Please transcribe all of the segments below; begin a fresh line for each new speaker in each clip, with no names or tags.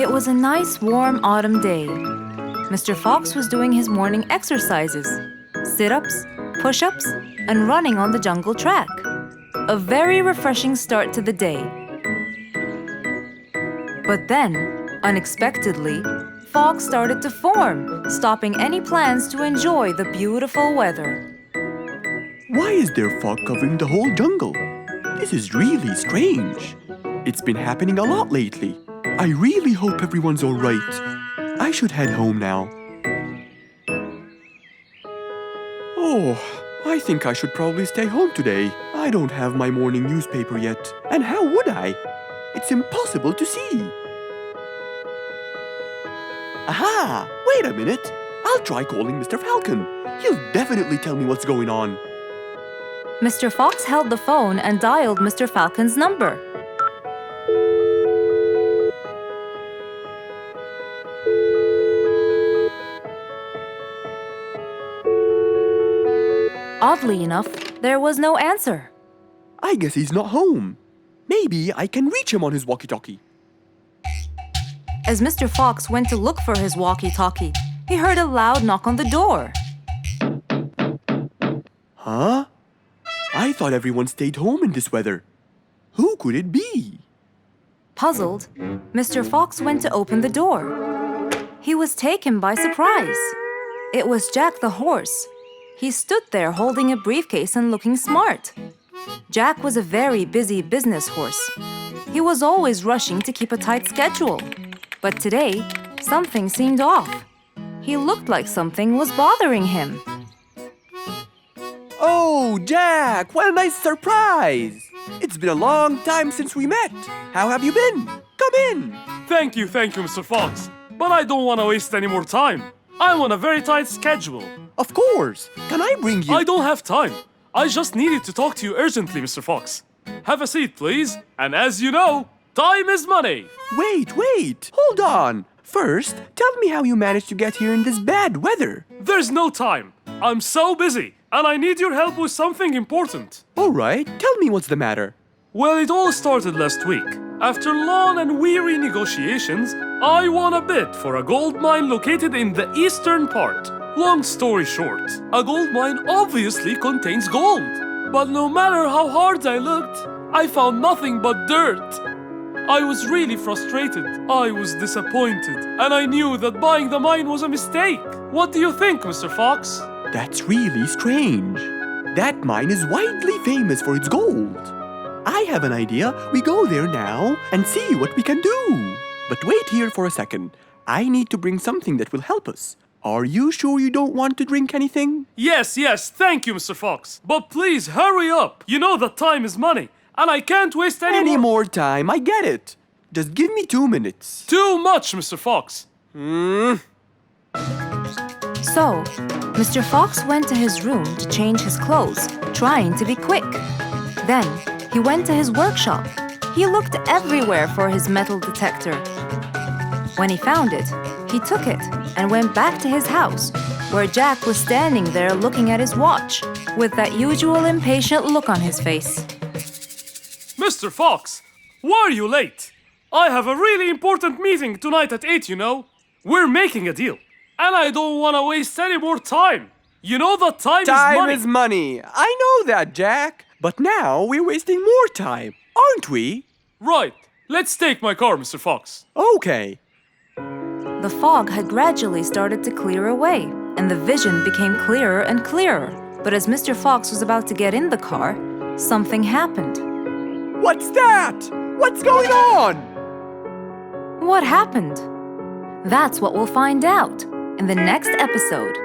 It was a nice warm autumn day. Mr. Fox was doing his morning exercises, sit-ups, push-ups, and running on the jungle track. A very refreshing start to the day. But then, unexpectedly, fog started to form, stopping any plans to enjoy the beautiful weather.
Why is there fog covering the whole jungle? This is really strange. It's been happening a lot lately. I really hope everyone's all right. I should head home now. Oh, I think I should probably stay home today. I don't have my morning newspaper yet. And how would I? It's impossible to see. Aha! Wait a minute. I'll try calling Mr. Falcon. He'll definitely tell me what's going on.
Mr. Fox held the phone and dialed Mr. Falcon's number. Oddly enough, there was no answer.
I guess he's not home. Maybe I can reach him on his walkie-talkie.
As Mr. Fox went to look for his walkie-talkie, he heard a loud knock on the door.
Huh? I thought everyone stayed home in this weather. Who could it be?
Puzzled, Mr. Fox went to open the door. He was taken by surprise. It was Jack the horse. He stood there holding a briefcase and looking smart. Jack was a very busy business horse. He was always rushing to keep a tight schedule. But today, something seemed off. He looked like something was bothering him.
Oh, Jack, what a nice surprise! It's been a long time since we met. How have you been? Come in.
Thank you, Mr. Fox. But I don't want to waste any more time. I'm on a very tight schedule.
Of course. Can I bring you...
I don't have time. I just needed to talk to you urgently, Mr. Fox. Have a seat, please. And as you know, time is money.
Wait. Hold on. First, tell me how you managed to get here in this bad weather.
There's no time. I'm so busy, and I need your help with something important.
All right, tell me what's the matter.
Well, it all started last week. After long and weary negotiations, I won a bid for a gold mine located in the eastern part. Long story short, a gold mine obviously contains gold. But no matter how hard I looked, I found nothing but dirt. I was really frustrated. I was disappointed, and I knew that buying the mine was a mistake. What do you think, Mr. Fox?
That's really strange. That mine is widely famous for its gold. I have an idea. We go there now and see what we can do. But wait here for a second. I need to bring something that will help us. Are you sure you don't want to drink anything?
Yes, thank you, Mr. Fox. But please, hurry up. You know that time is money, and I can't waste any
more time. I get it. Just give me 2 minutes.
Too much, Mr. Fox.
So, Mr. Fox went to his room to change his clothes, trying to be quick. Then, he went to his workshop. He looked everywhere for his metal detector. When he found it, he took it and went back to his house, where Jack was standing there looking at his watch, with that usual impatient look on his face.
Mr. Fox, why are you late? I have a really important meeting tonight at 8, you know. We're making a deal, and I don't want to waste any more time. You know that time is money.
Time is money. I know that, Jack. But now we're wasting more time, aren't we?
Right. Let's take my car, Mr. Fox.
Okay.
The fog had gradually started to clear away, and the vision became clearer and clearer. But as Mr. Fox was about to get in the car, something happened.
What's that? What's going on?
What happened? That's what we'll find out in the next episode.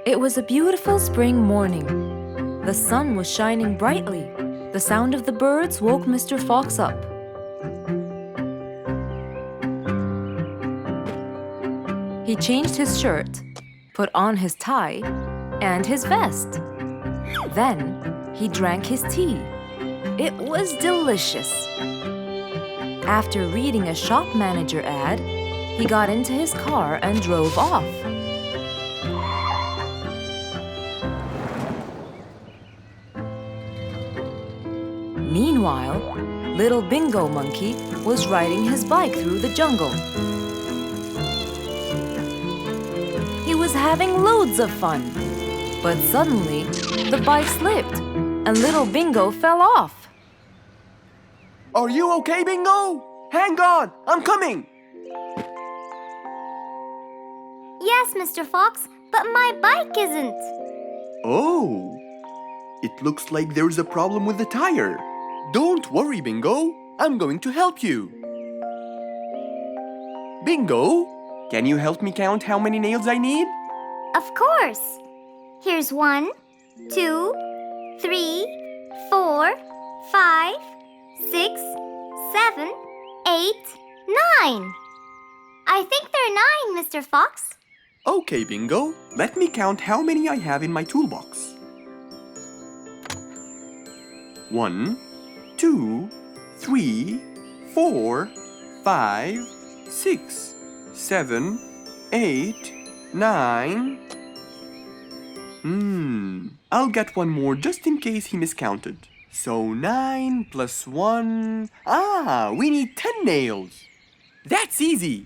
It was a beautiful spring morning. The sun was shining brightly. The sound of the birds woke Mr. Fox up. He changed his shirt, put on his tie, and his vest. Then, he drank his tea. It was delicious. After reading a shop manager ad, he got into his car and drove off. Meanwhile, little Bingo Monkey was riding his bike through the jungle. He was having loads of fun. But suddenly, the bike slipped, and little Bingo fell off.
Are you okay, Bingo? Hang on, I'm coming.
Yes, Mr. Fox, but my bike isn't.
Oh, it looks like there's a problem with the tire. Don't worry, Bingo. I'm going to help you. Bingo, can you help me count how many nails I need?
Of course. Here's 1, 2, 3, 4, 5, 6, 7, 8, 9. I think there are 9, Mr. Fox.
Okay, Bingo. Let me count how many I have in my toolbox. 1, 2, 3, 4, 5, 6, 7, 8, 9. I'll get one more just in case he miscounted. So 9 plus 1. We need 10 nails. That's easy.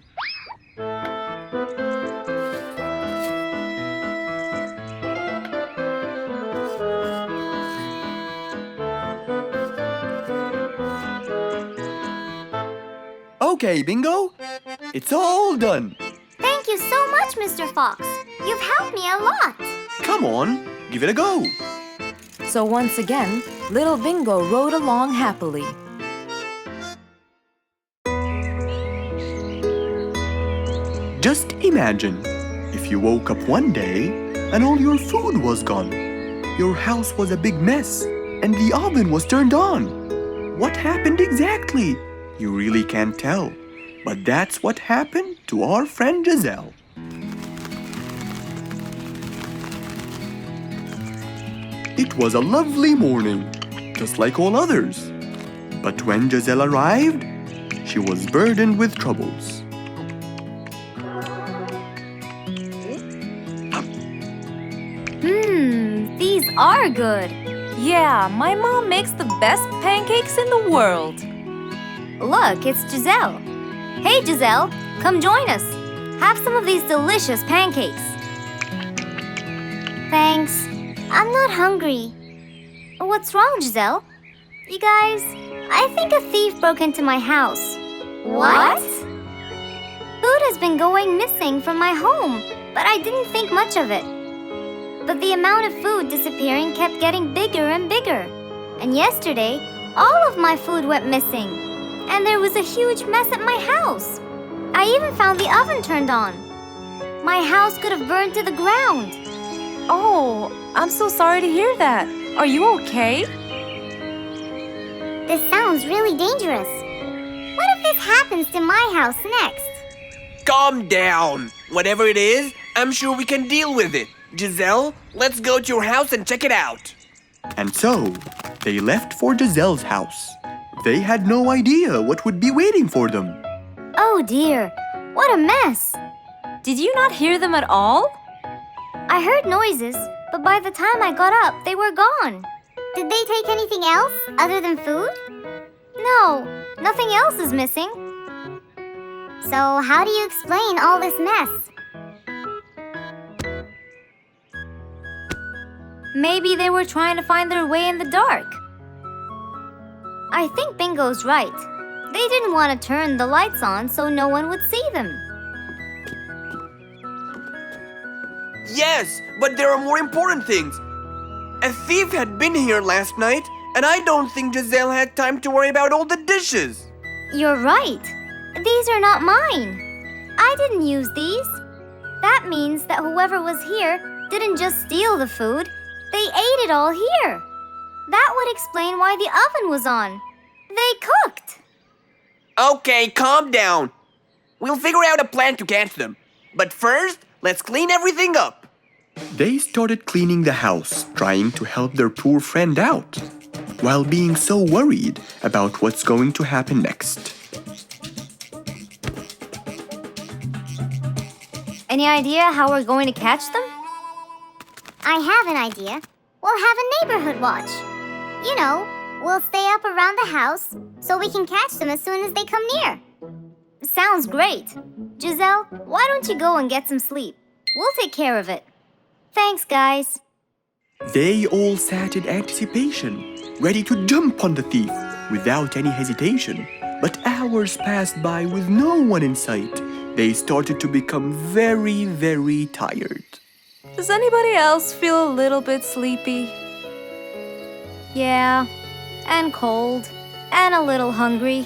Okay, Bingo. It's all done.
Thank you so much, Mr. Fox. You've helped me a lot.
Come on, give it a go.
So once again, little Bingo rode along happily.
Just imagine if you woke up one day and all your food was gone. Your house was a big mess and the oven was turned on. What happened exactly? You really can't tell. But that's what happened to our friend Giselle. It was a lovely morning, just like all others. But when Giselle arrived, she was burdened with troubles.
These are good.
Yeah, my mom makes the best pancakes in the world.
Look, it's Giselle. Hey, Giselle, come join us. Have some of these delicious pancakes. Thanks. I'm not hungry. What's wrong, Giselle? You guys, I think a thief broke into my house. What? Food has been going missing from my home, but I didn't think much of it. But the amount of food disappearing kept getting bigger and bigger. And yesterday, all of my food went missing. And there was a huge mess at my house. I even found the oven turned on. My house could have burned to the ground.
Oh, I'm so sorry to hear that. Are you okay?
This sounds really dangerous. What if this happens to my house next?
Calm down. Whatever it is, I'm sure we can deal with it. Giselle, let's go to your house and check it out.
And so, they left for Giselle's house. They had no idea what would be waiting for them.
Oh dear, what a mess.
Did you not hear them at all?
I heard noises, but by the time I got up, they were gone. Did they take anything else other than food? No, nothing else is missing. So how do you explain all this mess?
Maybe they were trying to find their way in the dark.
I think Bingo's right. They didn't want to turn the lights on so no one would see them.
Yes, but there are more important things. A thief had been here last night, and I don't think Giselle had time to worry about all the dishes.
You're right. These are not mine. I didn't use these. That means that whoever was here didn't just steal the food. They ate it all here. That would explain why the oven was on. They cooked.
Okay, calm down. We'll figure out a plan to catch them. But first, let's clean everything up.
They started cleaning the house, trying to help their poor friend out, while being so worried about what's going to happen next.
Any idea how we're going to catch them?
I have an idea. We'll have a neighborhood watch. You know, We'll stay up around the house so we can catch them as soon as they come near. Sounds great. Giselle, why don't you go and get some sleep? We'll take care of it. Thanks, guys.
They all sat in anticipation, ready to jump on the thief without any hesitation. But hours passed by with no one in sight. They started to become very, very tired.
Does anybody else feel a little bit sleepy?
Yeah, and cold, and a little hungry.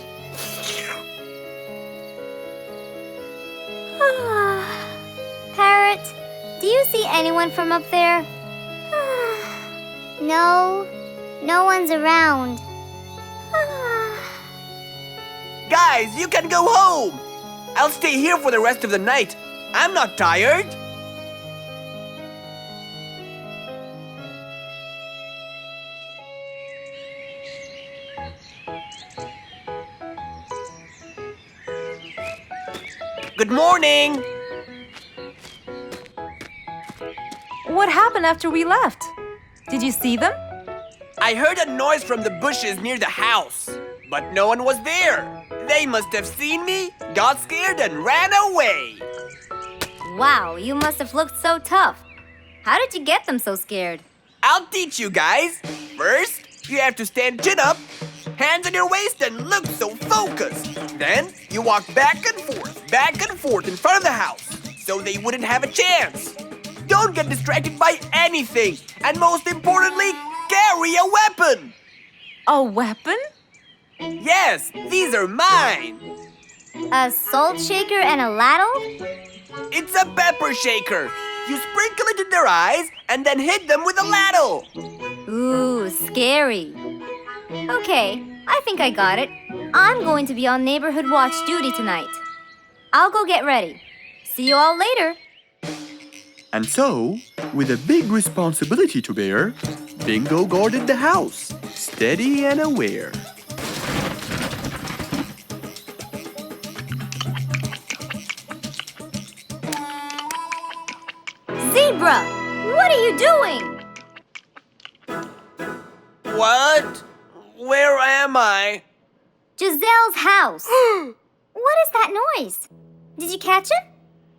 Parrot, do you see anyone from up there? No, no one's around.
Guys, you can go home. I'll stay here for the rest of the night. I'm not tired. Good morning.
What happened after we left? Did you see them?
I heard a noise from the bushes near the house, but no one was there. They must have seen me, got scared, and ran away.
Wow, you must have looked so tough. How did you get them so scared?
I'll teach you guys. First, you have to stand chin up, hands on your waist, and look so focused. Then, you walk back and forth in front of the house, so they wouldn't have a chance. Don't get distracted by anything, and most importantly, carry a weapon.
A weapon?
Yes, these are mine.
A salt shaker and a ladle?
It's a pepper shaker. You sprinkle it in their eyes and then hit them with a ladle.
Ooh, scary. Okay, I think I got it. I'm going to be on neighborhood watch duty tonight. I'll go get ready. See you all later.
And so, with a big responsibility to bear, Bingo guarded the house, steady and aware.
Zebra, what are you doing?
What? Where am I?
Giselle's house. What is that noise? Did you catch it?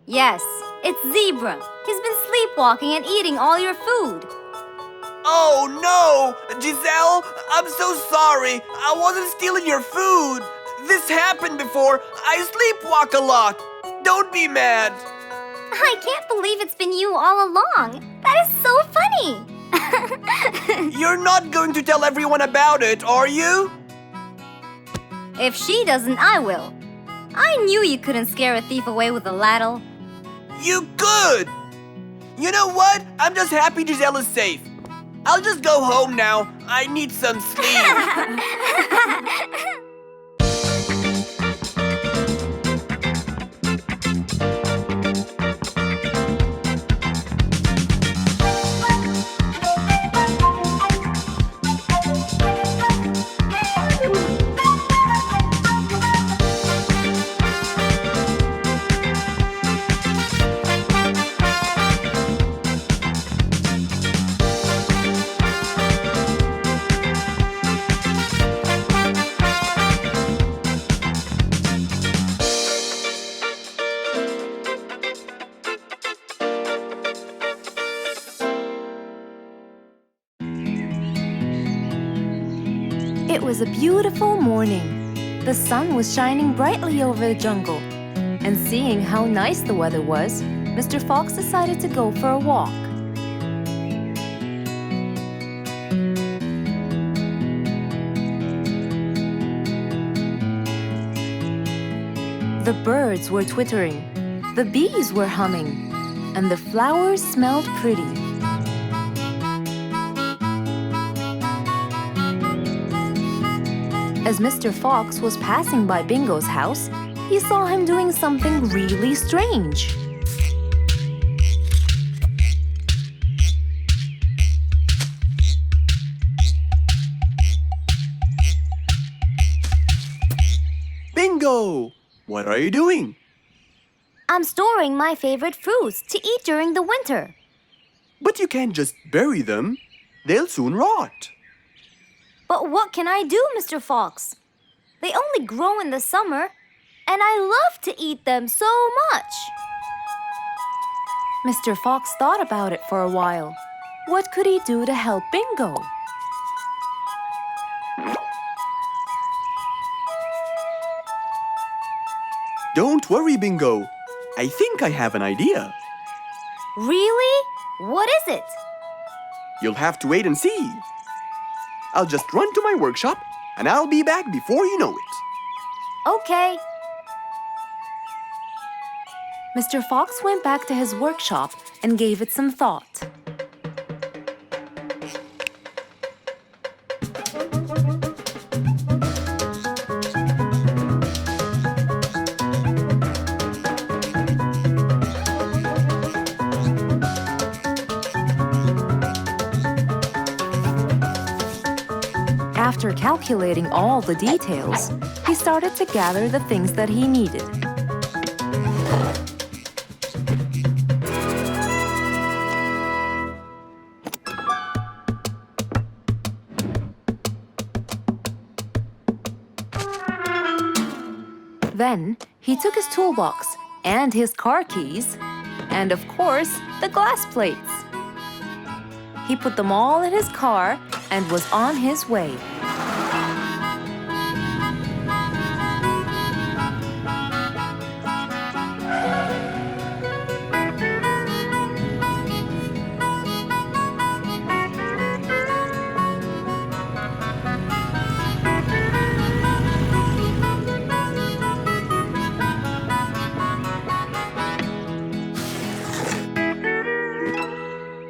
Yes, it's Zebra. He's been sleepwalking and eating all your food.
Oh no! Giselle, I'm so sorry. I wasn't stealing your food. This happened before. I sleepwalk a lot. Don't be mad.
I can't believe it's been you all along. That is so funny.
You're not going to tell everyone about it, are you?
If she doesn't, I will. I knew you couldn't scare a thief away with a ladle.
You could! You know what? I'm just happy Giselle is safe. I'll just go home now. I need some sleep.
It was a beautiful morning. The sun was shining brightly over the jungle. And seeing how nice the weather was, Mr. Fox decided to go for a walk. The birds were twittering, the bees were humming, and the flowers smelled pretty. As Mr. Fox was passing by Bingo's house, he saw him doing something really strange.
Bingo! What are you doing?
I'm storing my favorite fruits to eat during the winter.
But you can't just bury them. They'll soon rot.
But what can I do, Mr. Fox? They only grow in the summer, and I love to eat them so much.
Mr. Fox thought about it for a while. What could he do to help Bingo?
Don't worry, Bingo. I think I have an idea.
Really? What is it?
You'll have to wait and see. I'll just run to my workshop, and I'll be back before you know it.
Okay.
Mr. Fox went back to his workshop and gave it some thought. After calculating all the details, he started to gather the things that he needed. Then he took his toolbox and his car keys, and of course, the glass plates. He put them all in his car and was on his way.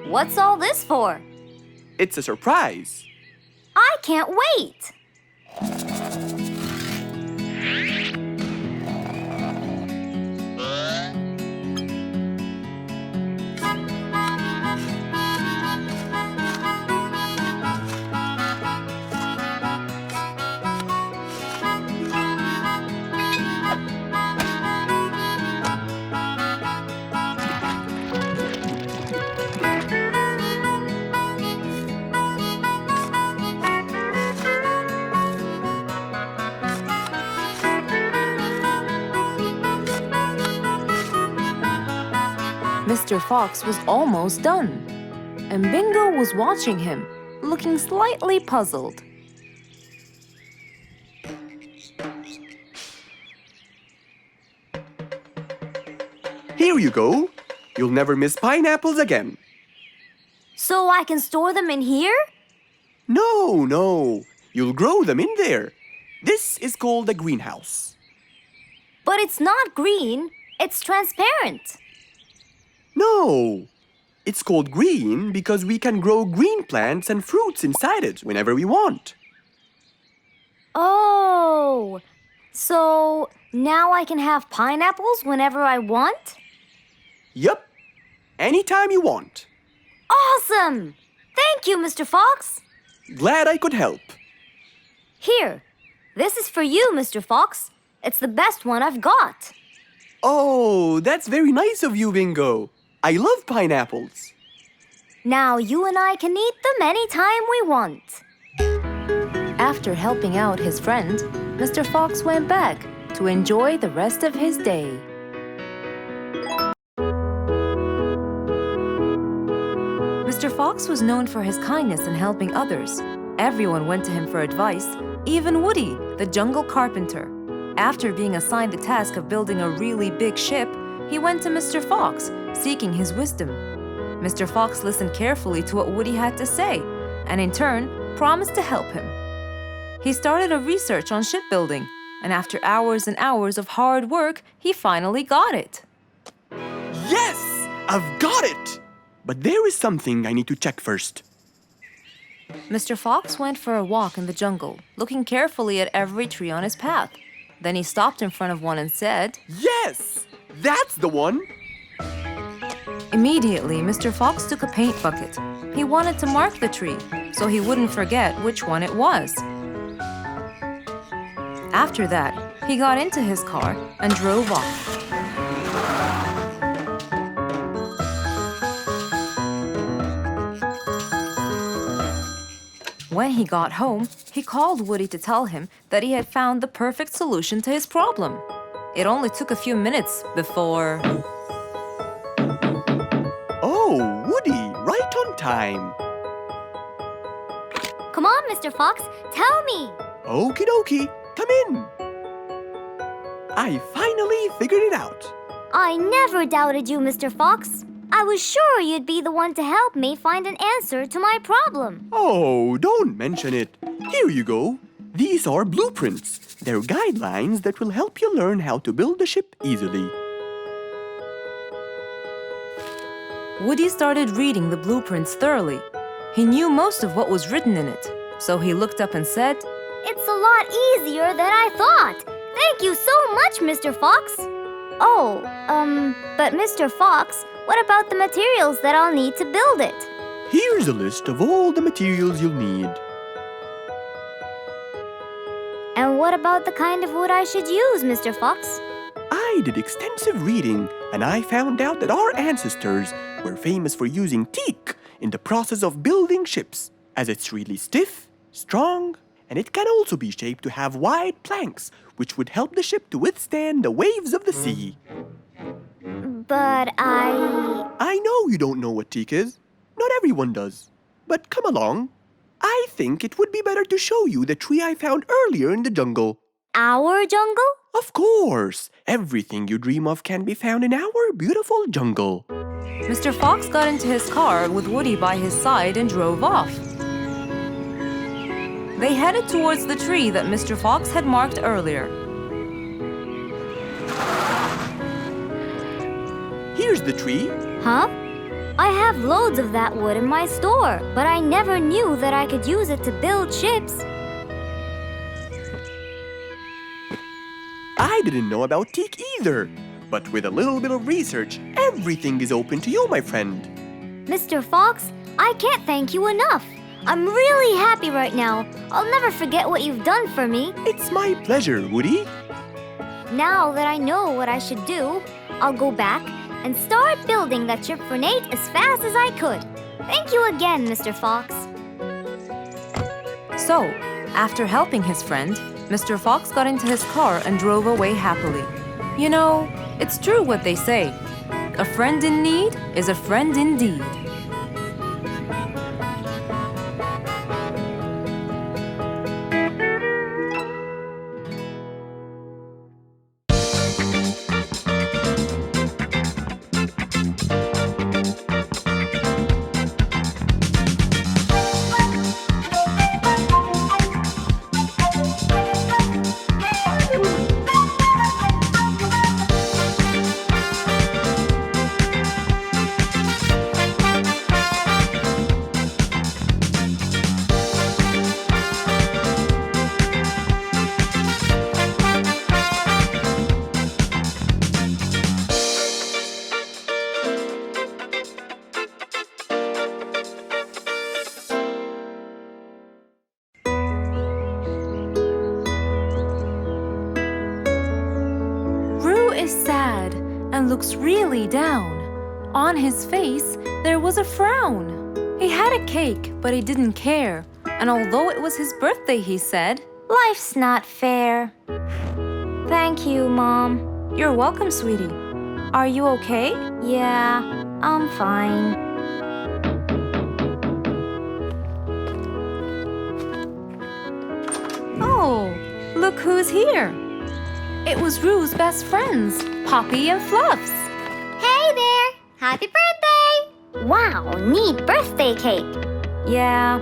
What's all this for?
It's a surprise.
I can't wait!
Mr. Fox was almost done, and Bingo was watching him, looking slightly puzzled.
Here you go. You'll never miss pineapples again.
So I can store them in here?
No. You'll grow them in there. This is called a greenhouse.
But it's not green, it's transparent.
No. It's called green because we can grow green plants and fruits inside it whenever we want.
Oh, so now I can have pineapples whenever I want?
Yup. Anytime you want.
Awesome! Thank you, Mr. Fox.
Glad I could help.
Here, this is for you, Mr. Fox. It's the best one I've got.
Oh, that's very nice of you, Bingo. I love pineapples.
Now you and I can eat them anytime we want.
After helping out his friend, Mr. Fox went back to enjoy the rest of his day. Mr. Fox was known for his kindness in helping others. Everyone went to him for advice, even Woody, the jungle carpenter. After being assigned the task of building a really big ship, he went to Mr. Fox, seeking his wisdom. Mr. Fox listened carefully to what Woody had to say, and in turn, promised to help him. He started a research on shipbuilding, and after hours and hours of hard work, he finally got it.
Yes! I've got it! But there is something I need to check first.
Mr. Fox went for a walk in the jungle, looking carefully at every tree on his path. Then he stopped in front of one and said,
Yes! That's the one!
Immediately, Mr. Fox took a paint bucket. He wanted to mark the tree, so he wouldn't forget which one it was. After that, he got into his car and drove off. When he got home, he called Woody to tell him that he had found the perfect solution to his problem. It only took a few minutes before...
Oh, Woody, right on time.
Come on, Mr. Fox, tell me.
Okie dokie, come in. I finally figured it out.
I never doubted you, Mr. Fox. I was sure you'd be the one to help me find an answer to my problem.
Oh, don't mention it. Here you go. These are blueprints. They're guidelines that will help you learn how to build a ship easily.
Woody started reading the blueprints thoroughly. He knew most of what was written in it, so he looked up and said,
It's a lot easier than I thought. Thank you so much, Mr. Fox. Oh, but Mr. Fox, what about the materials that I'll need to build it?
Here's a list of all the materials you'll need.
And what about the kind of wood I should use, Mr. Fox?
I did extensive reading, and I found out that our ancestors were famous for using teak in the process of building ships, as it's really stiff, strong, and it can also be shaped to have wide planks, which would help the ship to withstand the waves of the sea.
But
I know you don't know what teak is. Not everyone does. But come along. I think it would be better to show you the tree I found earlier in the jungle.
Our jungle?
Of course! Everything you dream of can be found in our beautiful jungle.
Mr. Fox got into his car with Woody by his side and drove off. They headed towards the tree that Mr. Fox had marked earlier.
Here's the tree.
Huh? I have loads of that wood in my store, but I never knew that I could use it to build ships.
I didn't know about teak either. But with a little bit of research, everything is open to you, my friend.
Mr. Fox, I can't thank you enough. I'm really happy right now. I'll never forget what you've done for me.
It's my pleasure, Woody.
Now that I know what I should do, I'll go back and start building that ship for Nate as fast as I could. Thank you again, Mr. Fox.
So, after helping his friend, Mr. Fox got into his car and drove away happily. You know, it's true what they say. A friend in need is a friend indeed. Sad and looks really down. On his face, there was a frown. He had a cake, but he didn't care. And although it was his birthday, he said,
Life's not fair. Thank you, Mom.
You're welcome, sweetie. Are you okay?
Yeah, I'm fine.
Oh, look who's here. It was Rue's best friends, Poppy and Fluffs.
Hey there! Happy birthday! Wow, neat birthday cake.
Yeah,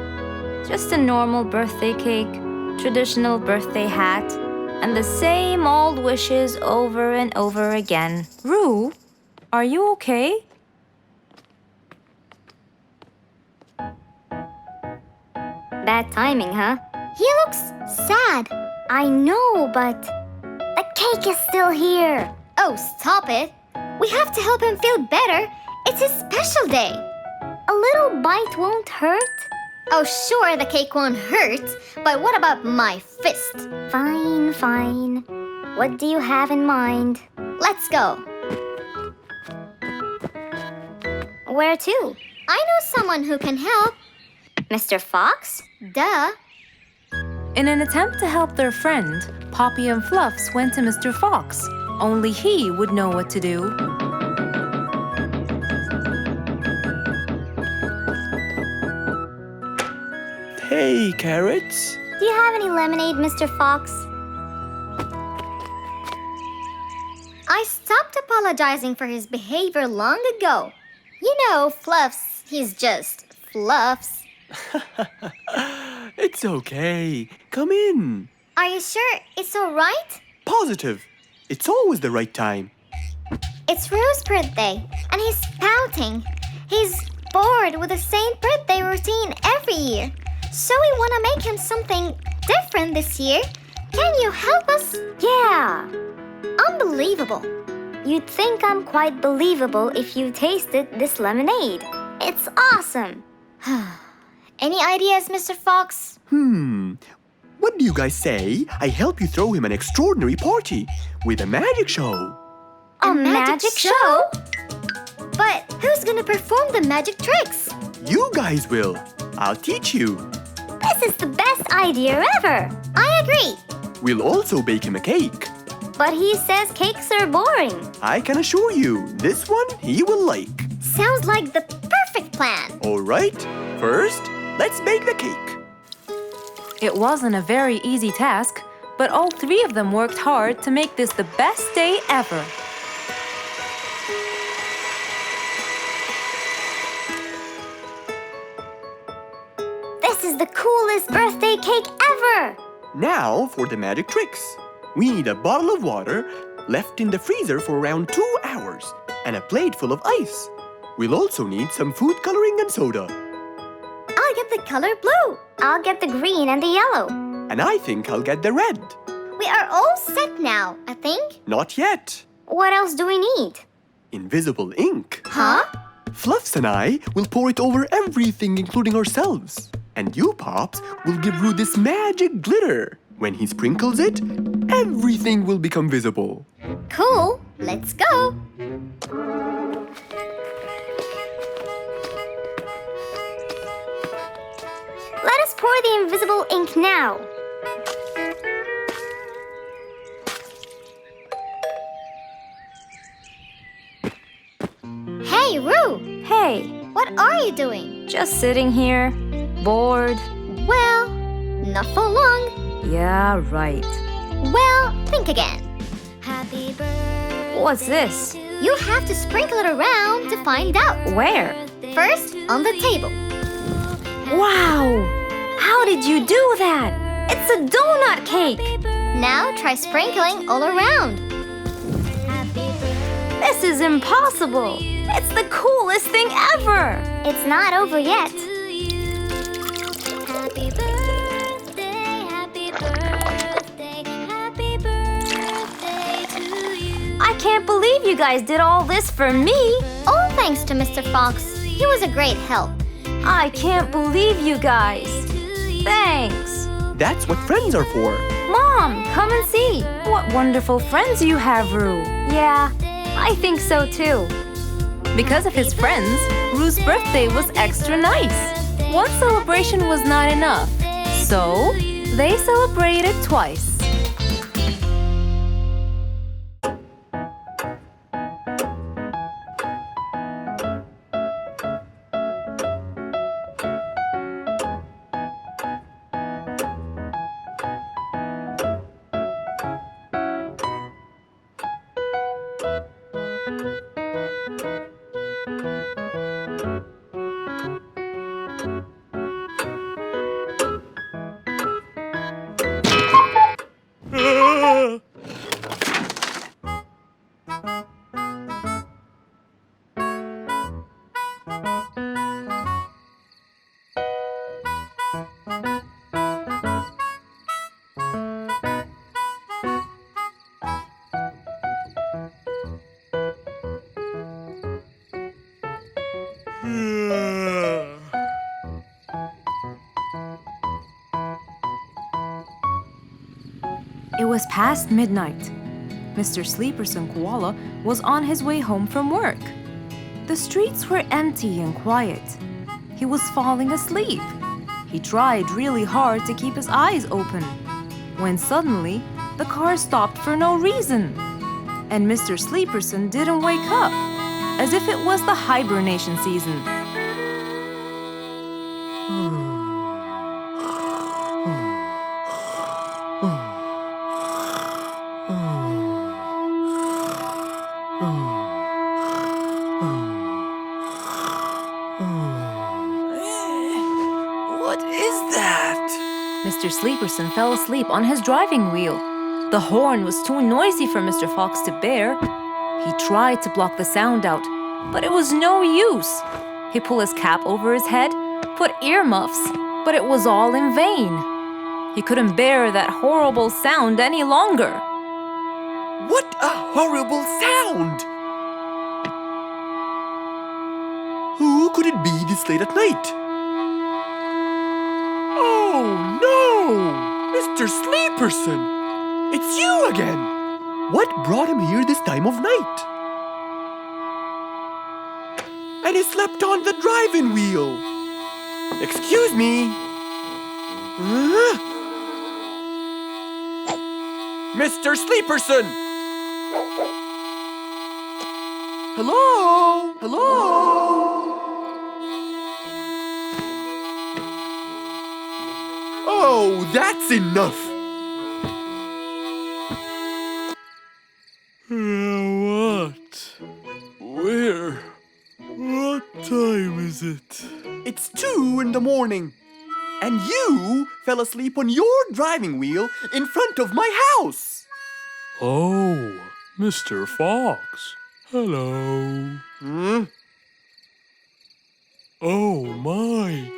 just a normal birthday cake, traditional birthday hat, and the same old wishes over and over again. Rue, are you okay?
Bad timing, huh? He looks sad. I know, but the cake is still here. Oh, stop it. We have to help him feel better. It's his special day. A little bite won't hurt. Oh, sure, the cake won't hurt. But what about my fist? Fine, fine. What do you have in mind? Let's go. Where to? I know someone who can help. Mr. Fox? Duh.
In an attempt to help their friend, Poppy and Fluffs went to Mr. Fox. Only he would know what to do.
Hey, Carrots.
Do you have any lemonade, Mr. Fox? I stopped apologizing for his behavior long ago. You know, Fluffs, he's just Fluffs.
It's okay. Come in.
Are you sure it's all right?
Positive. It's always the right time.
It's Rue's birthday, and he's pouting. He's bored with the same birthday routine every year. So we want to make him something different this year. Can you help us? Yeah. Unbelievable. You'd think I'm quite believable if you tasted this lemonade. It's awesome. Any ideas, Mr. Fox?
What do you guys say I help you throw him an extraordinary party with a magic show?
A magic show? But who's gonna perform the magic tricks?
You guys will. I'll teach you.
This is the best idea ever. I agree.
We'll also bake him a cake.
But he says cakes are boring.
I can assure you, this one he will like.
Sounds like the perfect plan.
All right, first, let's bake the cake.
It wasn't a very easy task, but all three of them worked hard to make this the best day ever.
This is the coolest birthday cake ever.
Now for the magic tricks. We need a bottle of water left in the freezer for around 2 hours and a plate full of ice. We'll also need some food coloring and soda.
I'll get the color blue. I'll get the green and the yellow.
And I think I'll get the red.
We are all set now, I think.
Not yet.
What else do we need?
Invisible ink.
Huh?
Fluffs and I will pour it over everything, including ourselves. And you, Pops, will give Roo this magic glitter. When he sprinkles it, everything will become visible.
Cool. Let's go. Let us pour the invisible ink now. Hey, Roo!
Hey,
What are you doing?
just sitting here, bored.
Well, not for long.
Yeah, right.
Well, think again. Happy birthday.
What's this?
You have to sprinkle it around to find out.
Where?
First, on the table.
Wow! How did you do that? It's a donut cake!
Now try sprinkling all around.
This is impossible! It's the coolest thing ever!
It's not over yet.
I can't believe you guys did all this for me!
All thanks to Mr. Fox. He was a great help.
I can't believe you guys! Thanks!
That's what friends are for.
Mom, come and see! What wonderful friends you have, Roo! Yeah, I think so too. Because of his friends, Roo's birthday was extra nice. One celebration was not enough, so they celebrated twice. It was past midnight. Mr. Sleeperson Koala was on his way home from work. The streets were empty and quiet. He was falling asleep. He tried really hard to keep his eyes open, when suddenly the car stopped for no reason. And Mr. Sleeperson didn't wake up, as if it was the hibernation season.
What is that?
Mr. Sleeperson fell asleep on his driving wheel. The horn was too noisy for Mr. Fox to bear. He tried to block the sound out, but it was no use. He pulled his cap over his head, put earmuffs, but it was all in vain. He couldn't bear that horrible sound any longer.
What a horrible sound! Who could it be this late at night? Oh no! Mr. Sleeperson! It's you again! What brought him here this time of night? And he slept on the driving wheel. Excuse me. Mr. Sleeperson! Hello? Hello? Oh, that's enough!
What? Where? What time is it?
It's 2 in the morning. And you fell asleep on your driving wheel in front of my house.
Oh, Mr. Fox. Hello. Oh my,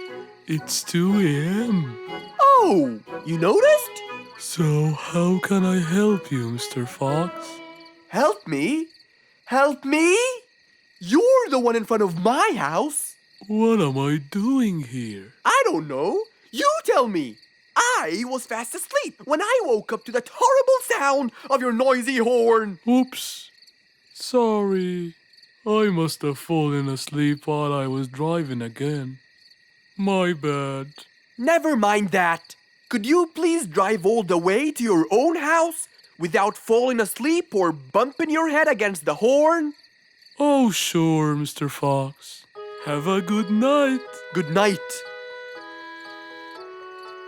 it's 2 a.m.
Oh, you noticed?
So how can I help you, Mr. Fox?
Help me? Help me? You're the one in front of my house.
What am I doing here?
I don't know. You tell me. I was fast asleep when I woke up to that horrible sound of your noisy horn.
Oops. Sorry. I must have fallen asleep while I was driving again. My bad.
Never mind that. Could you please drive all the way to your own house without falling asleep or bumping your head against the horn?
Oh, sure, Mr. Fox. Have a good night.
Good night.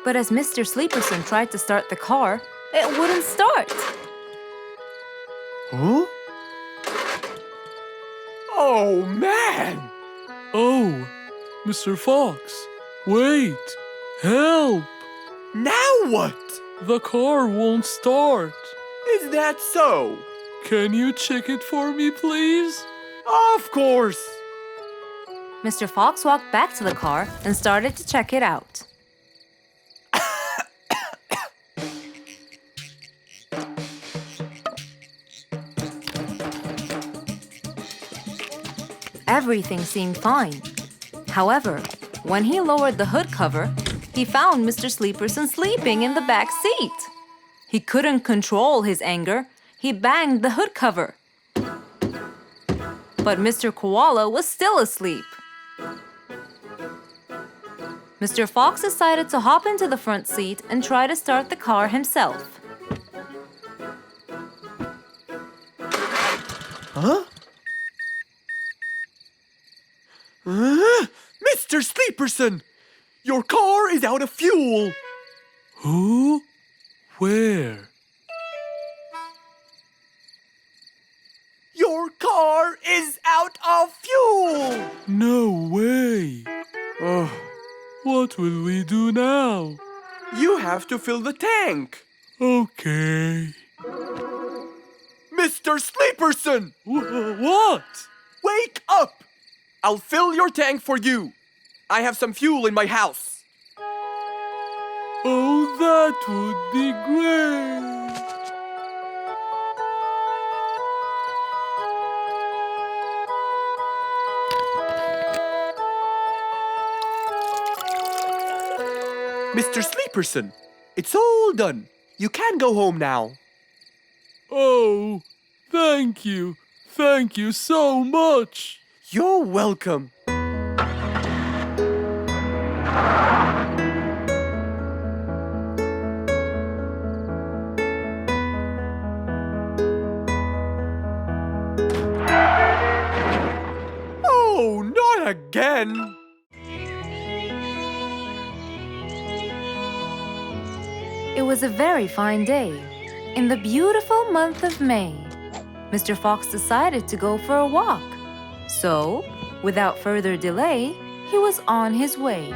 But as Mr. Sleeperson tried to start the car, it wouldn't start.
Huh? Oh, man!
Oh, Mr. Fox. Wait. Help!
Now what?
The car won't start.
Is that so?
Can you check it for me, please?
Of course!
Mr. Fox walked back to the car and started to check it out. Everything seemed fine. However, when he lowered the hood cover, he found Mr. Sleeperson sleeping in the back seat. He couldn't control his anger. He banged the hood cover. But Mr. Koala was still asleep. Mr. Fox decided to hop into the front seat and try to start the car himself.
Huh? Mr. Sleeperson! Your car is out of fuel!
Who? Where?
Your car is out of fuel!
No way.
Oh,
What will we do now?
you have to fill the tank!
Okay.
Mr. Sleeperson!
What?
Wake up! I'll fill your tank for you. I have some fuel in my house.
Oh, that would be great.
Mr. Sleeperson, it's all done. You can go home now.
Oh, thank you. Thank you so much.
You're welcome. again.
It was a very fine day, in the beautiful month of May. Mr. Fox decided to go for a walk. So, without further delay, he was on his way.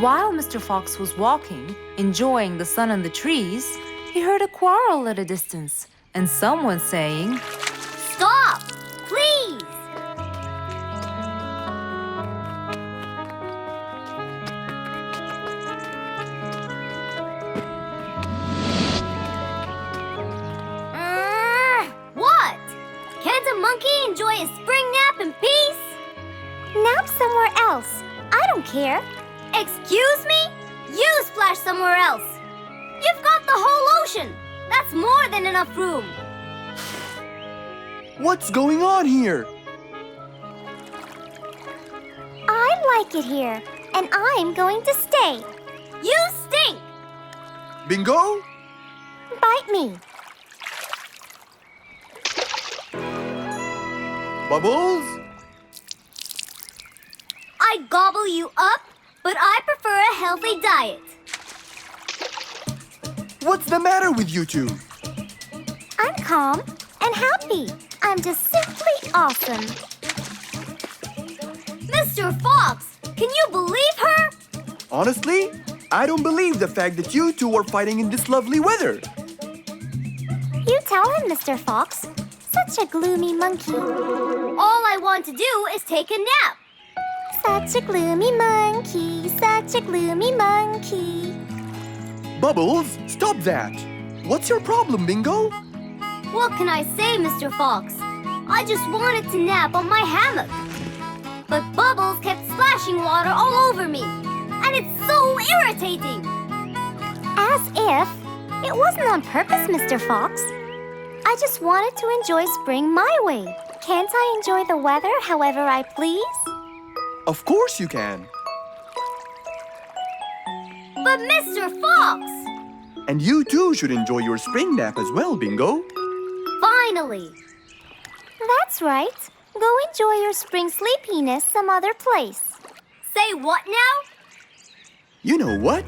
While Mr. Fox was walking, enjoying the sun and the trees, he heard a quarrel at a distance and someone saying,
Stop! Please! What? Can't a monkey enjoy a spring nap in peace? Nap somewhere else. I don't care. Excuse me? You splash somewhere else. You've got the whole ocean. That's more than enough room.
What's going on here?
I like it here, and I'm going to stay. You stink!
Bingo?
Bite me.
Bubbles?
I gobble you up, but I prefer a healthy diet.
What's the matter with you two?
I'm calm and happy. I'm just simply awesome. Mr. Fox, can you believe her?
Honestly, I don't believe the fact that you two are fighting in this lovely weather.
You tell him, Mr. Fox. Such a gloomy monkey. All I want to do is take a nap. Such a gloomy monkey, such a gloomy monkey.
Bubbles, stop that. What's your problem, Bingo?
What can I say, Mr. Fox? I just wanted to nap on my hammock. But Bubbles kept splashing water all over me. And it's so irritating. As if it wasn't on purpose, Mr. Fox. I just wanted to enjoy spring my way. Can't I enjoy the weather however I please?
Of course you can.
But Mr. Fox!
And you too should enjoy your spring nap as well, Bingo.
Finally! That's right. Go enjoy your spring sleepiness some other place. Say what now?
You know what?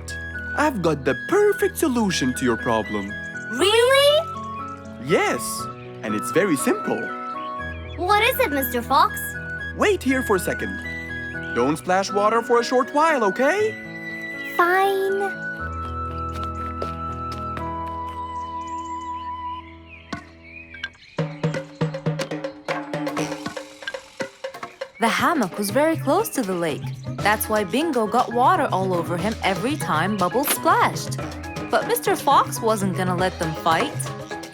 I've got the perfect solution to your problem.
Really?
Yes, and it's very simple.
What is it, Mr. Fox?
Wait here for a second. Don't splash water for a short while, okay?
Fine.
The hammock was very close to the lake. That's why Bingo got water all over him every time Bubbles splashed. But Mr. Fox wasn't gonna let them fight.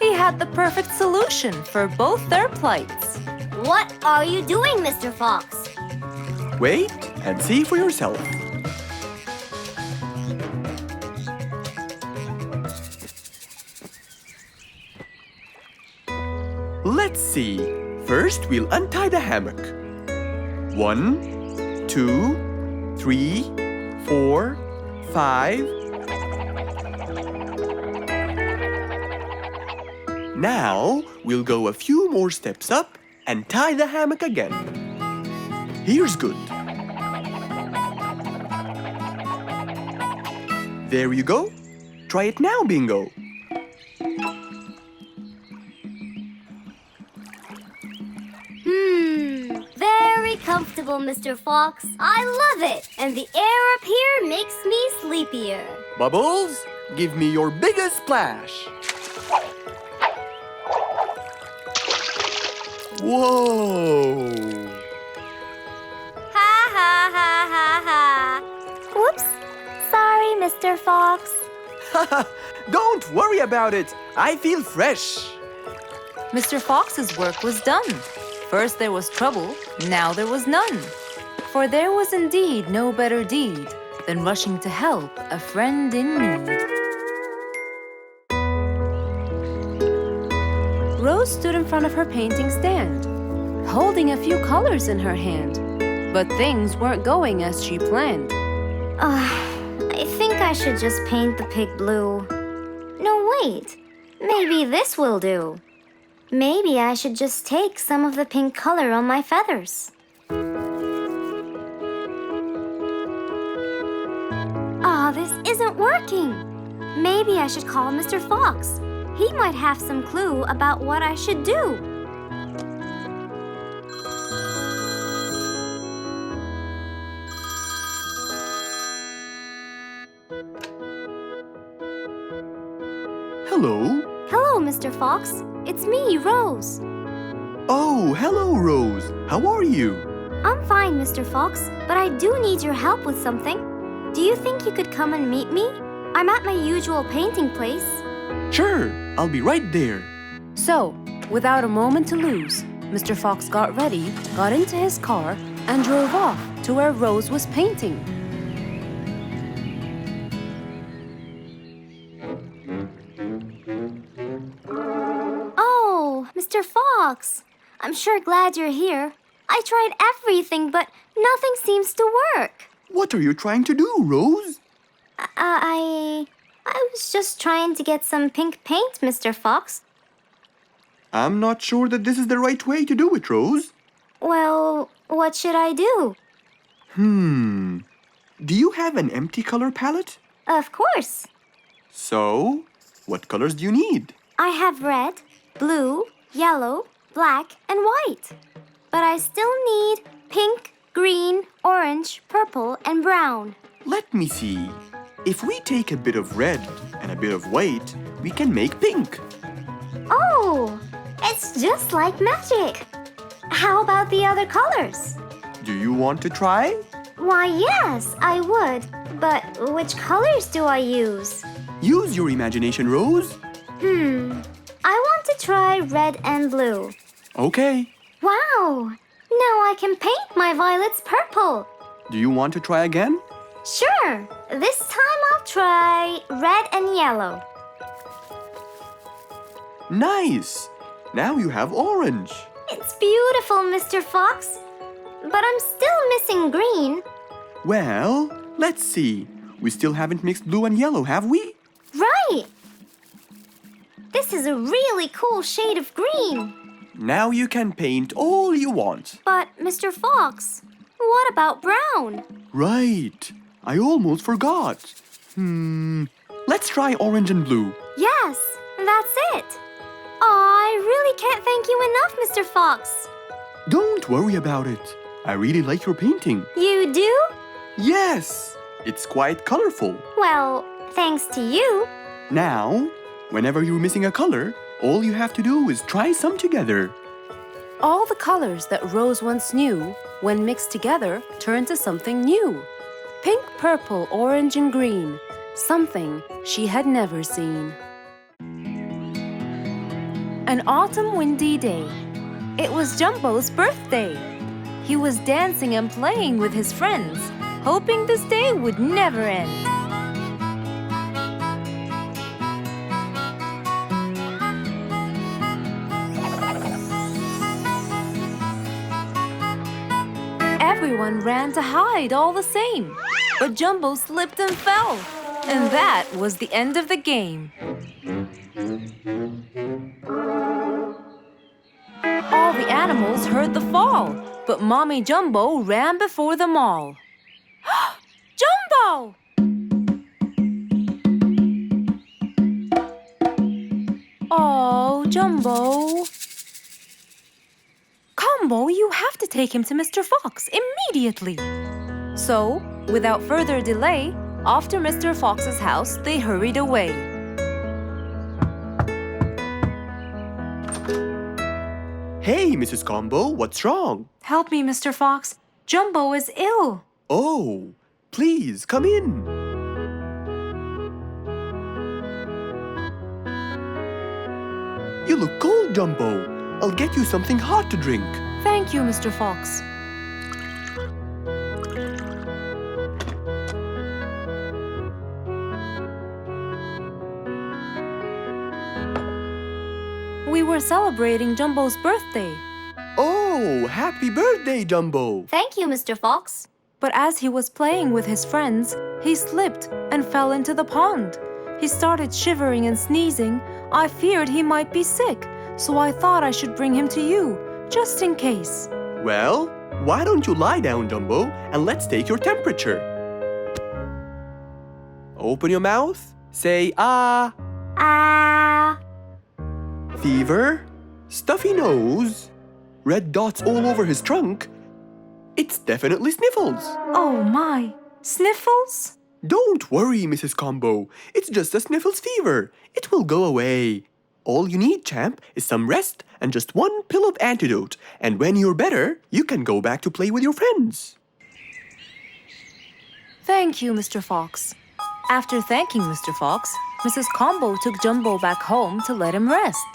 He had the perfect solution for both their plights.
What are you doing, Mr. Fox?
Wait and see for yourself. Let's see. First, we'll untie the hammock. 1, 2, 3, 4, 5. Now, we'll go a few more steps up and tie the hammock again. Here's good. There you go. Try it now, Bingo.
Very comfortable, Mr. Fox. I love it. And the air up here makes me sleepier.
Bubbles, give me your biggest splash. Whoa!
Ha ha ha ha ha. Whoops. Sorry, Mr. Fox.
Don't worry about it. I feel fresh.
Mr. Fox's work was done. First there was trouble, now there was none. For there was indeed no better deed than rushing to help a friend in need. Rose stood in front of her painting stand, holding a few colors in her hand. But things weren't going as she planned.
I think I should just paint the pig blue. No, wait. Maybe this will do. Maybe I should just take some of the pink color on my feathers. Ah, this isn't working. Maybe I should call Mr. Fox. He might have some clue about what I should do.
Hello?
Hello, Mr. Fox. It's me, Rose.
Oh, hello, Rose. How are you?
I'm fine, Mr. Fox, but I do need your help with something. Do you think you could come and meet me? I'm at my usual painting place.
Sure, I'll be right there.
So, without a moment to lose, Mr. Fox got ready, got into his car, and drove off to where Rose was painting.
Oh, Mr. Fox. I'm sure glad you're here. I tried everything, but nothing seems to work.
What are you trying to do, Rose?
I was just trying to get some pink paint, Mr. Fox.
I'm not sure that this is the right way to do it, Rose.
Well, what should I do?
Do you have an empty color palette?
Of course.
So, what colors do you need?
I have red, blue, yellow, black, and white. But I still need pink, green, orange, purple, and brown.
Let me see. If we take a bit of red and a bit of white, we can make pink.
Oh, it's just like magic. How about the other colors?
Do you want to try?
Why, yes, I would. But which colors do I use?
Use your imagination, Rose.
I want to try red and blue.
Okay.
Wow! Now I can paint my violets purple.
Do you want to try again?
Sure. This time I'll try red and yellow.
Nice. Now you have orange.
It's beautiful, Mr. Fox. But I'm still missing green.
Well, let's see. We still haven't mixed blue and yellow, have we?
Right! This is a really cool shade of green.
Now you can paint all you want.
But, Mr. Fox, what about brown?
Right. I almost forgot. Let's try orange and blue.
Yes, that's it. I really can't thank you enough, Mr. Fox.
Don't worry about it. I really like your painting.
You do?
Yes, it's quite colorful.
Well, thanks to you.
Now, whenever you're missing a color, all you have to do is try some together.
All the colors that Rose once knew, when mixed together, turned to something new. Pink, purple, orange, and green. Something she had never seen. An autumn windy day. It was Jumbo's birthday. He was dancing and playing with his friends, hoping this day would never end. Everyone ran to hide all the same, but Jumbo slipped and fell. And that was the end of the game. All the animals heard the fall, but Mommy Jumbo ran before them all. Jumbo! Oh, Jumbo. Combo, you have to take him to Mr. Fox immediately. So, without further delay, off to Mr. Fox's house they hurried away.
Hey, Mrs. Combo, what's wrong?
Help me, Mr. Fox. Jumbo is ill.
Oh, please come in. You look cold, Jumbo. I'll get you something hot to drink.
Thank you, Mr. Fox. We were celebrating Jumbo's birthday.
Oh, happy birthday, Jumbo.
Thank you, Mr. Fox.
But as he was playing with his friends, he slipped and fell into the pond. He started shivering and sneezing. I feared he might be sick, so I thought I should bring him to you, just in case.
Well, why don't you lie down, Jumbo, and let's take your temperature. Open your mouth. Say ah.
Ah.
Fever, stuffy nose, red dots all over his trunk. It's definitely sniffles.
Oh my, sniffles?
Don't worry, Mrs. Combo. It's just a sniffles fever. It will go away. All you need, champ, is some rest and just one pill of antidote. And when you're better, you can go back to play with your friends.
Thank you, Mr. Fox. After thanking Mr. Fox, Mrs. Combo took Jumbo back home to let him rest.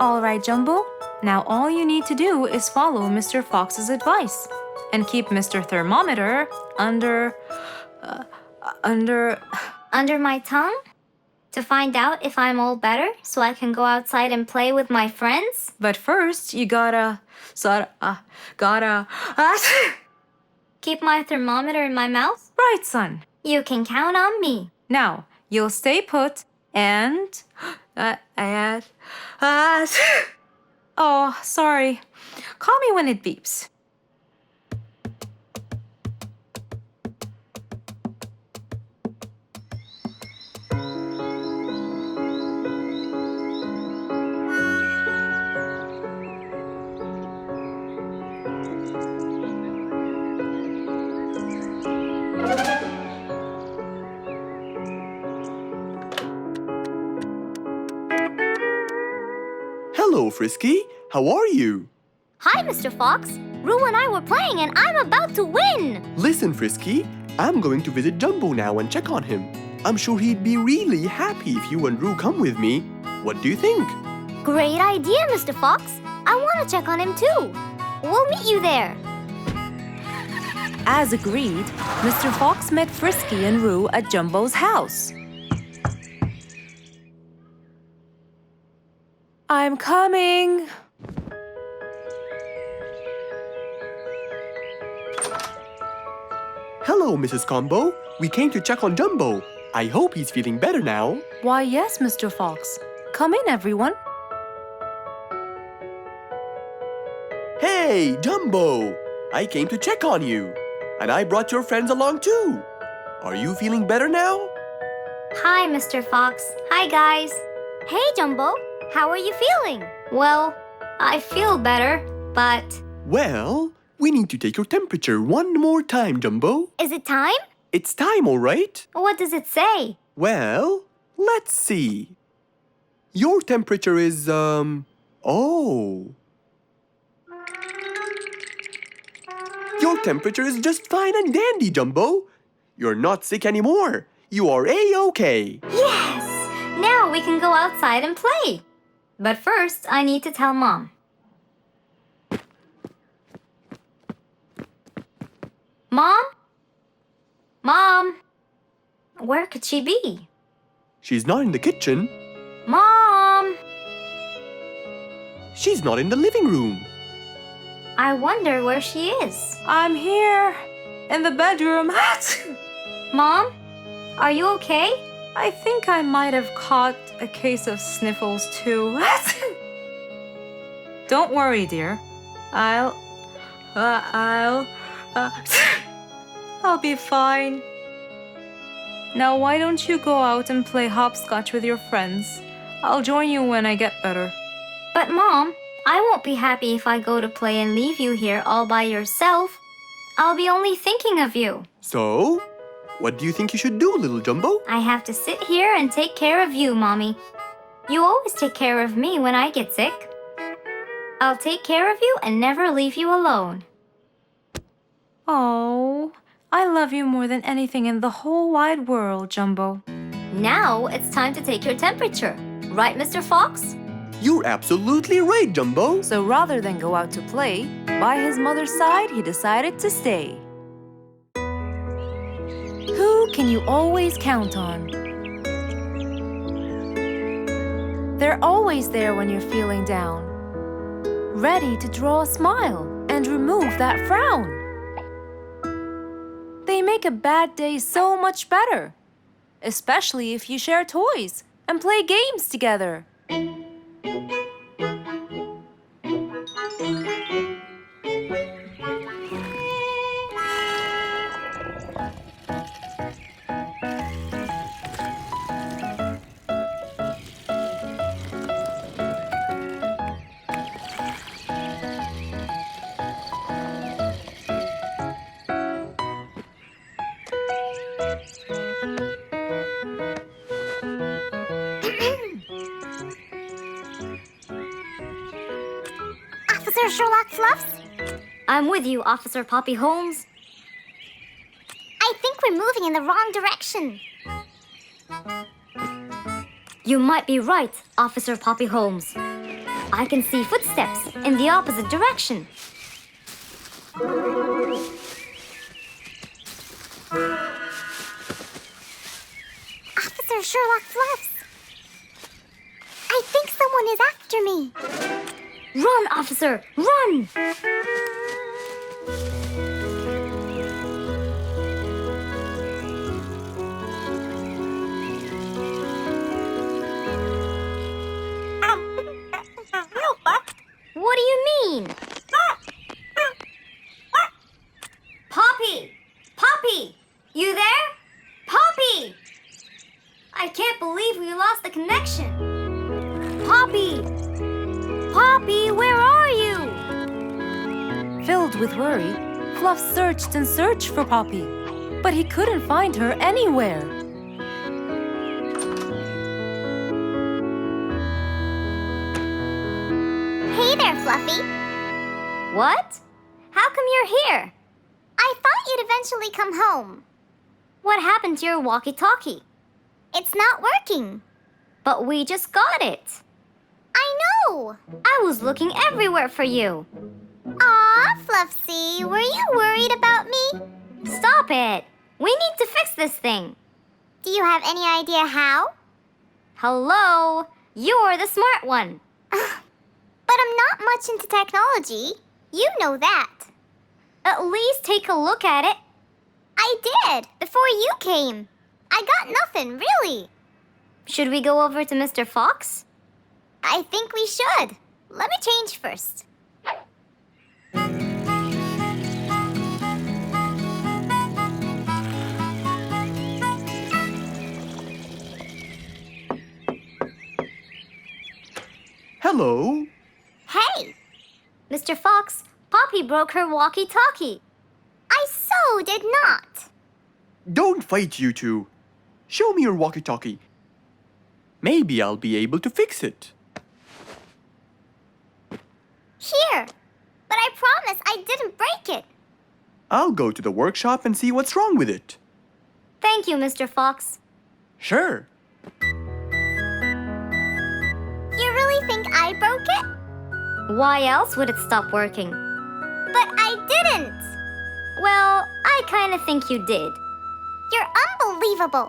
All right, Jumbo. Now all you need to do is follow Mr. Fox's advice and keep Mr. Thermometer under
Under my tongue? To find out if I'm all better so I can go outside and play with my friends?
But first, you gotta
Keep my thermometer in my mouth?
right, son.
You can count on me.
Now, you'll stay put and oh, sorry. Call me when it beeps.
Hello, Frisky. How are you?
Hi, Mr. Fox. Roo and I were playing and I'm about to win.
Listen, Frisky. I'm going to visit Jumbo now and check on him. I'm sure he'd be really happy if you and Roo come with me. What do you think?
Great idea, Mr. Fox. I want to check on him too. We'll meet you there.
As agreed, Mr. Fox met Frisky and Roo at Jumbo's house. I'm coming.
Hello, Mrs. Combo. We came to check on Jumbo. I hope he's feeling better now.
Why, yes, Mr. Fox. Come in, everyone.
Hey, Jumbo! I came to check on you. And I brought your friends along too. Are you feeling better now?
Hi, Mr. Fox. Hi, guys. Hey, Jumbo. How are you feeling? Well, I feel better, but...
Well, we need to take your temperature one more time, Jumbo.
Is it time?
It's time, all right?
What does it say?
Well, let's see. Your temperature is, oh. Your temperature is just fine and dandy, Jumbo. You're not sick anymore. You are A-OK.
Yes! Now we can go outside and play. But first, I need to tell Mom. Mom? Mom? Where could she be?
She's not in the kitchen.
Mom!
She's not in the living room.
I wonder where she is.
I'm here, in the bedroom.
Mom? Are you okay?
I think I might have caught a case of sniffles too. Don't worry, dear. I'll be fine. Now why don't you go out and play hopscotch with your friends? I'll join you when I get better.
But Mom, I won't be happy if I go to play and leave you here all by yourself. I'll be only thinking of you.
So, what do you think you should do, little Jumbo?
I have to sit here and take care of you, Mommy. You always take care of me when I get sick. I'll take care of you and never leave you alone.
Oh, I love you more than anything in the whole wide world, Jumbo.
Now it's time to take your temperature. Right, Mr. Fox?
You're absolutely right, Jumbo.
So rather than go out to play, by his mother's side, he decided to stay. Who can you always count on? They're always there when you're feeling down, ready to draw a smile and remove that frown. They make a bad day so much better, especially if you share toys and play games together.
Officer Sherlock Fluffs? I'm with you, Officer Poppy Holmes. I think we're moving in the wrong direction. You might be right, Officer Poppy Holmes. I can see footsteps in the opposite direction. Officer Sherlock Fluffs. I think someone is after me. Run, officer! Run! What do you mean? Poppy! Poppy! You there? Poppy! I can't believe we lost the connection. Poppy! Poppy, where are you?
Filled with worry, Fluff searched and searched for Poppy, but he couldn't find her anywhere.
Hey there, Fluffy. What? How come you're here? I thought you'd eventually come home. What happened to your walkie-talkie? It's not working. But we just got it. I know! I was looking everywhere for you. Aw, Fluffsy, were you worried about me? Stop it! We need to fix this thing. Do you have any idea how? Hello? You're the smart one. But I'm not much into technology. You know that. At least take a look at it. I did, before you came. I got nothing, really. Should we go over to Mr. Fox? I think we should. Let me change first.
Hello?
Hey! Mr. Fox, Poppy broke her walkie-talkie. I so did not.
Don't fight, you two. Show me your walkie-talkie. Maybe I'll be able to fix it.
Here. But I promise I didn't break it.
I'll go to the workshop and see what's wrong with it.
Thank you, Mr. Fox.
Sure.
You really think I broke it? Why else would it stop working? But I didn't. Well, I kind of think you did. You're unbelievable.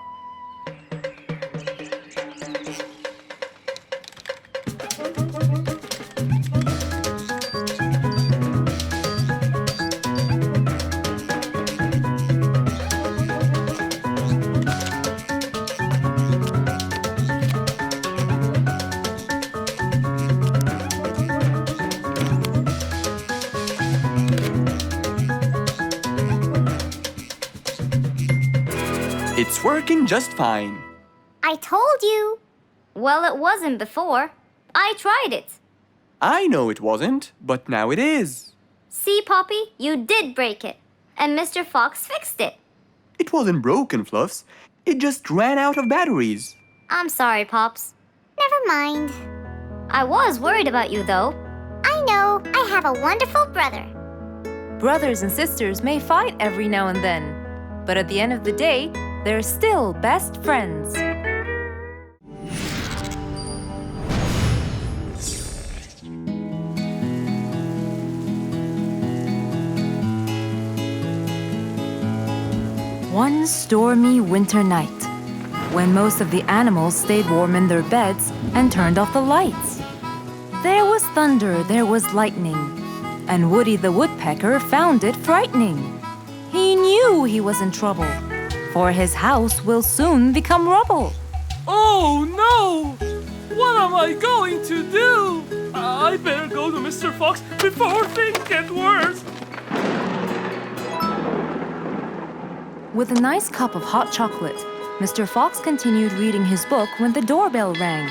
It's working just fine.
I told you. Well, it wasn't before. I tried it.
I know it wasn't, but now it is.
See, Poppy, you did break it. And Mr. Fox fixed it.
It wasn't broken, Fluffs. It just ran out of batteries.
I'm sorry, Pops. Never mind. I was worried about you, though. I know. I have a wonderful brother.
Brothers and sisters may fight every now and then, but at the end of the day, they're still best friends. One stormy winter night, when most of the animals stayed warm in their beds and turned off the lights. There was thunder, there was lightning, and Woody the Woodpecker found it frightening. He knew he was in trouble, for his house will soon become rubble.
Oh no! What am I going to do? I better go to Mr. Fox before things get worse.
With a nice cup of hot chocolate, Mr. Fox continued reading his book when the doorbell rang.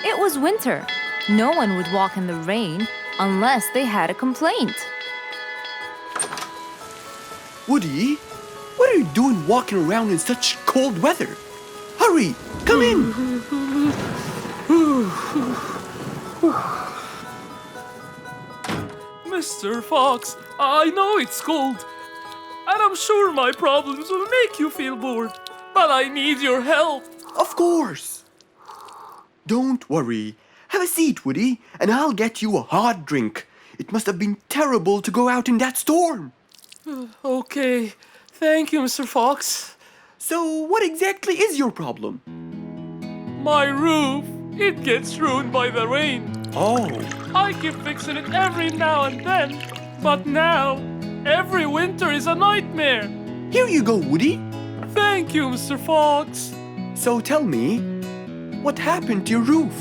It was winter. No one would walk in the rain unless they had a complaint.
Woody, what are you doing walking around in such cold weather? Hurry, come in.
Mr. Fox, I know it's cold, and I'm sure my problems will make you feel bored, but I need your help.
Of course. Don't worry. Have a seat, Woody, and I'll get you a hot drink. It must have been terrible to go out in that storm.
Okay, thank you, Mr. Fox.
So, what exactly is your problem?
My roof, it gets ruined by the rain.
Oh,
I keep fixing it every now and then, but now, every winter is a nightmare.
here you go, Woody.
Thank you, Mr. Fox.
So tell me, what happened to your roof?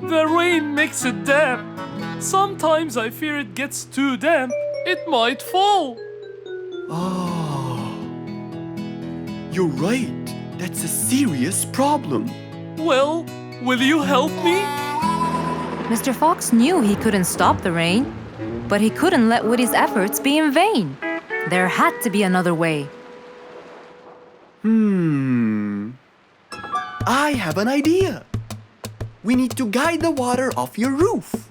The rain makes it damp. Sometimes I fear it gets too damp. It might fall.
Oh, you're right. That's a serious problem.
Well, will you help me?
Mr. Fox knew he couldn't stop the rain, but he couldn't let Woody's efforts be in vain. There had to be another way.
I have an idea. We need to guide the water off your roof.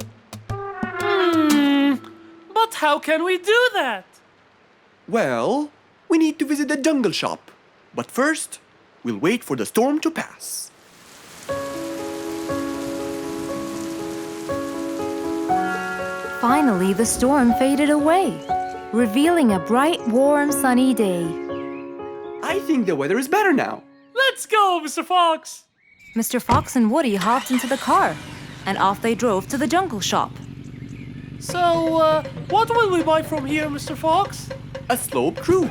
But how can we do that?
Well, we need to visit the jungle shop. But first, we'll wait for the storm to pass.
Finally, the storm faded away, revealing a bright, warm, sunny day.
I think the weather is better now.
Let's go, Mr. Fox.
Mr. Fox and Woody hopped into the car, and off they drove to the jungle shop.
So, what will we buy from here, Mr. Fox?
A sloped roof.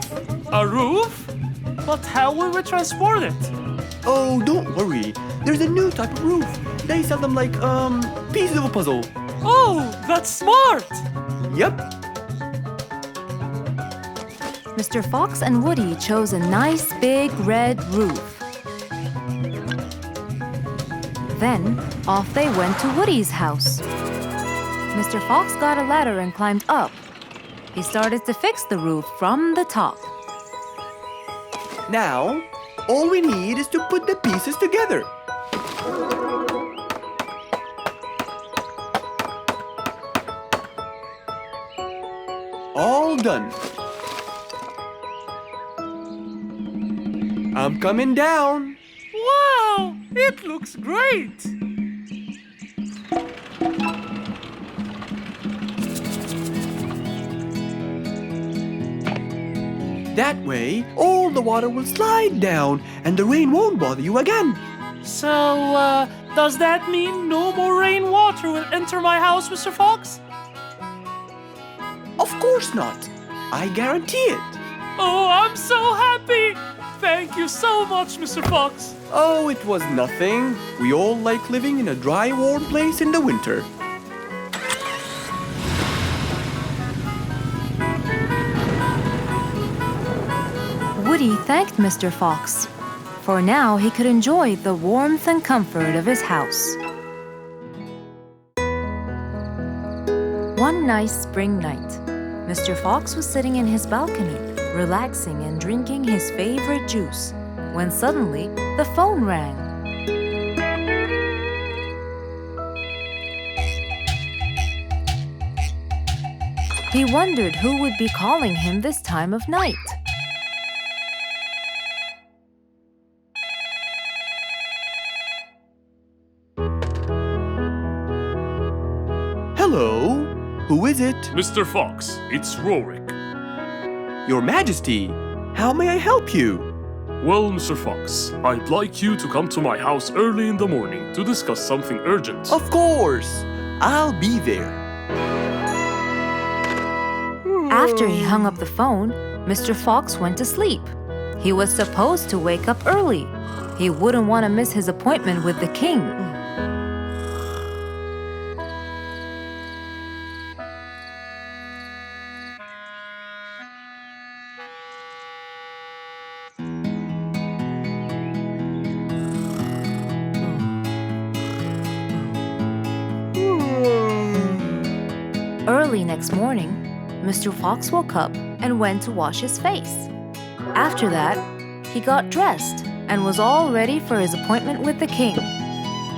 A roof? But how will we transport it?
Oh, don't worry. There's a new type of roof. They sell them like, pieces of a puzzle.
Oh, that's smart!
Yep.
Mr. Fox and Woody chose a nice big red roof. Then, off they went to Woody's house. Mr. Fox got a ladder and climbed up. He started to fix the roof from the top.
Now, all we need is to put the pieces together. All done. I'm coming down.
Wow, it looks great!
That way, all the water will slide down and the rain won't bother you again.
So, does that mean no more rainwater will enter my house, Mr. Fox?
Of course not. I guarantee it.
Oh, I'm so happy! Thank you so much, Mr. Fox.
Oh, it was nothing. We all like living in a dry, warm place in the winter.
Woody thanked Mr. Fox, for now he could enjoy the warmth and comfort of his house. One nice spring night, Mr. Fox was sitting in his balcony, relaxing and drinking his favorite juice, when suddenly the phone rang. He wondered who would be calling him this time of night.
Hello? Who is it?
Mr. Fox, it's Rorik.
Your Majesty, how may I help you?
Well, Mr. Fox, I'd like you to come to my house early in the morning to discuss something urgent.
Of course. I'll be there.
After he hung up the phone, Mr. Fox went to sleep. He was supposed to wake up early. He wouldn't want to miss his appointment with the king. Early next morning, Mr. Fox woke up and went to wash his face. After that, he got dressed and was all ready for his appointment with the king.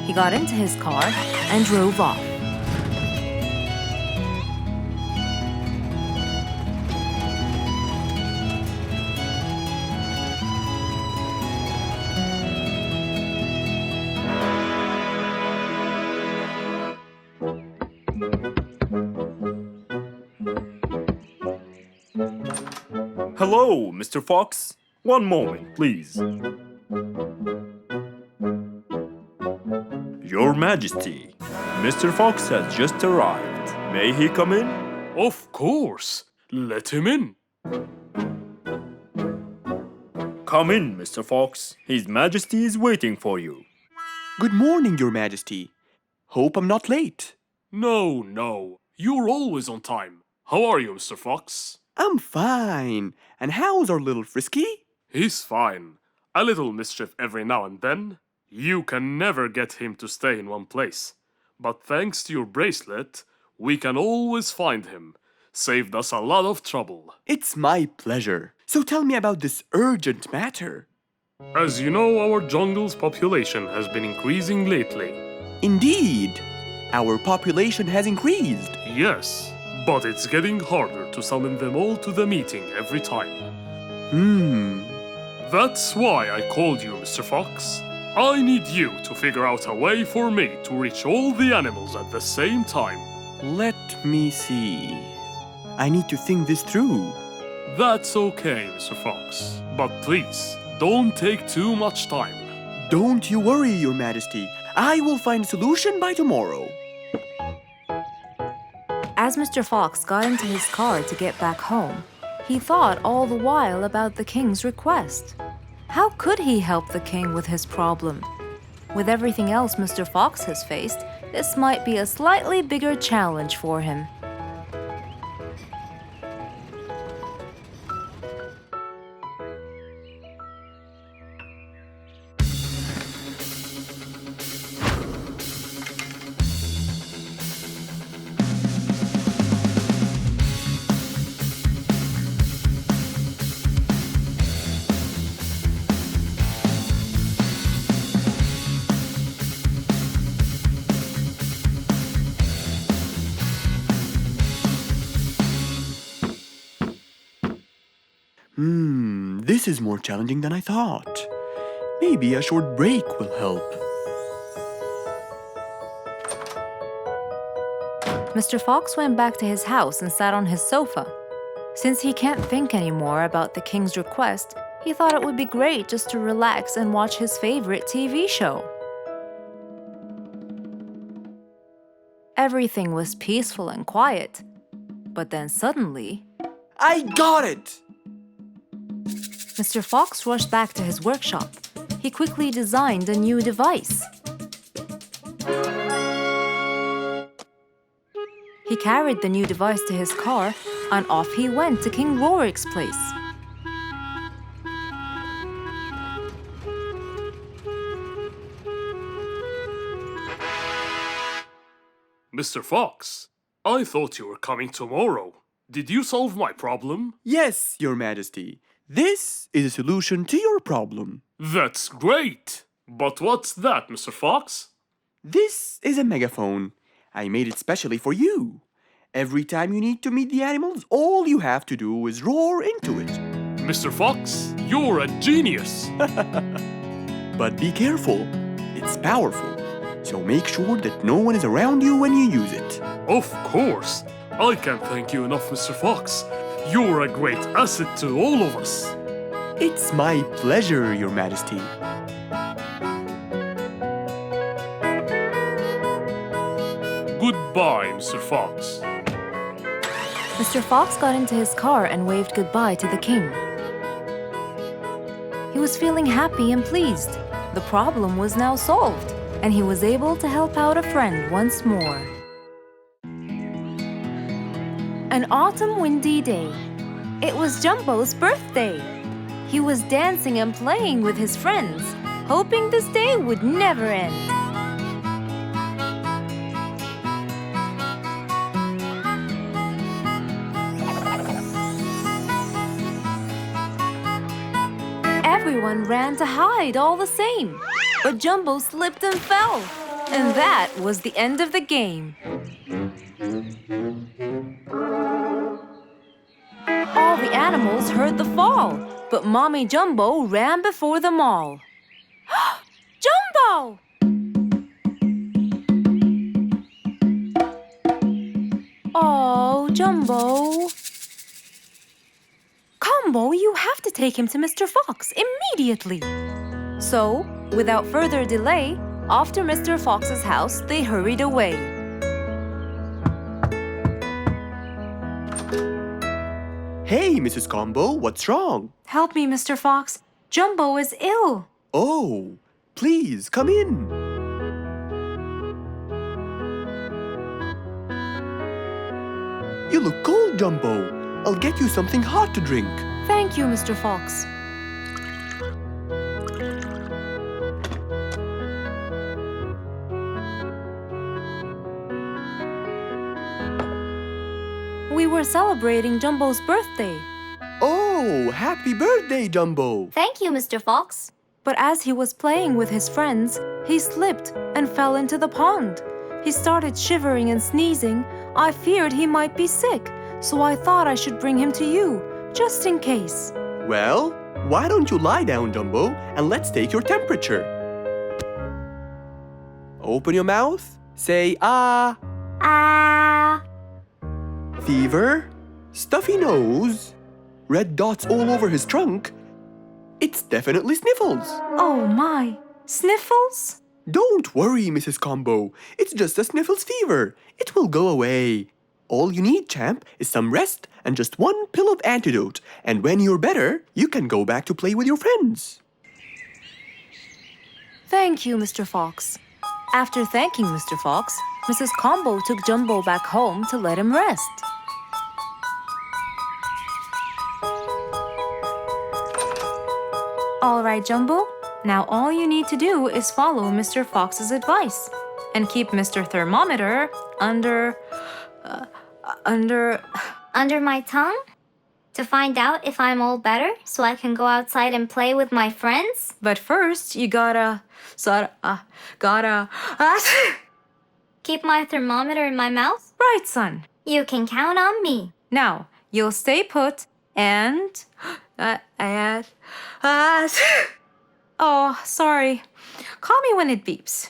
He got into his car and drove off.
Hello, Mr. Fox. One moment, please. Your Majesty, Mr. Fox has just arrived. May he come in?
Of course. Let him in.
Come in, Mr. Fox. His Majesty is waiting for you.
Good morning, Your Majesty. Hope I'm not late.
No. You're always on time. How are you, Mr. Fox?
I'm fine. And how's our little Frisky?
He's fine. A little mischief every now and then. You can never get him to stay in one place. But thanks to your bracelet, we can always find him. Saved us a lot of trouble.
It's my pleasure. So tell me about this urgent matter.
As you know, our jungle's population has been increasing lately.
Indeed, our population has increased.
Yes, but it's getting harder to summon them all to the meeting every time. That's why I called you, Mr. Fox. I need you to figure out a way for me to reach all the animals at the same time.
Let me see. I need to think this through.
That's okay, Mr. Fox. But please, don't take too much time.
Don't you worry, Your Majesty. I will find a solution by tomorrow.
As Mr. Fox got into his car to get back home, he thought all the while about the king's request. How could he help the king with his problem? With everything else Mr. Fox has faced, this might be a slightly bigger challenge for him.
This is more challenging than I thought. Maybe a short break will help.
Mr. Fox went back to his house and sat on his sofa. Since he can't think anymore about the king's request, he thought it would be great just to relax and watch his favorite TV show. Everything was peaceful and quiet. But then suddenly,
I got it!
Mr. Fox rushed back to his workshop. He quickly designed a new device. He carried the new device to his car, and off he went to King Rorik's place.
Mr. Fox, I thought you were coming tomorrow. Did you solve my problem?
Yes, Your Majesty. This is a solution to your problem.
That's great! But what's that, Mr. Fox?
This is a megaphone. I made it specially for you. Every time you need to meet the animals, all you have to do is roar into it.
Mr. Fox, you're a genius!
But be careful. It's powerful. So make sure that no one is around you when you use it.
Of course! I can't thank you enough, Mr. Fox. You're a great asset to all of us.
It's my pleasure, Your Majesty.
Goodbye, Mr. Fox.
Mr. Fox got into his car and waved goodbye to the king. He was feeling happy and pleased. The problem was now solved, and he was able to help out a friend once more. An autumn windy day. It was Jumbo's birthday. He was dancing and playing with his friends, hoping this day would never end. Everyone ran to hide all the same, but Jumbo slipped and fell. And that was the end of the game. All the animals heard the fall, but Mommy Jumbo ran before them all. Jumbo! Oh, Jumbo. Combo, you have to take him to Mr. Fox immediately. So, without further delay, off to Mr. Fox's house they hurried away.
Hey, Mrs. Combo, what's wrong?
Help me, Mr. Fox. Jumbo is ill.
Oh, please come in. You look cold, Jumbo. I'll get you something hot to drink.
Thank you, Mr. Fox. We were celebrating Jumbo's birthday.
Oh, happy birthday, Jumbo.
Thank you, Mr. Fox.
But as he was playing with his friends, he slipped and fell into the pond. He started shivering and sneezing. I feared he might be sick, so I thought I should bring him to you, just in case.
Well, why don't you lie down, Jumbo, and let's take your temperature. Open your mouth. Say ah.
Ah.
Fever, stuffy nose, red dots all over his trunk. It's definitely sniffles.
Oh my, sniffles?
Don't worry, Mrs. Combo. It's just a sniffles fever. It will go away. All you need, champ, is some rest and just one pill of antidote. And when you're better, you can go back to play with your friends.
Thank you, Mr. Fox. After thanking Mr. Fox, Mrs. Combo took Jumbo back home to let him rest. All right, Jumbo. Now all you need to do is follow Mr. Fox's advice and keep Mr. Thermometer under
Under my tongue? To find out if I'm all better so I can go outside and play with my friends?
But first, you gotta
Keep my thermometer in my mouth?
Right, son.
You can count on me.
Now, you'll stay put and oh, sorry. Call me when it beeps.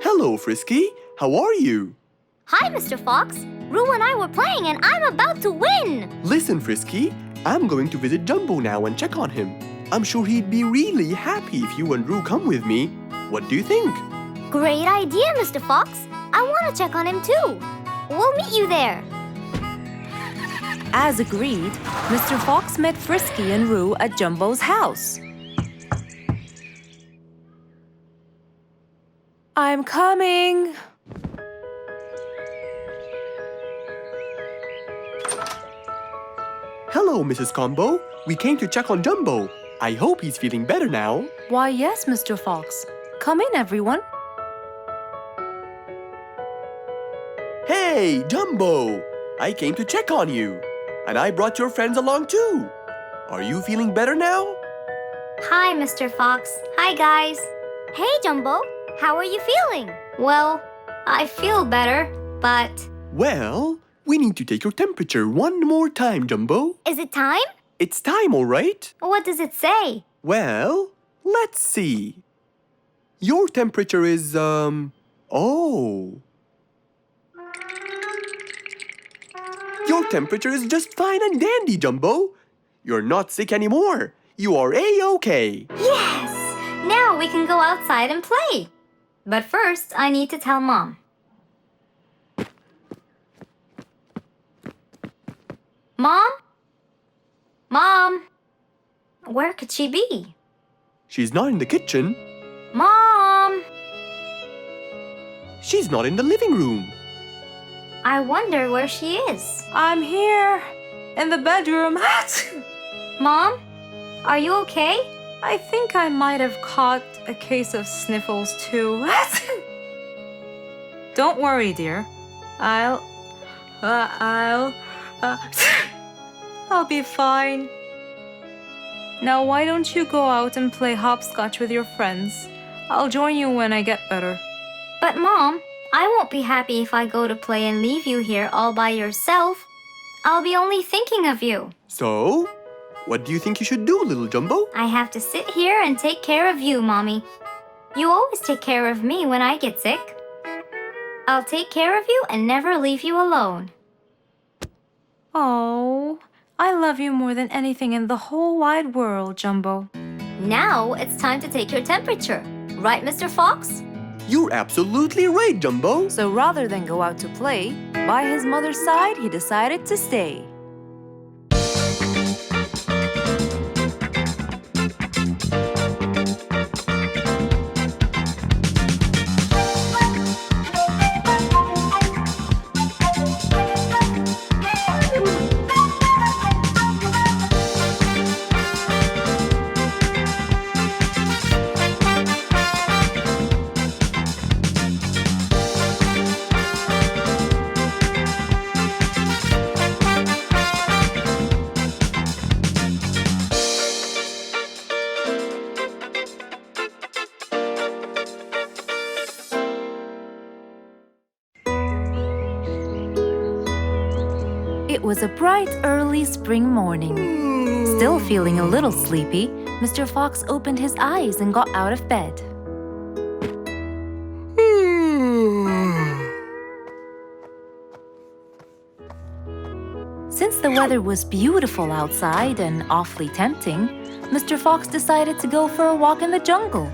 Hello, Frisky. How are you?
Hi, Mr. Fox. Roo and I were playing and I'm about to win.
Listen, Frisky. I'm going to visit Jumbo now and check on him. I'm sure he'd be really happy if you and Roo come with me. What do you think?
Great idea, Mr. Fox. I want to check on him too. We'll meet you there.
As agreed, Mr. Fox met Frisky and Roo at Jumbo's house. I'm coming.
Hello, Mrs. Combo. We came to check on Jumbo. I hope he's feeling better now.
Why, yes, Mr. Fox. Come in, everyone.
Hey, Jumbo! I came to check on you. And I brought your friends along too. Are you feeling better now?
Hi, Mr. Fox. Hi, guys. Hey, Jumbo. How are you feeling? Well, I feel better, but...
Well, we need to take your temperature one more time, Jumbo.
Is it time?
It's time, all right?
What does it say?
Well, let's see. Your temperature is, oh. Your temperature is just fine and dandy, Jumbo. You're not sick anymore. You are A-okay.
Yes! Now we can go outside and play. But first, I need to tell Mom. Mom? Mom? Where could she be?
She's not in the kitchen.
Mom!
She's not in the living room.
I wonder where she is.
I'm here, in the bedroom.
Mom? Are you okay?
I think I might have caught a case of sniffles too. Don't worry, dear. I'll be fine. Now why don't you go out and play hopscotch with your friends? I'll join you when I get better.
But Mom, I won't be happy if I go to play and leave you here all by yourself. I'll be only thinking of you.
So, what do you think you should do, little Jumbo?
I have to sit here and take care of you, Mommy. You always take care of me when I get sick. I'll take care of you and never leave you alone.
Oh, I love you more than anything in the whole wide world, Jumbo.
Now it's time to take your temperature. Right, Mr. Fox?
You're absolutely right, Jumbo.
So rather than go out to play, by his mother's side, he decided to stay. It was a bright, early spring morning. Still feeling a little sleepy, Mr. Fox opened his eyes and got out of bed. Since the weather was beautiful outside and awfully tempting, Mr. Fox decided to go for a walk in the jungle.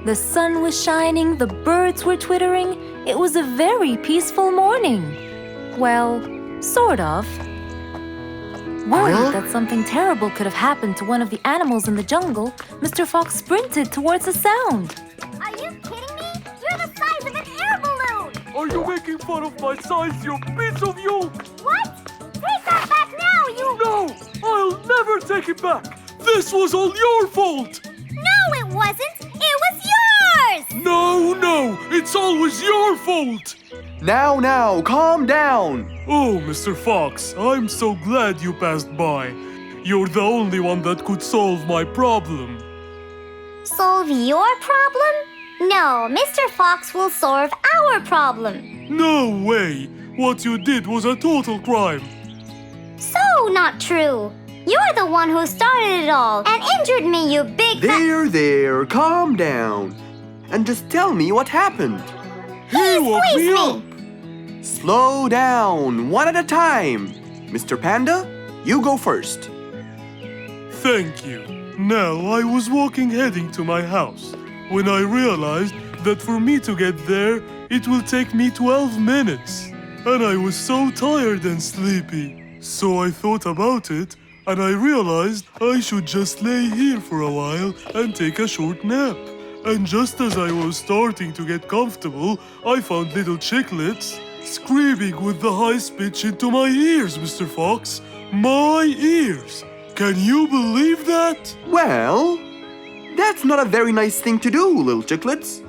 The sun was shining, the birds were twittering. It was a very peaceful morning. Well, sort of. Worried that something terrible could have happened to one of the animals in the jungle, Mr. Fox sprinted towards the sound.
Are you kidding me? You're the size of an air balloon!
Are you making fun of my size, you piece of you?
What? Take that back now, you...
No! I'll never take it back! This was all your fault!
No, it wasn't! It was yours!
No! It's always your fault!
Now, calm down.
Oh, Mr. Fox, I'm so glad you passed by. You're the only one that could solve my problem.
Solve your problem? No, Mr. Fox will solve our problem.
No way! What you did was a total crime.
So not true. You're the one who started it all and injured me, you big
There, calm down. And just tell me what happened.
He woke me up!
Slow down, one at a time. Mr. Panda, you go first.
Thank you. Now, I was walking heading to my house when I realized that for me to get there, it will take me 12 minutes. And I was so tired and sleepy. So I thought about it, and I realized I should just lay here for a while and take a short nap. And just as I was starting to get comfortable, I found little chicklets screaming with the highest pitch into my ears, Mr. Fox. My ears! Can you believe that?
Well, that's not a very nice thing to do, little chicklets.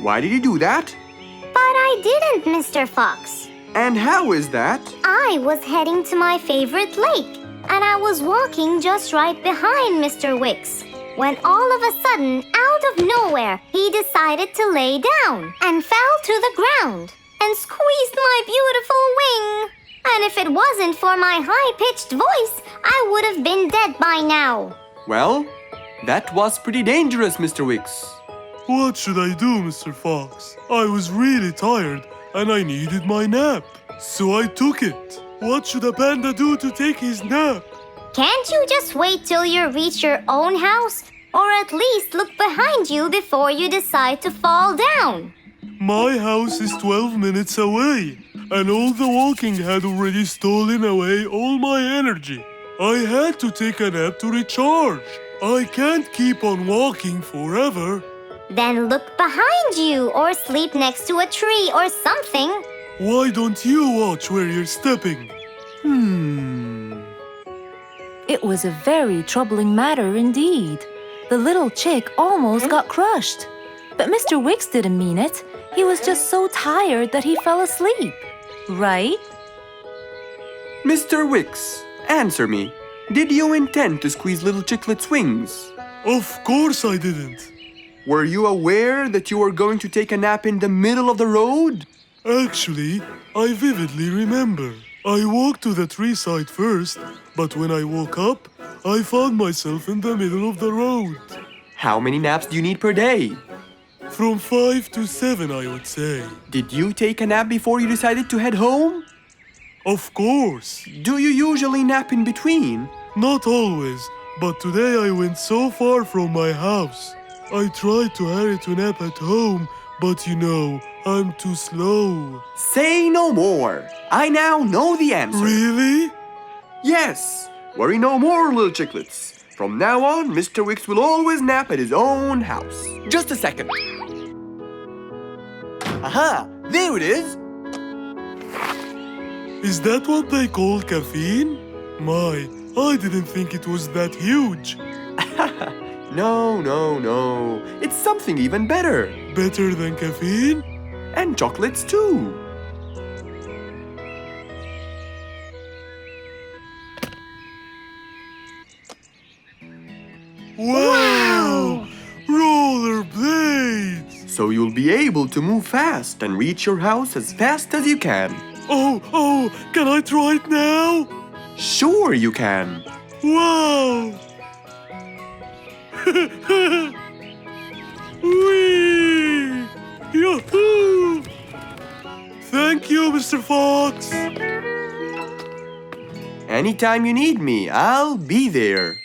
Why did you do that?
But I didn't, Mr. Fox.
And how is that?
I was heading to my favorite lake, and I was walking just right behind Mr. Wicks, when all of a sudden, out of nowhere, he decided to lay down and fell to the ground and squeezed my beautiful wing. And if it wasn't for my high-pitched voice, I would have been dead by now.
Well, that was pretty dangerous, Mr. Wicks.
What should I do, Mr. Fox? I was really tired and I needed my nap. So I took it. What should a panda do to take his nap?
Can't you just wait till you reach your own house? Or at least look behind you before you decide to fall down.
My house is 12 minutes away, and all the walking had already stolen away all my energy. I had to take a nap to recharge. I can't keep on walking forever.
Then look behind you or sleep next to a tree or something.
Why don't you watch where you're stepping?
It was a very troubling matter indeed. The little chick almost got crushed. But Mr. Wicks didn't mean it. He was just so tired that he fell asleep. Right?
Mr. Wicks, answer me. Did you intend to squeeze little chicklet's wings?
Of course I didn't.
Were you aware that you were going to take a nap in the middle of the road?
Actually, I vividly remember. I walked to the tree side first, but when I woke up, I found myself in the middle of the road.
How many naps do you need per day?
From 5 to 7, I would say.
Did you take a nap before you decided to head home?
Of course.
Do you usually nap in between?
Not always, but today I went so far from my house. I tried to hurry to nap at home, but you know, I'm too slow.
Say no more. I now know the answer.
Really?
Yes. Worry no more, little chicklets. From now on, Mr. Wicks will always nap at his own house. Just a second. Aha! There it is!
Is that what they call caffeine? My, I didn't think it was that huge.
No. It's something even better.
Better than caffeine?
And chocolates too.
Wow! Rollerblades!
So you'll be able to move fast and reach your house as fast as you can.
Oh, can I try it now?
Sure you can.
Wow! Whee! Yahoo! Thank you, Mr. Fox.
Anytime you need me, I'll be there.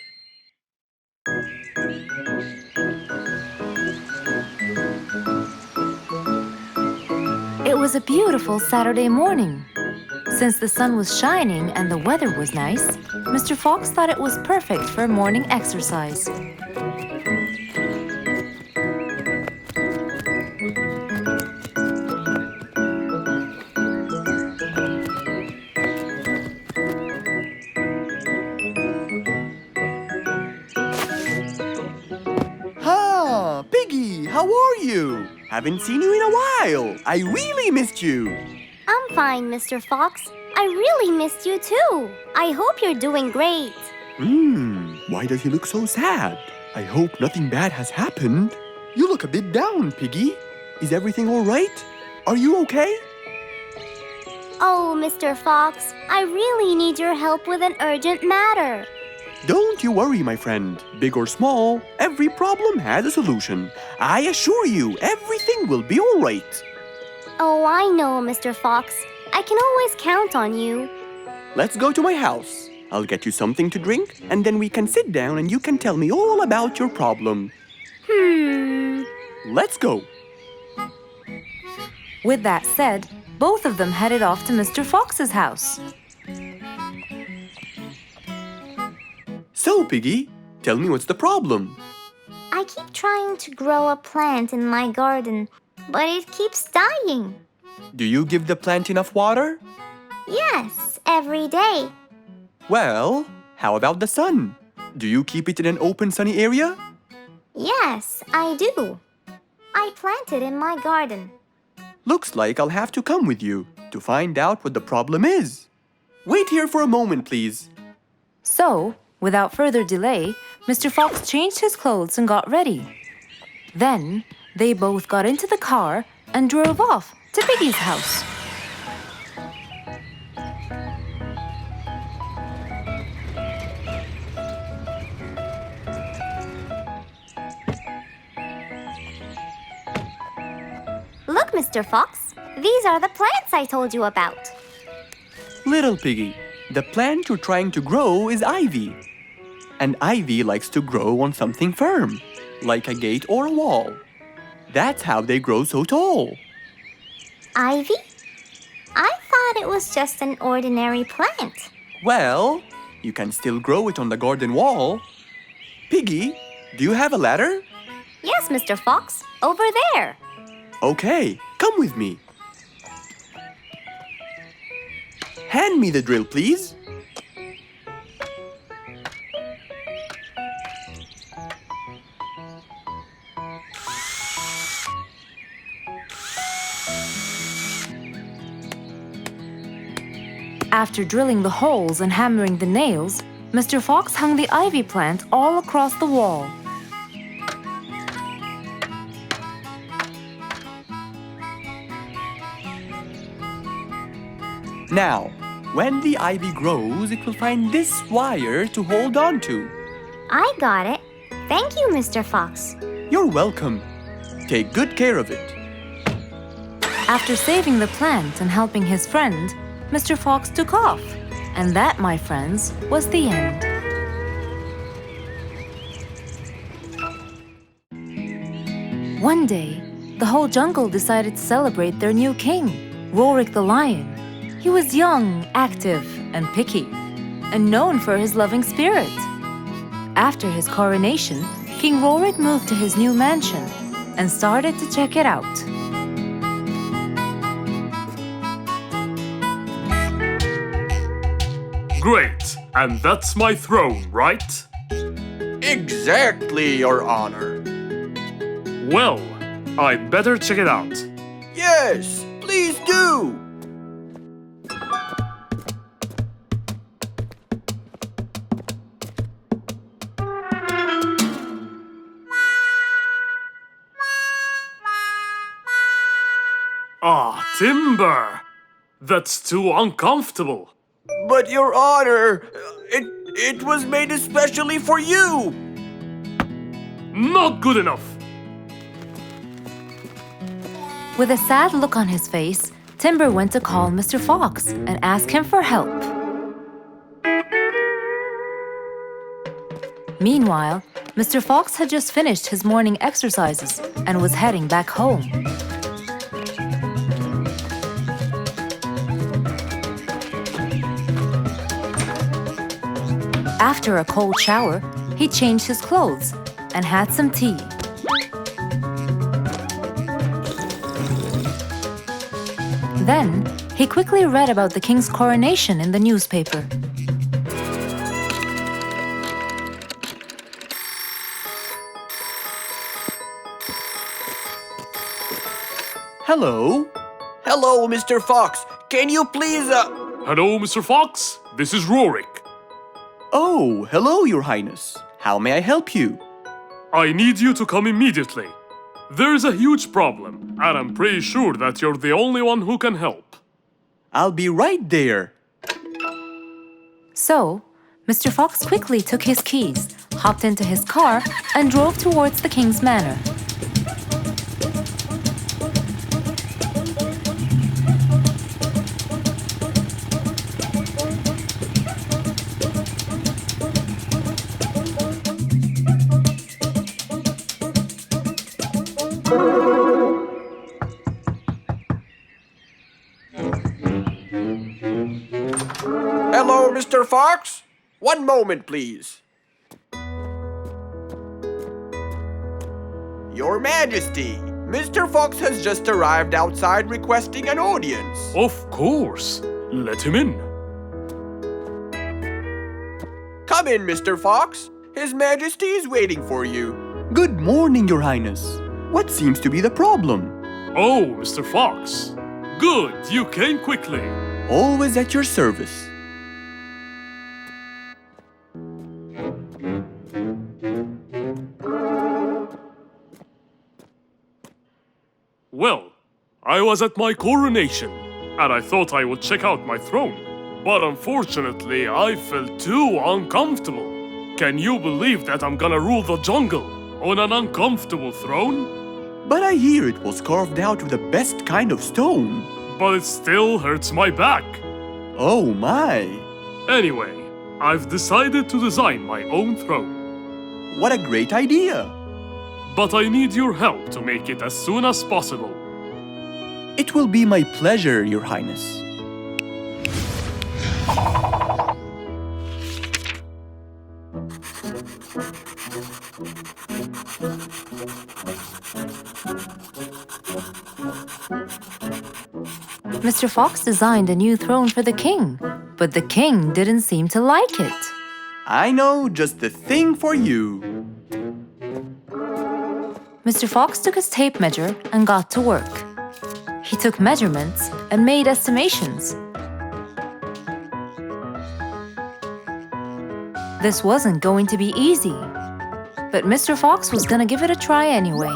It was a beautiful Saturday morning. Since the sun was shining and the weather was nice, Mr. Fox thought it was perfect for morning exercise.
Piggy, how are you? Haven't seen you in a while. I really missed you.
I'm fine, Mr. Fox. I really missed you too. I hope you're doing great.
Why does he look so sad? I hope nothing bad has happened. You look a bit down, Piggy. Is everything all right? Are you okay?
Oh, Mr. Fox, I really need your help with an urgent matter.
Don't you worry, my friend. Big or small, every problem has a solution. I assure you, everything will be all right.
Oh, I know, Mr. Fox. I can always count on you.
Let's go to my house. I'll get you something to drink, and then we can sit down and you can tell me all about your problem. Let's go.
With that said, both of them headed off to Mr. Fox's house.
So, Piggy, tell me what's the problem?
I keep trying to grow a plant in my garden, but it keeps dying.
Do you give the plant enough water?
Yes, every day.
Well, how about the sun? Do you keep it in an open, sunny area?
Yes, I do. I plant it in my garden.
Looks like I'll have to come with you to find out what the problem is. Wait here for a moment, please.
So, without further delay, Mr. Fox changed his clothes and got ready. Then, they both got into the car and drove off to Piggy's house.
Mr. Fox. These are the plants I told you about.
Little piggy, the plant you're trying to grow is ivy. And ivy likes to grow on something firm, like a gate or a wall. That's how they grow so tall.
Ivy? I thought it was just an ordinary plant.
Well, you can still grow it on the garden wall. Piggy, do you have a ladder?
Yes, Mr. Fox. Over there.
Okay, come with me. Hand me the drill, please.
After drilling the holes and hammering the nails, Mr. Fox hung the ivy plant all across the wall.
Now, when the ivy grows, it will find this wire to hold on to.
I got it. Thank you, Mr. Fox.
You're welcome. Take good care of it.
After saving the plant and helping his friend, Mr. Fox took off. And that, my friends, was the end. One day, the whole jungle decided to celebrate their new king, Rorik the lion. He was young, active, and picky, and known for his loving spirit. After his coronation, King Rorik moved to his new mansion and started to check it out.
Great, and that's my throne, right?
Exactly, Your Honor.
Well, I'd better check it out.
Yes, please do.
Ah, timber! That's too uncomfortable.
But Your Honor, it was made especially for you.
Not good enough.
With a sad look on his face, Timber went to call Mr. Fox and ask him for help. Meanwhile, Mr. Fox had just finished his morning exercises and was heading back home. After a cold shower, he changed his clothes and had some tea. Then, he quickly read about the king's coronation in the newspaper.
Hello?
Hello, Mr. Fox. Can you please,
Hello, Mr. Fox. This is Rorik.
Oh, hello, Your Highness. How may I help you?
I need you to come immediately. There's a huge problem, and I'm pretty sure that you're the only one who can help.
I'll be right there.
So, Mr. Fox quickly took his keys, hopped into his car, and drove towards the king's manor.
hello, Mr. Fox? One moment, please. Your Majesty, Mr. Fox has just arrived outside requesting an audience.
Of course. Let him in.
Come in, Mr. Fox. His Majesty is waiting for you.
Good morning, Your Highness. What seems to be the problem?
Oh, Mr. Fox. Good, you came quickly.
Always at your service.
Well, I was at my coronation, and I thought I would check out my throne. But unfortunately, I felt too uncomfortable. Can you believe that I'm gonna rule the jungle on an uncomfortable throne?
But I hear it was carved out of the best kind of stone.
But it still hurts my back.
Oh my!
Anyway, I've decided to design my own throne.
What a great idea!
But I need your help to make it as soon as possible.
It will be my pleasure, Your Highness.
Mr. Fox designed a new throne for the king, but the king didn't seem to like it.
I know just the thing for you.
Mr. Fox took his tape measure and got to work. He took measurements and made estimations. This wasn't going to be easy, but Mr. Fox was gonna give it a try anyway.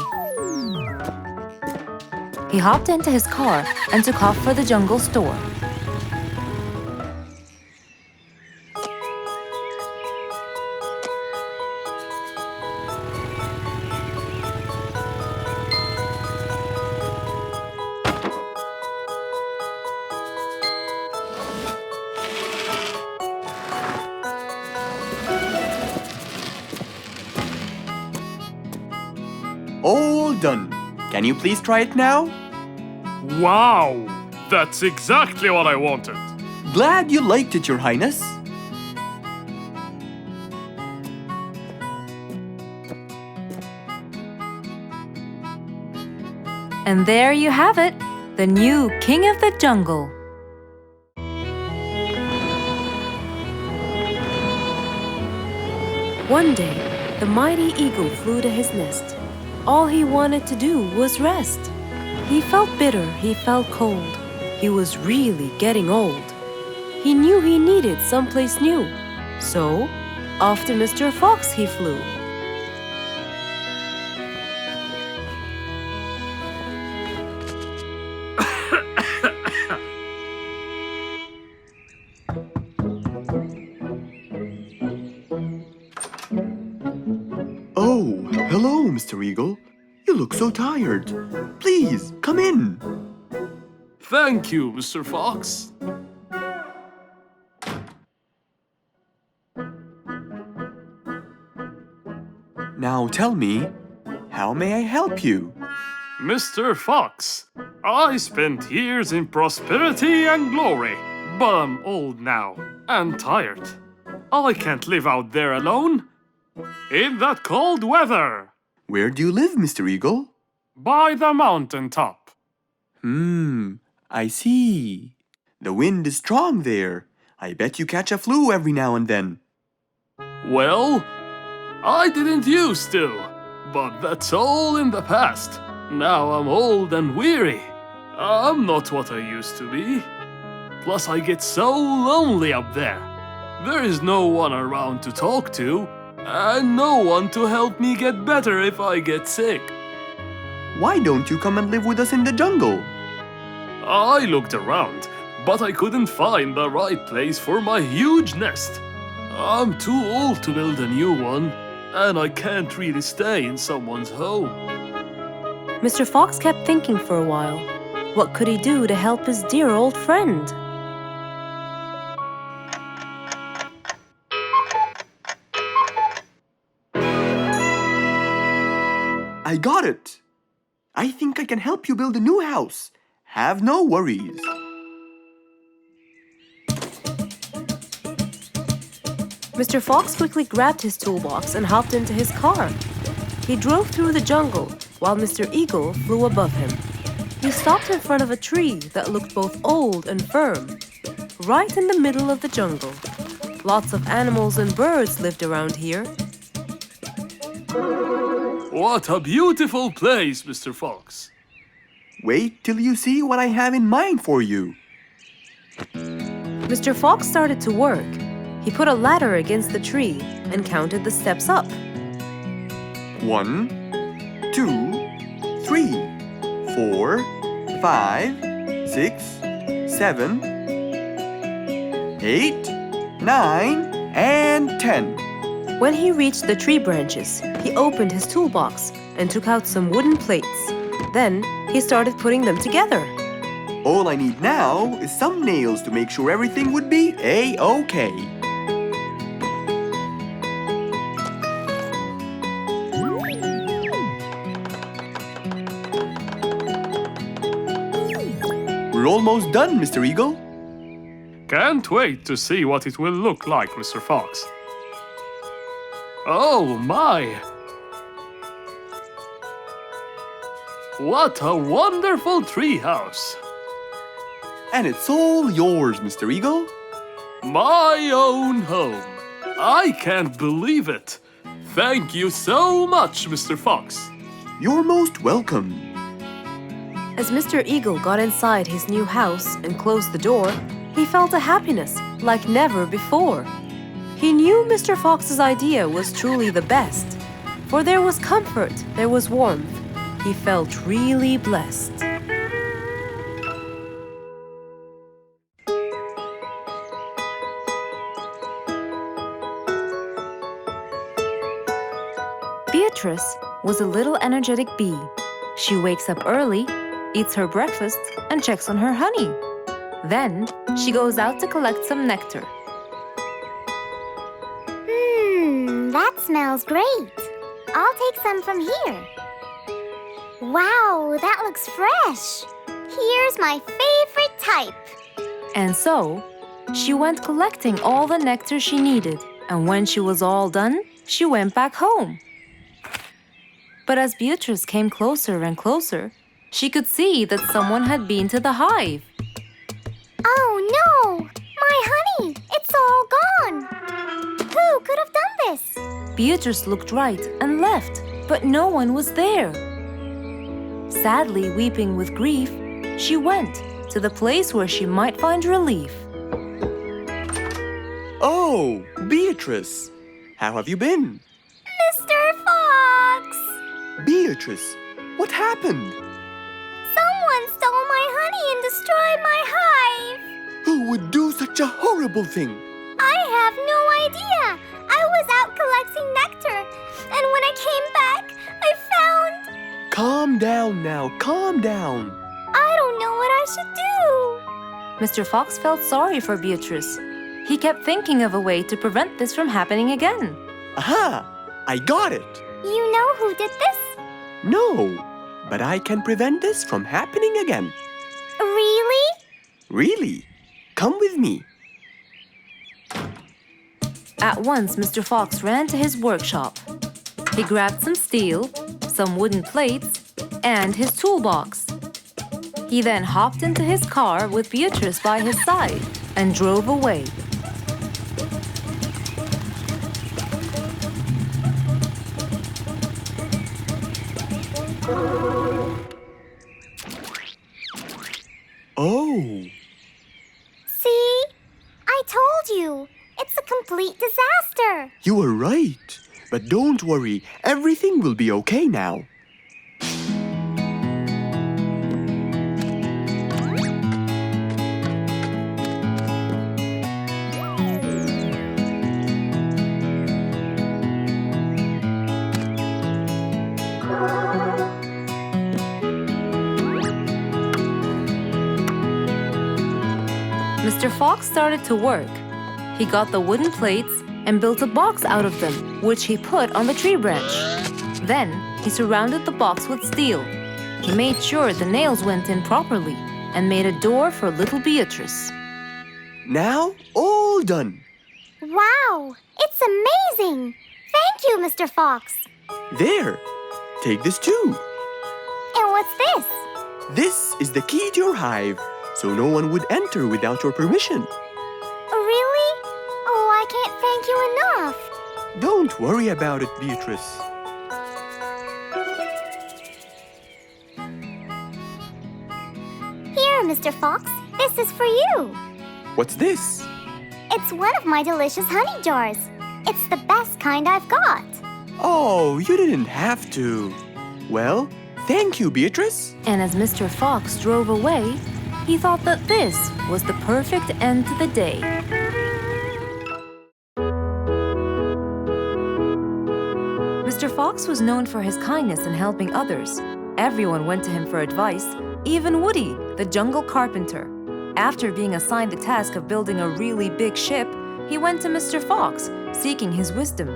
He hopped into his car and took off for the jungle store.
All done. Can you please try it now?
Wow! That's exactly what I wanted.
Glad you liked it, Your Highness.
And there you have it, the new king of the jungle.
One day, the mighty eagle flew to his nest. All he wanted to do was rest. He felt bitter, he felt cold. He was really getting old. He knew he needed someplace new. So, off to Mr. Fox he flew.
Oh, hello, Mr. Eagle. You look so tired. Please, come in.
Thank you, Mr. Fox.
Now tell me, how may I help you?
Mr. Fox, I spent years in prosperity and glory, but I'm old now and tired. I can't live out there alone in that cold weather.
Where do you live, Mr. Eagle?
By the mountain top.
I see. The wind is strong there. I bet you catch a flu every now and then.
Well, I didn't used to, but that's all in the past. Now I'm old and weary. I'm not what I used to be. Plus I get so lonely up there. There is no one around to talk to, and no one to help me get better if I get sick.
Why don't you come and live with us in the jungle?
I looked around, but I couldn't find the right place for my huge nest. I'm too old to build a new one, and I can't really stay in someone's home.
Mr. Fox kept thinking for a while. What could he do to help his dear old friend?
I got it. I think I can help you build a new house. Have no worries.
Mr. Fox quickly grabbed his toolbox and hopped into his car. He drove through the jungle while Mr. Eagle flew above him. He stopped in front of a tree that looked both old and firm, right in the middle of the jungle. Lots of animals and birds lived around here.
What a beautiful place, Mr. Fox.
Wait till you see what I have in mind for you.
Mr. Fox started to work. He put a ladder against the tree and counted the steps up.
1, 2, 3, 4, 5, 6, 7, 8, 9, and 10.
When he reached the tree branches, he opened his toolbox and took out some wooden plates. Then he started putting them together.
All I need now is some nails to make sure everything would be A-OK. We're almost done, Mr. Eagle.
Can't wait to see what it will look like, Mr. Fox. Oh my! What a wonderful treehouse!
And it's all yours, Mr. Eagle.
My own home. I can't believe it. Thank you so much, Mr. Fox.
You're most welcome.
As Mr. Eagle got inside his new house and closed the door, he felt a happiness like never before. He knew Mr. Fox's idea was truly the best, for there was comfort, there was warmth. He felt really blessed.
Beatrice was a little energetic bee. She wakes up early, eats her breakfast, and checks on her honey. Then, she goes out to collect some nectar.
That smells great. I'll take some from here. Wow, that looks fresh. Here's my favorite type.
And so, she went collecting all the nectar she needed, and when she was all done, she went back home. But as Beatrice came closer and closer, she could see that someone had been to the hive.
Oh no! My honey! It's all gone! Who could have done this?
Beatrice looked right and left, but no one was there. Sadly weeping with grief, she went to the place where she might find relief.
Oh, Beatrice. How have you been?
Mr. Fox!
Beatrice, what happened?
Someone stole my honey and destroyed my hive!
Who would do such a horrible thing?
I have no idea! I was out collecting nectar, and when I came back, I found...
Calm down now, calm down.
I don't know what I should do!
Mr. Fox felt sorry for Beatrice. He kept thinking of a way to prevent this from happening again.
Aha! I got it!
You know who did this?
No, but I can prevent this from happening again.
Really?
Really? Come with me.
At once, Mr. Fox ran to his workshop. He grabbed some steel, some wooden plates, and his toolbox. He then hopped into his car with Beatrice by his side and drove away.
Oh,
See? I told you. It's a complete disaster.
you were right. But don't worry, everything will be okay now.
Mr. Fox started to work. He got the wooden plates and built a box out of them, which he put on the tree branch. Then, he surrounded the box with steel. He made sure the nails went in properly and made a door for little Beatrice.
Now, all done.
Wow, it's amazing. Thank you, Mr. Fox.
There, take this too.
And what's this?
This is the key to your hive, so no one would enter without your permission.
Really? Oh, I can't thank you enough.
Don't worry about it, Beatrice.
Here, Mr. Fox, this is for you.
What's this?
It's one of my delicious honey jars. It's the best kind I've got.
Oh, you didn't have to. Well, thank you, Beatrice.
And as Mr. Fox drove away, he thought that this was the perfect end to the day. Mr. Fox was known for his kindness in helping others, Everyone went to him for advice, even Woody, the jungle carpenter. After being assigned the task of building a really big ship, he went to Mr. Fox, seeking his wisdom.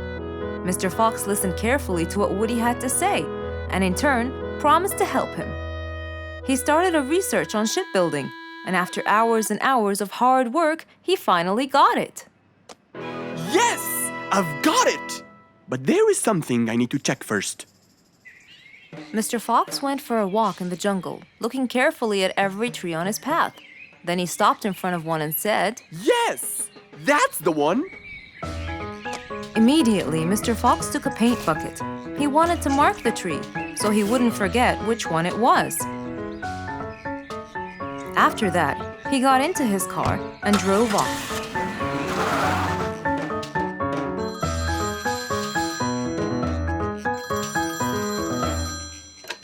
Mr. Fox listened carefully to what Woody had to say, and in turn, promised to help him. He started a research on shipbuilding, and after hours and hours of hard work, he finally got it.
Yes! I've got it! But there is something I need to check first.
Mr. Fox went for a walk in the jungle, looking carefully at every tree on his path. Then he stopped in front of one and said,
Yes! That's the one!
Immediately, Mr. Fox took a paint bucket. He wanted to mark the tree, so he wouldn't forget which one it was. After that, he got into his car and drove off.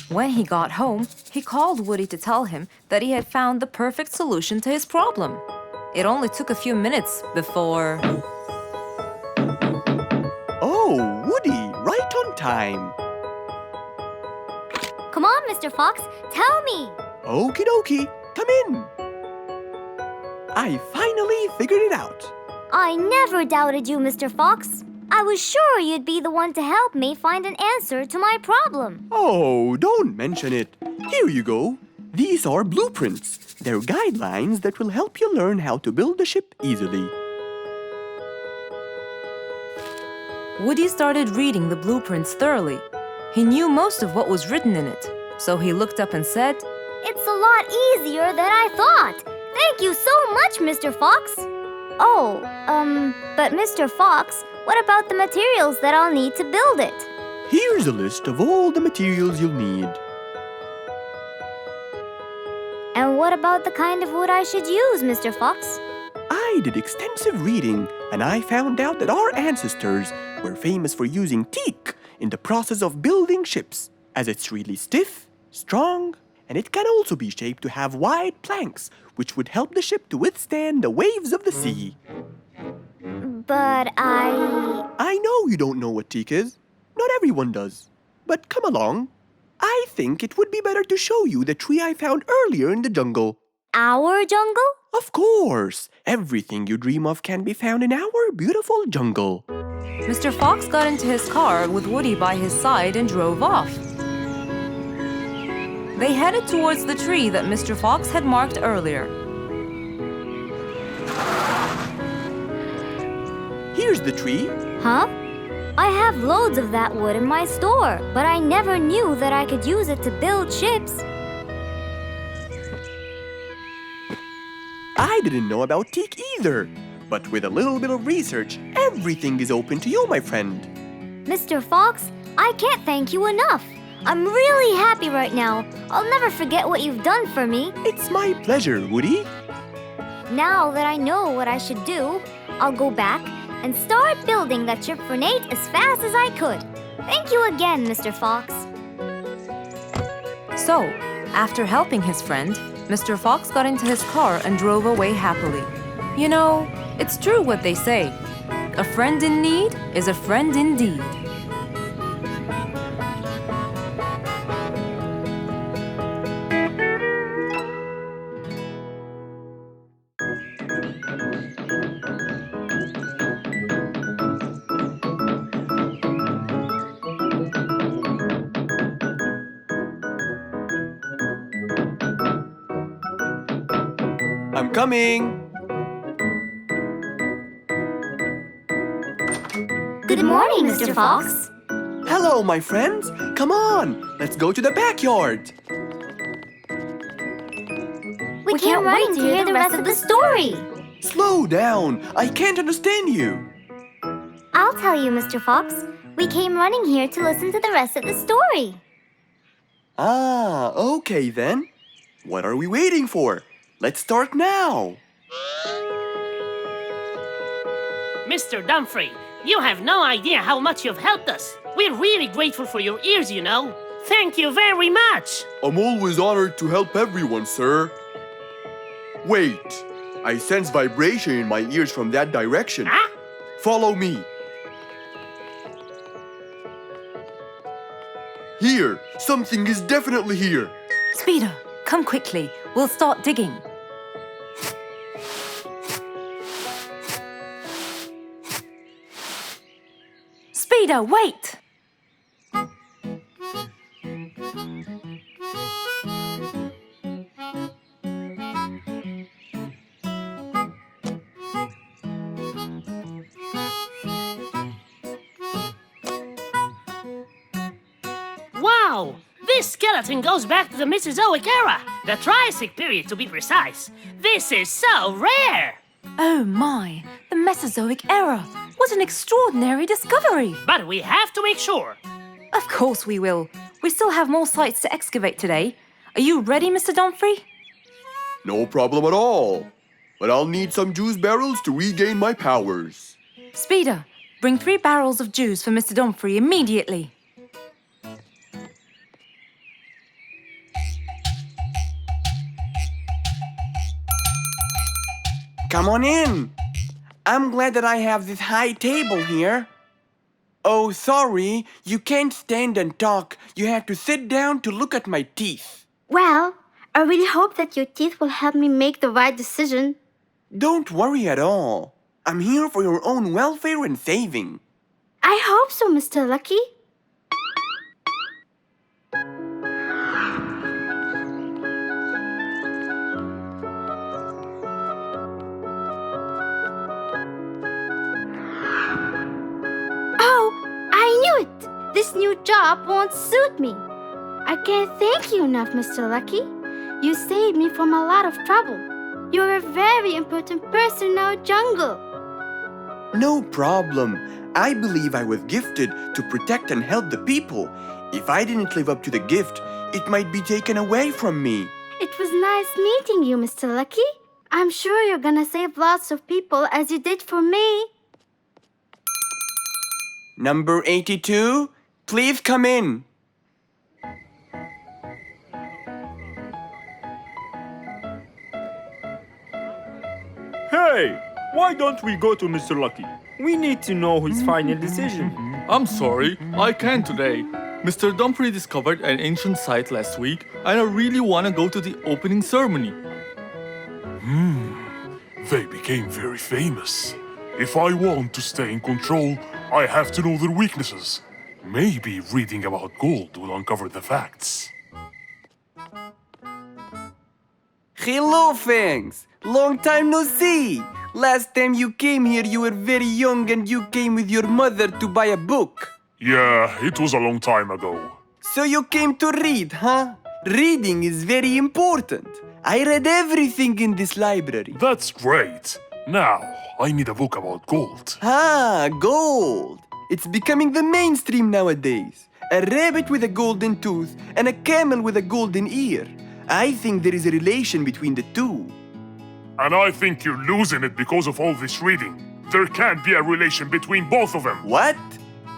When he got home, he called Woody to tell him that he had found the perfect solution to his problem. It only took a few minutes before...
Oh, Woody, right on time.
Come on, Mr. Fox, tell me.
Okie dokie, come in. I finally figured it out.
I never doubted you, Mr. Fox. I was sure you'd be the one to help me find an answer to my problem.
Oh, don't mention it. Here you go. These are blueprints. They're guidelines that will help you learn how to build a ship easily.
Woody started reading the blueprints thoroughly. He knew most of what was written in it, so he looked up and said,
It's a lot easier than I thought. Thank you so much, Mr. Fox. Oh, but Mr. Fox, what about the materials that I'll need to build it?
Here's a list of all the materials you'll need.
And what about the kind of wood I should use, Mr. Fox?
I did extensive reading, and I found out that our ancestors were famous for using teak in the process of building ships, as it's really stiff, strong, and it can also be shaped to have wide planks, which would help the ship to withstand the waves of the sea.
But
I know you don't know what teak is. Not everyone does. But come along. I think it would be better to show you the tree I found earlier in the jungle.
Our jungle?
Of course! Everything you dream of can be found in our beautiful jungle.
Mr. Fox got into his car with Woody by his side and drove off. They headed towards the tree that Mr. Fox had marked earlier.
Here's the tree.
Huh? I have loads of that wood in my store, but I never knew that I could use it to build ships.
I didn't know about teak either. But with a little bit of research, everything is open to you, my friend.
Mr. Fox, I can't thank you enough. I'm really happy right now. I'll never forget what you've done for me.
It's my pleasure, Woody.
Now that I know what I should do, I'll go back and start building that ship for Nate as fast as I could. Thank you again, Mr. Fox.
So, after helping his friend, Mr. Fox got into his car and drove away happily. You know, it's true what they say. A friend in need is a friend indeed.
I'm coming.
Good morning, Mr. Fox.
Hello, my friends. Come on, let's go to the backyard.
We can't wait to hear the rest of the story.
Slow down. I can't understand you.
I'll tell you, Mr. Fox. We came running here to listen to the rest of the story.
Ah, okay then. What are we waiting for? Let's start now.
Mr. Dumfrey, you have no idea how much you've helped us. We're really grateful for your ears, you know. Thank you very much.
I'm always honored to help everyone, sir. Wait, I sense vibration in my ears from that direction.
Huh?
Follow me. Here! Something is definitely here!
Speeder, come quickly. We'll start digging. Speeder, wait!
Wow! This skeleton goes back to the Mesozoic era, the Triassic period to be precise. This is so rare!
Oh my, the Mesozoic era. What an extraordinary discovery.
But we have to make sure.
Of course we will. We still have more sites to excavate today. Are you ready, Mr. Dumfrey?
No problem at all. But I'll need some juice barrels to regain my powers.
Speeder, bring 3 barrels of juice for Mr. Dumfrey immediately.
Come on in. I'm glad that I have this high table here. Oh, sorry, you can't stand and talk. You have to sit down to look at my teeth.
Well, I really hope that your teeth will help me make the right decision.
Don't worry at all. I'm here for your own welfare and saving.
I hope so, Mr. Lucky. This new job won't suit me. I can't thank you enough, Mr. Lucky. You saved me from a lot of trouble. You're a very important person in our jungle.
No problem. I believe I was gifted to protect and help the people. If I didn't live up to the gift, it might be taken away from me.
It was nice meeting you, Mr. Lucky. I'm sure you're gonna save lots of people as you did for me.
Number 82, please come in.
Hey, why don't we go to Mr. Lucky? We need to know his final decision.
I'm sorry, I can't today. Mr. Dumfrey discovered an ancient site last week, and I really want to go to the opening ceremony.
They became very famous. If I want to stay in control, I have to know their weaknesses. Maybe reading about gold will uncover the facts.
Hello, Fangs. Long time no see. Last time you came here, you were very young and you came with your mother to buy a book.
Yeah, it was a long time ago.
So you came to read, huh? Reading is very important. I read everything in this library.
That's great. Now, I need a book about gold.
Ah, gold. It's becoming the mainstream nowadays. A rabbit with a golden tooth and a camel with a golden ear. I think there is a relation between the two.
And I think you're losing it because of all this reading. There can't be a relation between both of them.
What?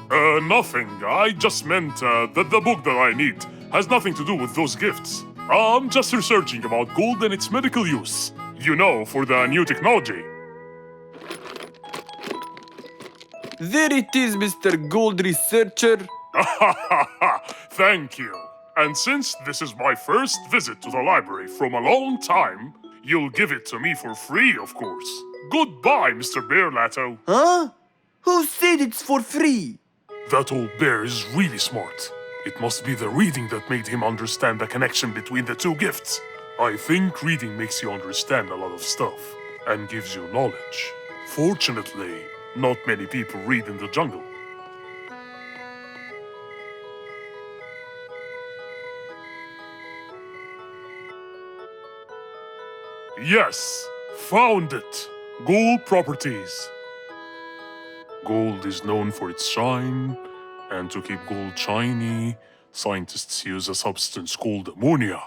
Nothing. I just meant that the book that I need has nothing to do with those gifts. I'm just researching about gold and its medical use. You know, for the new technology.
There it is, Mr. Gold Researcher.
Thank you. And since this is my first visit to the library from a long time, you'll give it to me for free, of course. Goodbye, Mr. Bear Lato.
Huh? Who said it's for free?
That old bear is really smart. It must be the reading that made him understand the connection between the two gifts. I think reading makes you understand a lot of stuff and gives you knowledge. Fortunately, not many people read in the jungle. Yes, found it. Gold properties. Gold is known for its shine, and to keep gold shiny, scientists use a substance called ammonia.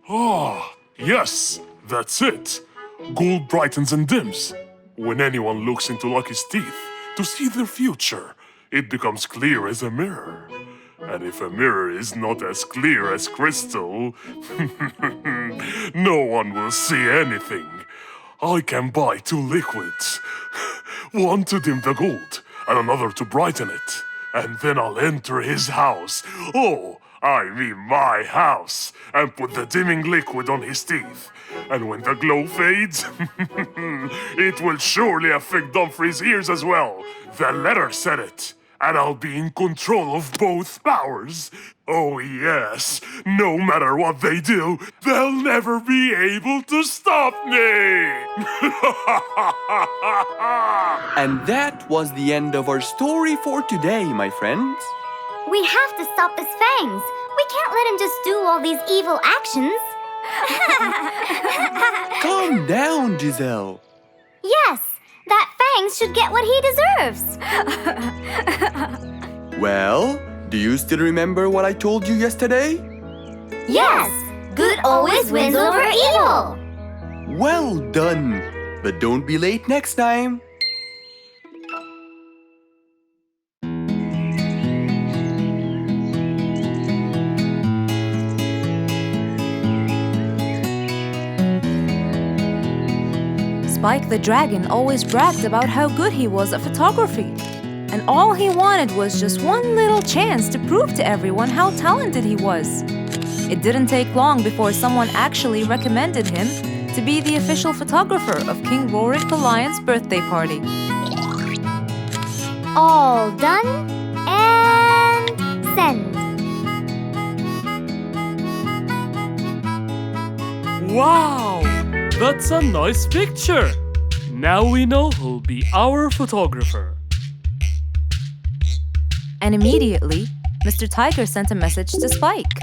Ah, yes, that's it. Gold brightens and dims. When anyone looks into Lucky's teeth to see their future, it becomes clear as a mirror. And if a mirror is not as clear as crystal, no one will see anything. I can buy 2 liquids. One to dim the gold, and another to brighten it. and then I'll enter his house. Oh, I mean my house, and put the dimming liquid on his teeth. And when the glow fades, it will surely affect Dumfrey's ears as well. The letter said it, and I'll be in control of both powers. Oh yes, no matter what they do, they'll never be able to stop me!
And that was the end of our story for today, my friends.
We have to stop this Fangs. We can't let him just do all these evil actions.
Calm down, Giselle.
Yes, that Fangs should get what he deserves.
Well, do you still remember what I told you yesterday?
Yes, good always wins over evil.
Well done. But don't be late next time.
Spike the dragon always bragged about how good he was at photography. And all he wanted was just one little chance to prove to everyone how talented he was. It didn't take long before someone actually recommended him to be the official photographer of King Rorik the Lion's birthday party.
All done and send.
Wow! That's a nice picture! Now we know who'll be our photographer.
And immediately, Mr. Tiger sent a message to Spike.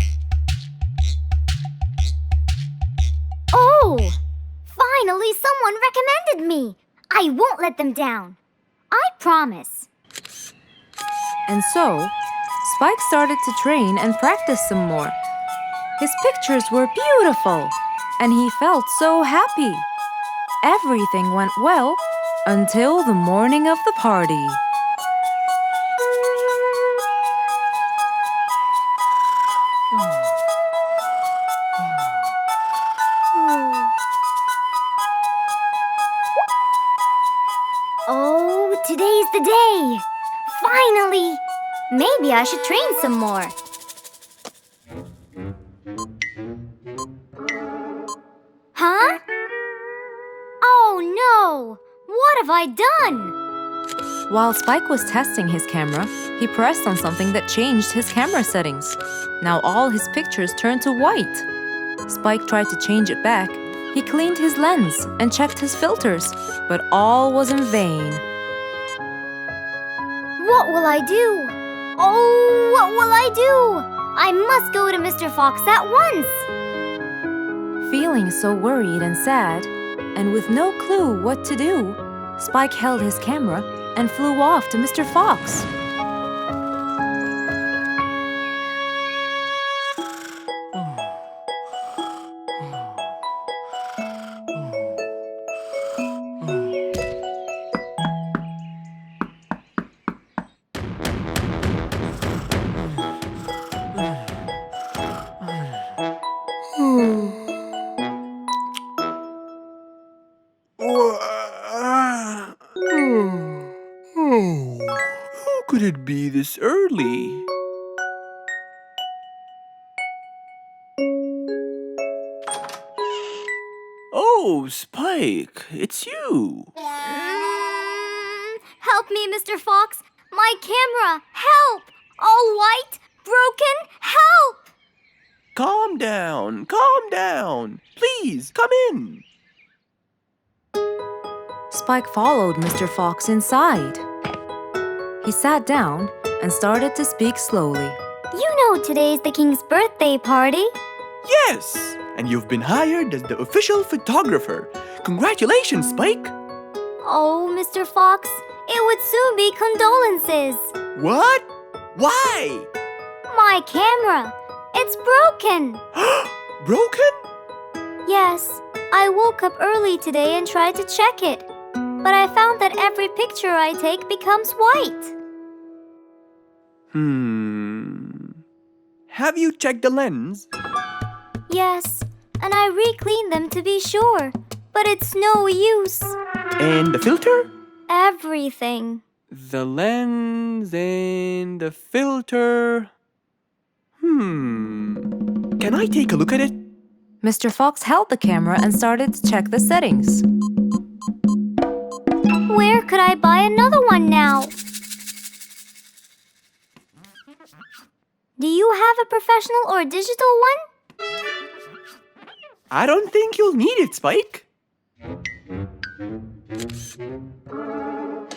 Oh! Finally, someone recommended me. I won't let them down. I promise.
And so, Spike started to train and practice some more. His pictures were beautiful, and he felt so happy. Everything went well until the morning of the party.
Oh, today's the day. Finally! Maybe I should train some more. Huh? Oh no! What have I done?
While Spike was testing his camera, he pressed on something that changed his camera settings. Now all his pictures turned to white. Spike tried to change it back. He cleaned his lens and checked his filters, but all was in vain.
What will I do? Oh, what will I do? I must go to Mr. Fox at once.
Feeling so worried and sad, and with no clue what to do, Spike held his camera and flew off to Mr. Fox.
Who could it be this early? Oh, Spike, it's you.
Help me, Mr. Fox. My camera. Help! All white, broken. Help!
Calm down, calm down. Please, come in.
Spike followed Mr. Fox inside. He sat down and started to speak slowly.
You know today's the king's birthday party.
Yes, and you've been hired as the official photographer. Congratulations, Spike.
Oh, Mr. Fox, it would soon be condolences.
What? Why?
My camera. It's broken.
Broken?
Yes, I woke up early today and tried to check it. But I found that every picture I take becomes white.
Have you checked the lens?
Yes, and I re-cleaned them to be sure. But it's no use.
And the filter?
Everything.
The lens and the filter. Can I take a look at it?
Mr. Fox held the camera and started to check the settings.
Where could I buy another one now? Do you have a professional or digital one?
I don't think you'll need it, Spike.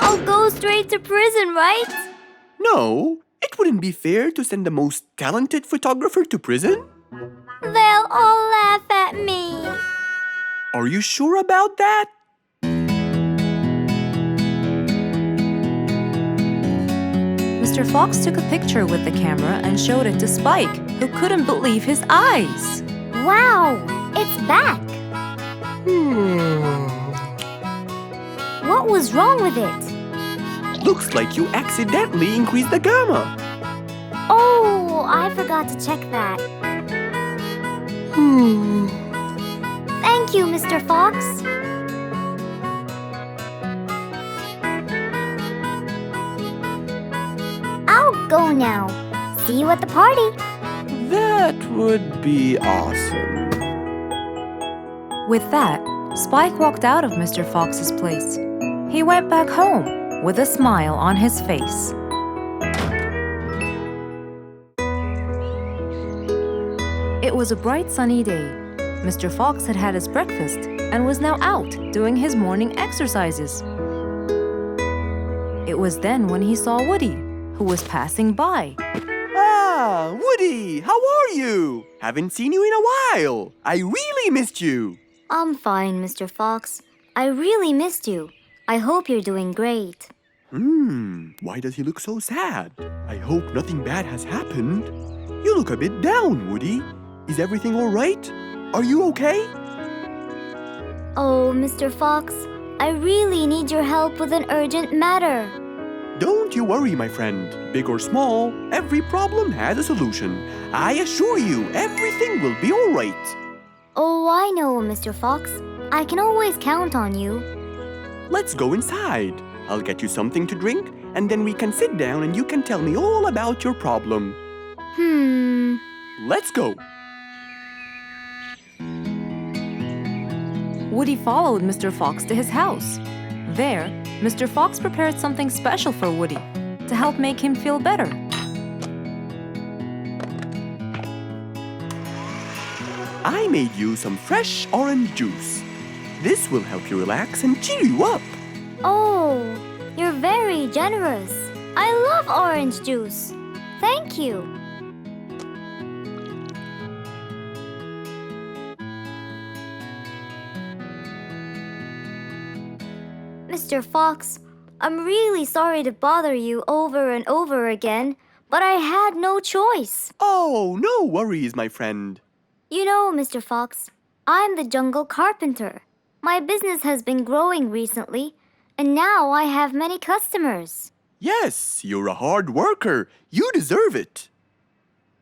I'll go straight to prison, right?
No, it wouldn't be fair to send the most talented photographer to prison.
They'll all laugh at me.
Are you sure about that?
Mr. Fox took a picture with the camera and showed it to Spike, who couldn't believe his eyes.
Wow, it's back. What was wrong with it?
Looks like you accidentally increased the gamma.
Oh, I forgot to check that. Thank you, Mr. Fox. I'll go now. See you at the party.
That would be awesome.
With that, Spike walked out of Mr. Fox's place. He went back home with a smile on his face. It was a bright sunny day. Mr. Fox had had his breakfast and was now out doing his morning exercises. It was then when he saw Woody, who was passing by.
Ah, Woody, how are you? Haven't seen you in a while. I really missed you.
I'm fine, Mr. Fox. I really missed you. I hope you're doing great.
Why does he look so sad? I hope nothing bad has happened. You look a bit down, Woody. Is everything all right? Are you okay?
Oh, Mr. Fox, I really need your help with an urgent matter.
Don't you worry, my friend. Big or small, every problem has a solution. I assure you, everything will be all right.
Oh, I know, Mr. Fox. I can always count on you.
Let's go inside. I'll get you something to drink, and then we can sit down and you can tell me all about your problem. Let's go.
Woody followed Mr. Fox to his house. There, Mr. Fox prepared something special for Woody to help make him feel better.
I made you some fresh orange juice. This will help you relax and cheer you up.
Oh, you're very generous. I love orange juice. Thank you. Mr. Fox, I'm really sorry to bother you over and over again, but I had no choice.
Oh, no worries, my friend.
You know, Mr. Fox, I'm the jungle carpenter. My business has been growing recently, and now I have many customers.
Yes, you're a hard worker. You deserve it.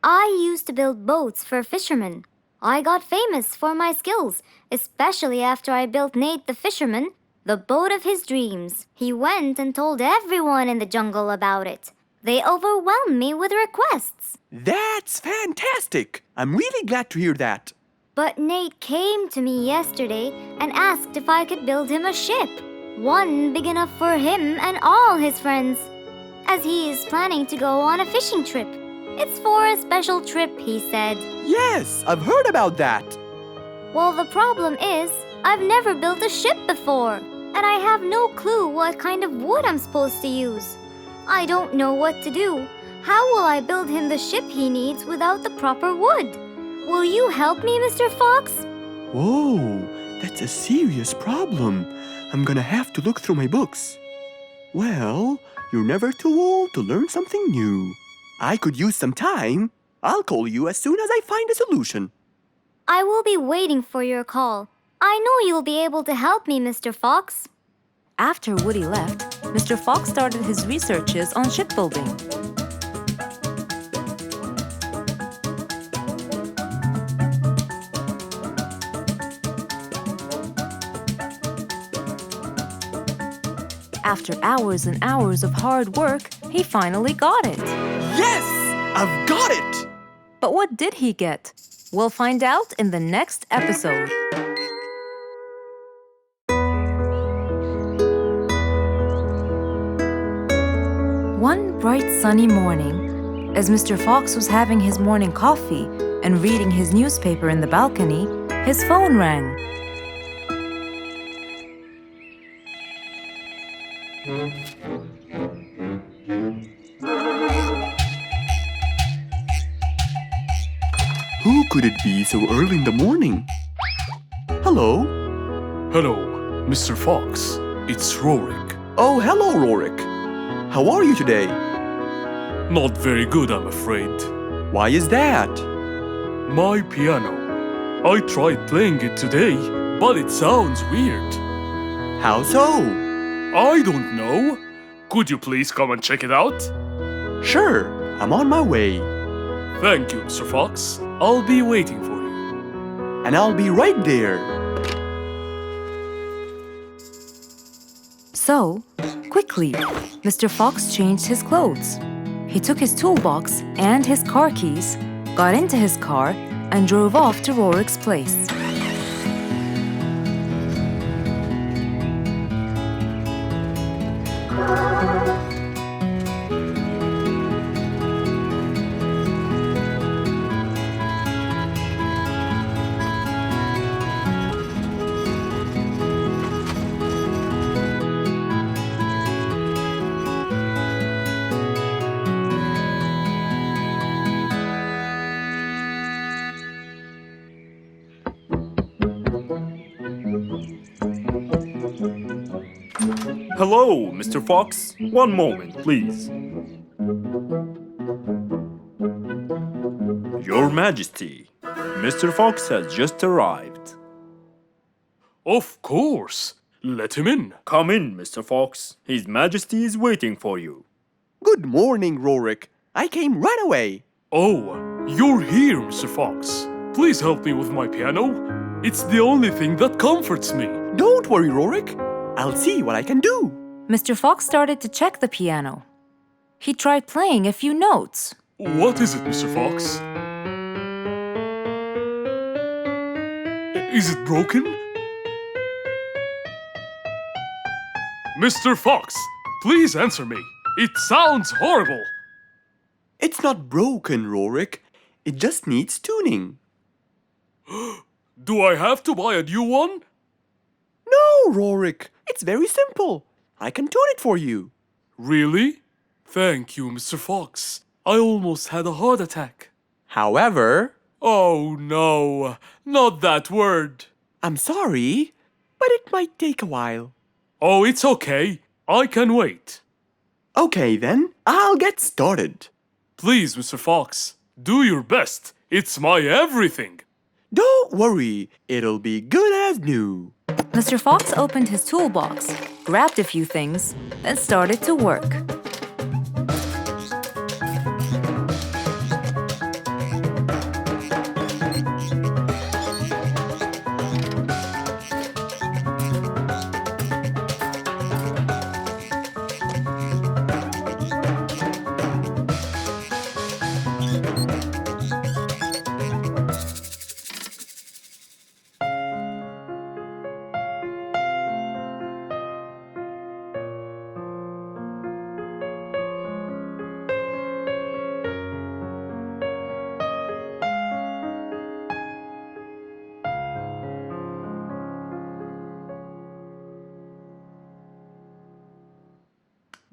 I used to build boats for fishermen. I got famous for my skills, especially after I built Nate the fisherman the boat of his dreams. He went and told everyone in the jungle about it. They overwhelmed me with requests.
That's fantastic. I'm really glad to hear that.
But Nate came to me yesterday and asked if I could build him a ship. One big enough for him and all his friends, as he is planning to go on a fishing trip. It's for a special trip, he said.
Yes, I've heard about that.
Well, the problem is, I've never built a ship before, and I have no clue what kind of wood I'm supposed to use. I don't know what to do. How will I build him the ship he needs without the proper wood? Will you help me, Mr. Fox?
Whoa, that's a serious problem. I'm gonna have to look through my books. Well, you're never too old to learn something new. I could use some time. I'll call you as soon as I find a solution.
I will be waiting for your call. I know you'll be able to help me, Mr. Fox.
After Woody left, Mr. Fox started his researches on shipbuilding. After hours and hours of hard work, he finally got it.
Yes! I've got it!
But what did he get? We'll find out in the next episode. One bright sunny morning, as Mr. Fox was having his morning coffee and reading his newspaper in the balcony, his phone rang.
Who could it be so early in the morning? Hello?
Hello, Mr. Fox. It's Rorik.
Oh, hello, Rorik. How are you today?
Not very good, I'm afraid.
Why is that?
My piano. I tried playing it today, but it sounds weird.
How so?
I don't know. Could you please come and check it out?
Sure, I'm on my way.
Thank you, Mr. Fox. I'll be waiting for you.
And I'll be right there.
So, quickly, Mr. Fox changed his clothes. He took his toolbox and his car keys, got into his car, and drove off to Rorik's place.
Hello, Mr. Fox. One moment, please. Your Majesty, Mr. Fox has just arrived.
Of course. Let him in.
Come in, Mr. Fox. His Majesty is waiting for you.
Good morning, Rorik. I came right away.
Oh, you're here, Mr. Fox. Please help me with my piano. It's the only thing that comforts me.
Don't worry, Rorik. I'll see what I can do.
Mr. Fox started to check the piano. He tried playing a few notes.
What is it, Mr. Fox? Is it broken? Mr. Fox, please answer me. It sounds horrible.
It's not broken, Rorik. It just needs tuning.
Do I have to buy a new one?
No, Rorik. It's very simple. I can tune it for you.
Really? Thank you, Mr. Fox. I almost had a heart attack.
However...
Oh no, not that word.
I'm sorry, but it might take a while.
Oh, it's okay. I can wait.
Okay then, I'll get started.
Please, Mr. Fox, do your best. It's my everything.
Don't worry, it'll be good as new.
Mr. Fox opened his toolbox, grabbed a few things, then started to work.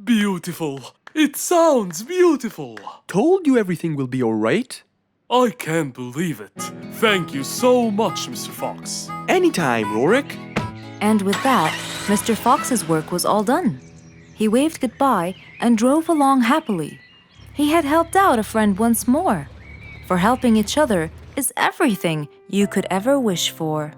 Beautiful. It sounds beautiful.
Told you everything will be alright.
I can't believe it. Thank you so much, Mr. Fox.
Anytime, Rorik.
And with that, Mr. Fox's work was all done. He waved goodbye and drove along happily. He had helped out a friend once more. For helping each other is everything you could ever wish for.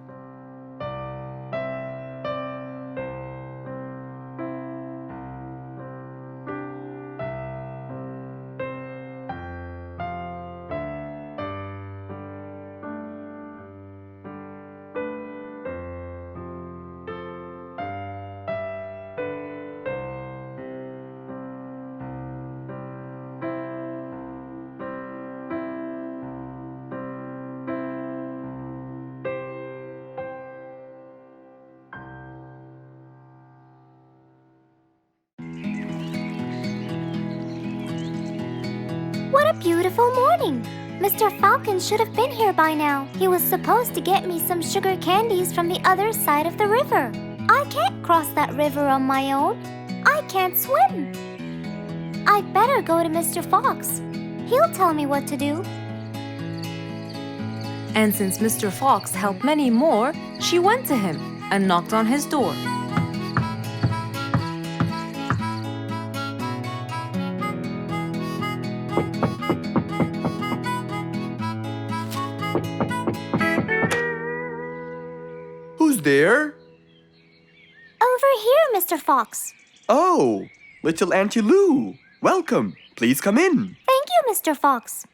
What a beautiful morning! Mr. Falcon should have been here by now. He was supposed to get me some sugar candies from the other side of the river. I can't cross that river on my own. I can't swim. I'd better go to Mr. Fox. He'll tell me what to do.
And since Mr. Fox helped many more, she went to him and knocked on his door.
Who's there?
Over here, Mr. Fox.
Oh, little Auntie Lou. Welcome. Please come in.
Thank you, Mr. Fox.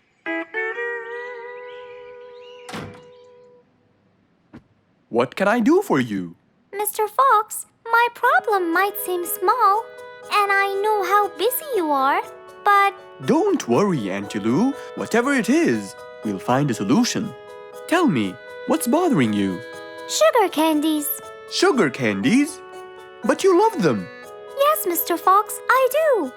What can I do for you?
Mr. Fox, my problem might seem small, and I know how busy you are, but
Don't worry, Auntie Lou. Whatever it is, we'll find a solution. Tell me, what's bothering you?
sugar candies.
Sugar candies? But you love them.
Yes, Mr. Fox, I do.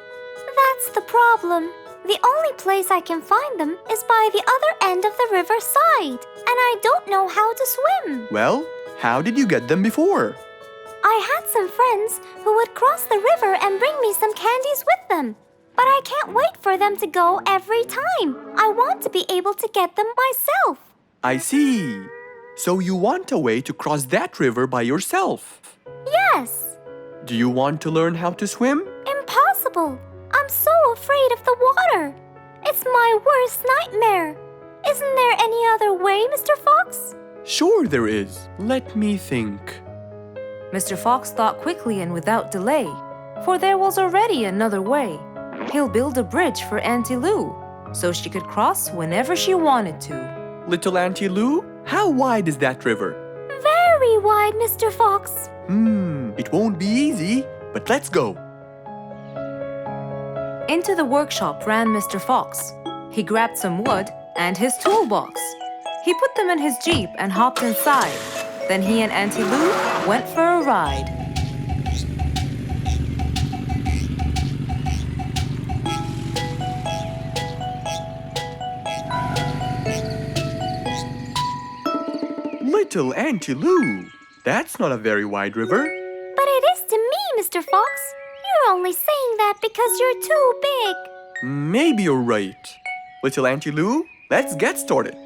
That's the problem. The only place I can find them is by the other end of the river side, and I don't know how to swim.
Well, how did you get them before?
I had some friends who would cross the river and bring me some candies with them. But I can't wait for them to go every time. I want to be able to get them myself.
I see. So you want a way to cross that river by yourself.
Yes.
Do you want to learn how to swim?
Impossible. I'm so afraid of the water. It's my worst nightmare. Isn't there any other way, Mr. Fox?
Sure there is. Let me think.
Mr. Fox thought quickly and without delay, for there was already another way. He'll build a bridge for Auntie Lou, so she could cross whenever she wanted to.
Little Auntie Lou, how wide is that river?
Very wide, Mr. Fox.
It won't be easy, but let's go.
Into the workshop ran Mr. Fox. He grabbed some wood and his toolbox. He put them in his jeep and hopped inside. Then he and Auntie Lou went for a ride.
Little Auntie Lou, that's not a very wide river.
But it is to me, Mr. Fox. You're only saying that because you're too big.
Maybe you're right. Little Auntie Lou, let's get started.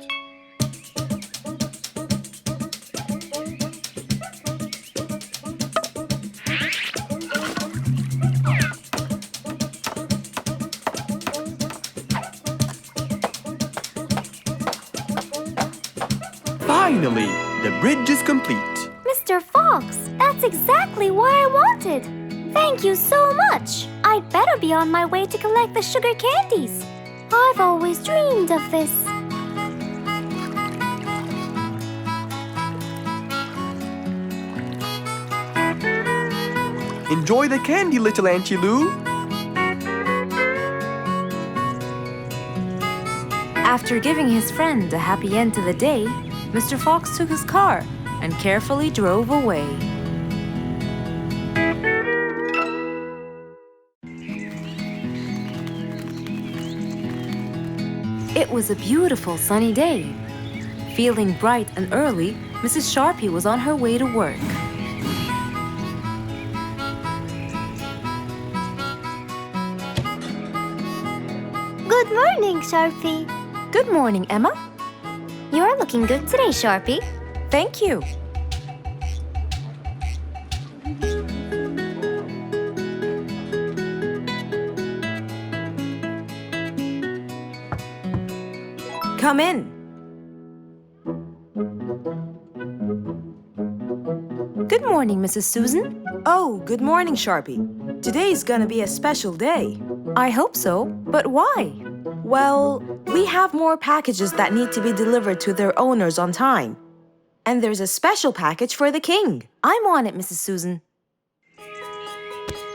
Finally, the bridge is complete.
Mr. Fox, that's exactly what I wanted. Thank you so much. I'd better be on my way to collect the sugar candies. I've always dreamed of this.
Enjoy the candy, little Auntie Lou.
After giving his friend a happy end to the day, Mr. Fox took his car and carefully drove away. It was a beautiful sunny day. Feeling bright and early, Mrs. Sharpie was on her way to work.
Good morning, Sharpie.
Good morning, Emma.
You're looking good today, Sharpie.
Thank you. Come in. Good morning, Mrs. Susan.
Oh, good morning, Sharpie. Today's gonna be a special day.
I hope so, but why?
Well, we have more packages that need to be delivered to their owners on time. And there's a special package for the king.
I'm on it, Mrs. Susan.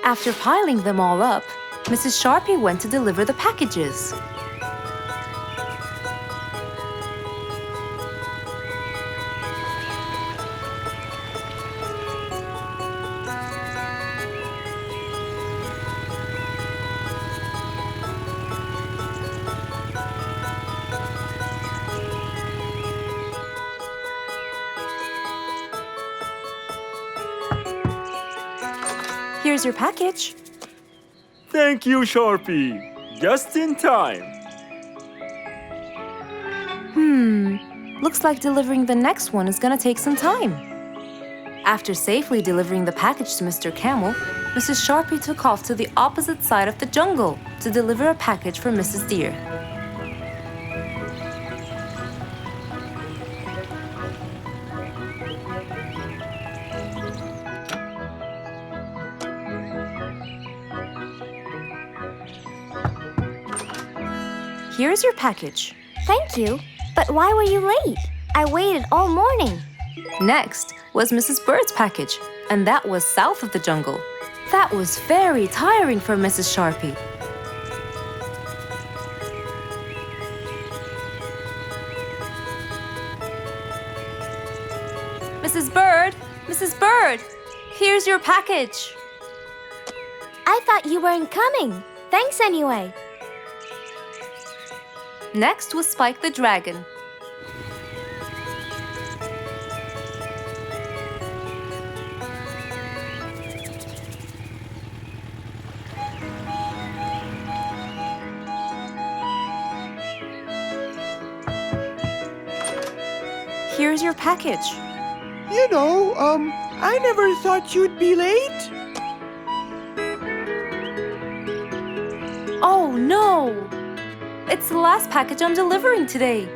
After piling them all up, Mrs. Sharpie went to deliver the packages.
Here's your package.
Thank you, Sharpie. Just in time.
Looks like delivering the next one is gonna take some time. After safely delivering the package to Mr. Camel, Mrs. Sharpie took off to the opposite side of the jungle to deliver a package for Mrs. Deer. Here's your package.
Thank you. But why were you late? I waited all morning.
Next was Mrs. Bird's package, and that was south of the jungle.
That was very tiring for Mrs. Sharpie.
Mrs. Bird! Mrs. Bird! Here's your package.
I thought you weren't coming. Thanks anyway.
Next was Spike the Dragon.
Here's your package.
I never thought you'd be late.
Oh no! It's the last package I'm delivering today.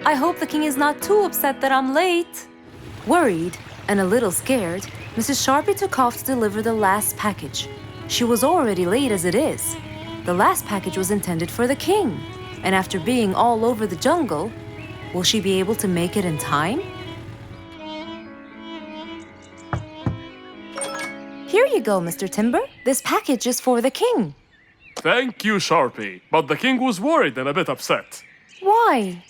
I hope the king is not too upset that I'm late.
Worried and a little scared, Mrs. Sharpie took off to deliver the last package. She was already late as it is. The last package was intended for the king, and after being all over the jungle, will she be able to make it in time? Here you go, Mr. Timber. This package is for the king.
Thank you, Sharpie. But the king was worried and a bit upset.
Why?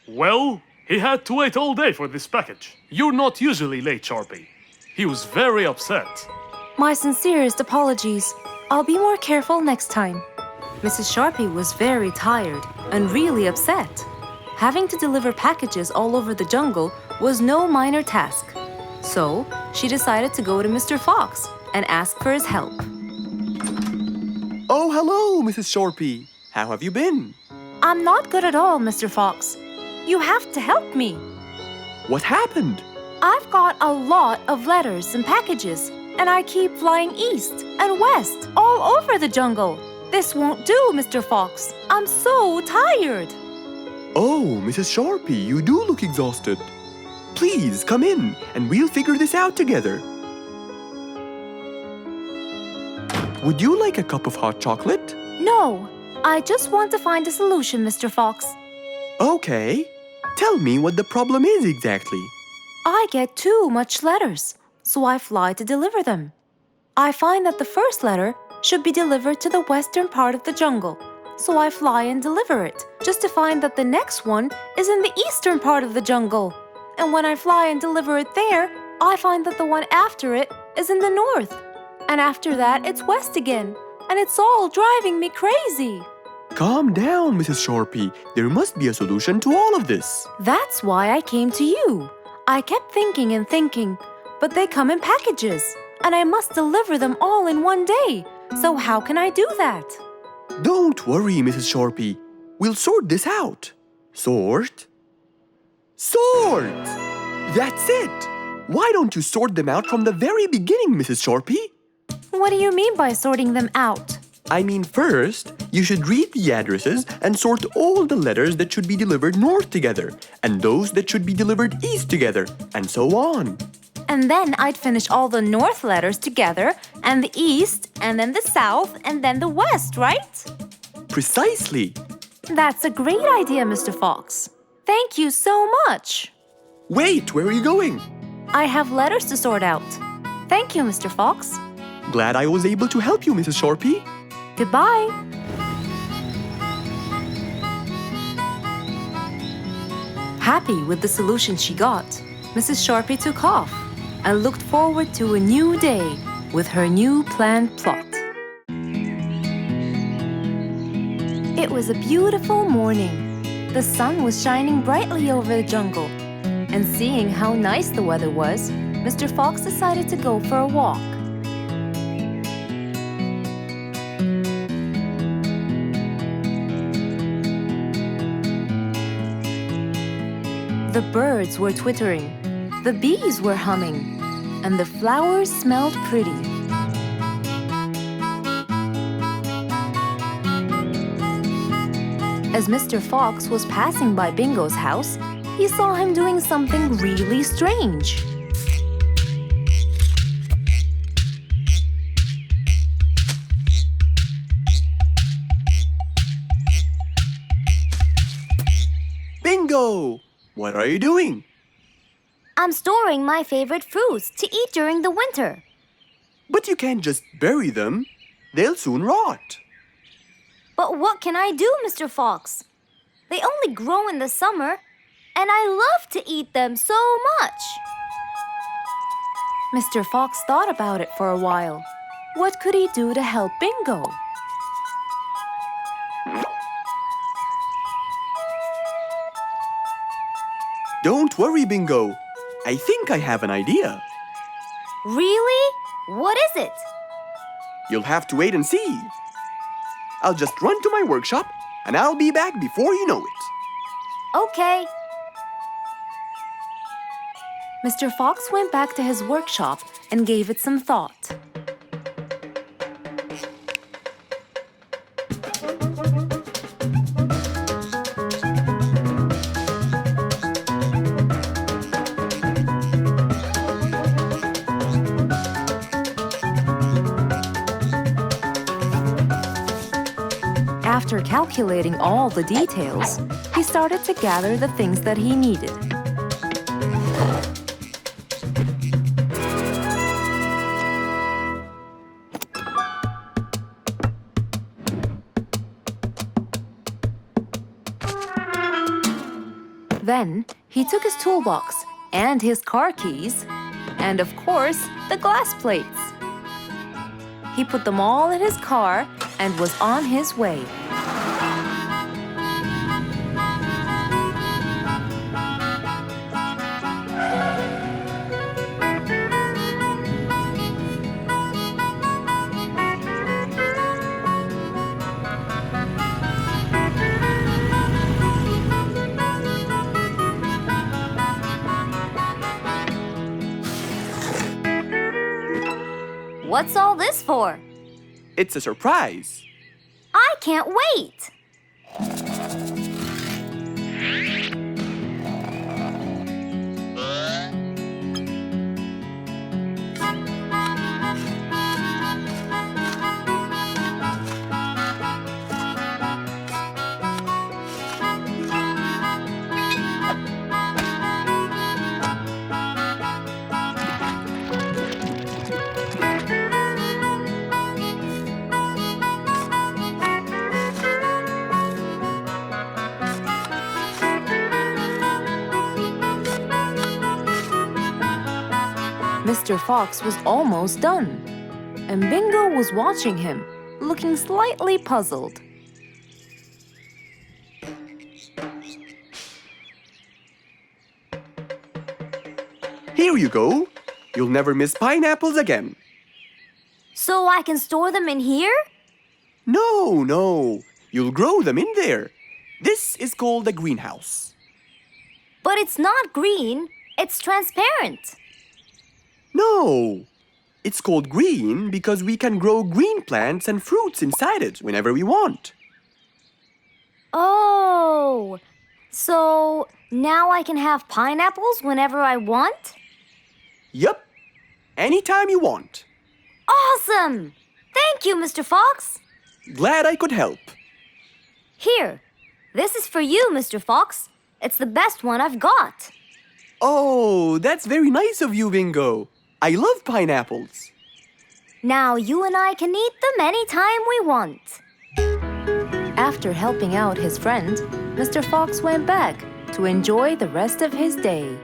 Well, he had to wait all day for this package. You're not usually late, Sharpie. He was very upset.
My sincerest apologies. I'll be more careful next time. Mrs. Sharpie was very tired and really upset. Having to deliver packages all over the jungle was no minor task. So, she decided to go to Mr. Fox and ask for his help.
Oh, hello, Mrs. Sharpie. How have you been?
I'm not good at all, Mr. Fox. You have to help me.
What happened?
I've got a lot of letters and packages, and I keep flying east and west all over the jungle. This won't do, Mr. Fox. I'm so tired.
Oh, Mrs. Sharpie, you do look exhausted. Please come in and we'll figure this out together. Would you like a cup of hot chocolate?
No, I just want to find a solution, Mr. Fox.
Okay. Tell me what the problem is exactly.
I get too much letters, so I fly to deliver them. I find that the first letter should be delivered to the western part of the jungle, so I fly and deliver it, just to find that the next one is in the eastern part of the jungle. And when I fly and deliver it there, I find that the one after it is in the north. And after that, it's west again. And it's all driving me crazy.
Calm down, Mrs. Sharpie. There must be a solution to all of this.
That's why I came to you. I kept thinking and thinking, but they come in packages, and I must deliver them all in one day. So how can I do that?
Don't worry, Mrs. Sharpie. We'll sort this out. Sort? Sort! That's it! Why don't you sort them out from the very beginning, Mrs. Sharpie?
What do you mean by sorting them out?
I mean, first, you should read the addresses and sort all the letters that should be delivered north together, and those that should be delivered east together, and so on.
And then I'd finish all the north letters together, and the east, and then the south, and then the west, right?
Precisely.
That's a great idea, Mr. Fox. Thank you so much.
Wait, where are you going?
I have letters to sort out. Thank you, Mr. Fox.
Glad I was able to help you, Mrs. Sharpie.
Goodbye.
Happy with the solution she got, Mrs. Sharpie took off and looked forward to a new day with her new planned plot. It was a beautiful morning. The sun was shining brightly over the jungle. And seeing how nice the weather was, Mr. Fox decided to go for a walk.
The birds were twittering, the bees were humming, and the flowers smelled pretty. As Mr. Fox was passing by Bingo's house, he saw him doing something really strange.
Bingo! What are you doing?
I'm storing my favorite fruits to eat during the winter.
But you can't just bury them. They'll soon rot.
But what can I do, Mr. Fox? They only grow in the summer, and I love to eat them so much.
Mr. Fox thought about it for a while. What could he do to help Bingo?
Don't worry, Bingo. I think I have an idea.
Really? What is it?
You'll have to wait and see. I'll just run to my workshop, and I'll be back before you know it.
Okay.
Mr. Fox went back to his workshop and gave it some thought. After calculating all the details, he started to gather the things that he needed. Then he took his toolbox and his car keys, and of course, the glass plates. He put them all in his car and was on his way.
What's all this for?
It's a surprise.
I can't wait!
Mr. Fox was almost done, and Bingo was watching him, looking slightly puzzled.
Here you go. You'll never miss pineapples again.
So I can store them in here?
No. You'll grow them in there. This is called a greenhouse.
But it's not green, it's transparent.
No. It's called green because we can grow green plants and fruits inside it whenever we want.
Oh, so now I can have pineapples whenever I want?
Yup. Anytime you want.
Awesome! Thank you, Mr. Fox.
Glad I could help.
Here, this is for you, Mr. Fox. It's the best one I've got.
Oh, that's very nice of you, Bingo. I love pineapples.
Now you and I can eat them anytime we want.
After helping out his friend, Mr. Fox went back to enjoy the rest of his day.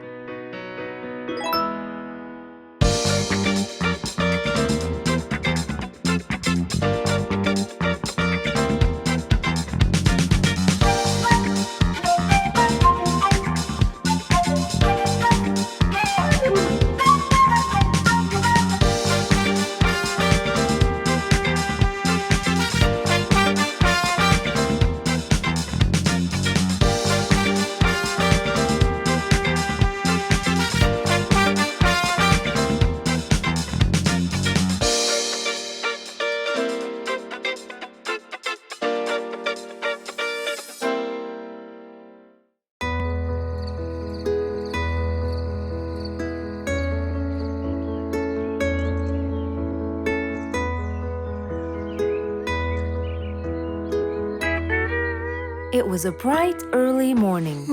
It was a bright, early morning.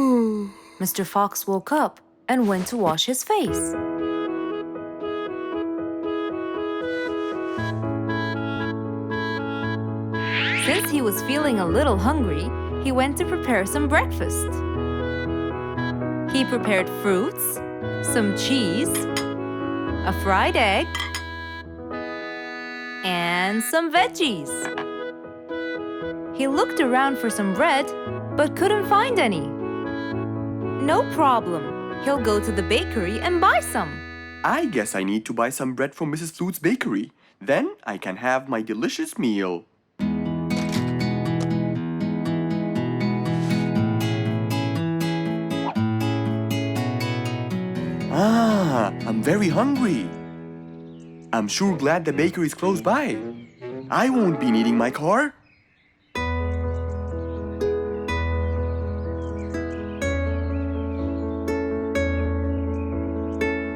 Mr. Fox woke up and went to wash his face. Since he was feeling a little hungry, he went to prepare some breakfast. He prepared fruits, some cheese, a fried egg, and some veggies. He looked around for some bread, but couldn't find any. No problem. He'll go to the bakery and buy some.
I guess I need to buy some bread from Mrs. Flute's bakery. Then I can have my delicious meal. I'm very hungry. I'm sure glad the bakery is close by. I won't be needing my car.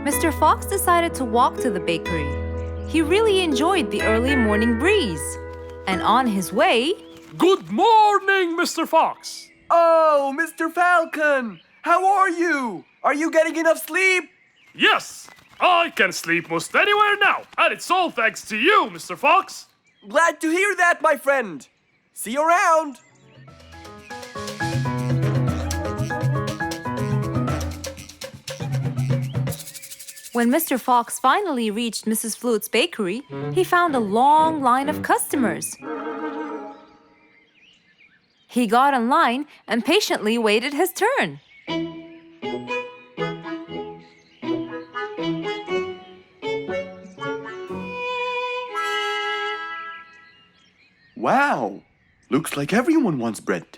Mr. Fox decided to walk to the bakery. He really enjoyed the early morning breeze. And on his way...
Good morning, Mr. Fox!
Oh, Mr. Falcon! How are you? Are you getting enough sleep?
Yes, I can sleep most anywhere now, and it's all thanks to you, Mr. Fox.
Glad to hear that, my friend. See you around.
When Mr. Fox finally reached Mrs. Flute's bakery, he found a long line of customers. He got in line and patiently waited his turn.
Wow! Looks like everyone wants bread.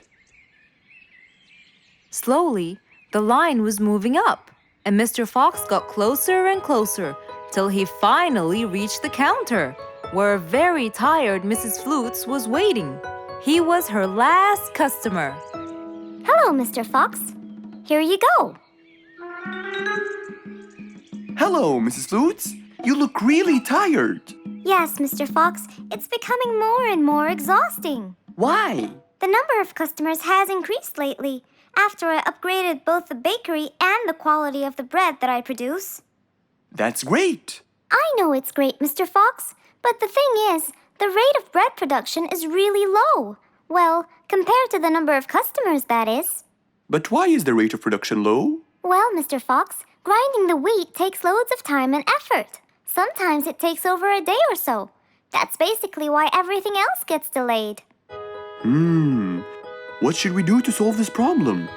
Slowly, the line was moving up, and Mr. Fox got closer and closer till he finally reached the counter, where a very tired Mrs. Flutes was waiting. He was her last customer.
Hello, Mr. Fox. Here you go.
Hello, Mrs. Flutes. You look really tired.
Yes, Mr. Fox, it's becoming more and more exhausting.
Why?
The number of customers has increased lately after I upgraded both the bakery and the quality of the bread that I produce.
That's great.
I know it's great, Mr. Fox, but the thing is, the rate of bread production is really low. Well, compared to the number of customers, that is.
But why is the rate of production low?
Well, Mr. Fox, grinding the wheat takes loads of time and effort. Sometimes it takes over a day or so. That's basically why everything else gets delayed.
What should we do to solve this problem?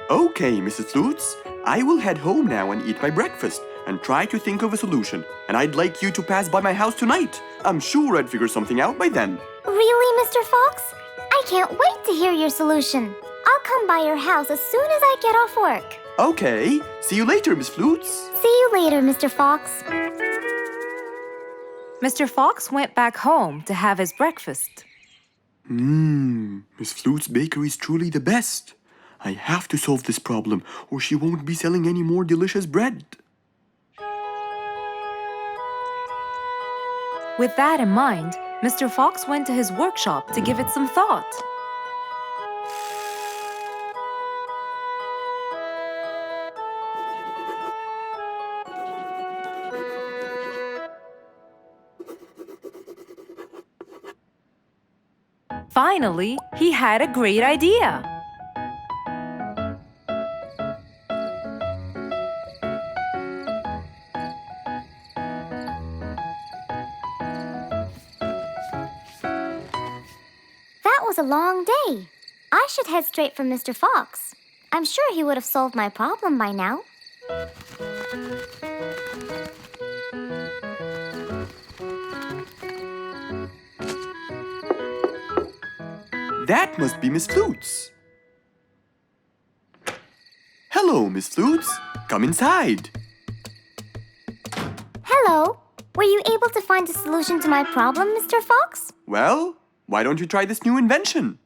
Okay, Mrs. Flutes, I will head home now and eat my breakfast and try to think of a solution. And I'd like you to pass by my house tonight. I'm sure I'd figure something out by then.
Really, Mr. Fox? I can't wait to hear your solution. I'll come by your house as soon as I get off work.
Okay, see you later, Miss Flutes.
See you later, Mr. Fox.
Mr. Fox went back home to have his breakfast.
Miss Flute's bakery is truly the best. I have to solve this problem, or she won't be selling any more delicious bread.
With that in mind, Mr. Fox went to his workshop to give it some thought. Finally, he had a great idea.
That was a long day. I should head straight for Mr. Fox. I'm sure he would have solved my problem by now.
That must be Miss Flutes. Hello, Miss Flutes. Come inside.
Hello. Were you able to find a solution to my problem, Mr. Fox?
Well, why don't you try this new invention?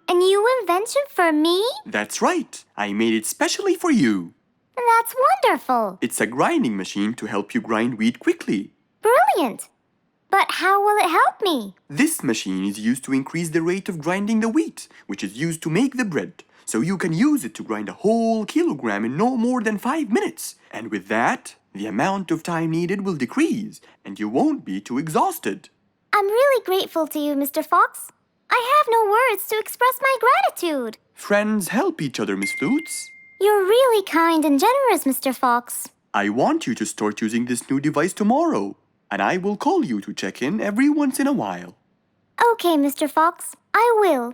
A new invention for me?
That's right. I made it specially for you.
That's wonderful.
It's a grinding machine to help you grind wheat quickly.
Brilliant. But how will it help me?
This machine is used to increase the rate of grinding the wheat, which is used to make the bread. So you can use it to grind a whole kilogram in no more than 5 minutes. And with that, the amount of time needed will decrease, and you won't be too exhausted.
I'm really grateful to you, Mr. Fox. I have no words to express my gratitude.
Friends help each other, Miss Flutes.
You're really kind and generous, Mr. Fox.
I want you to start using this new device tomorrow, and I will call you to check in every once in a while.
Okay, Mr. Fox, I will.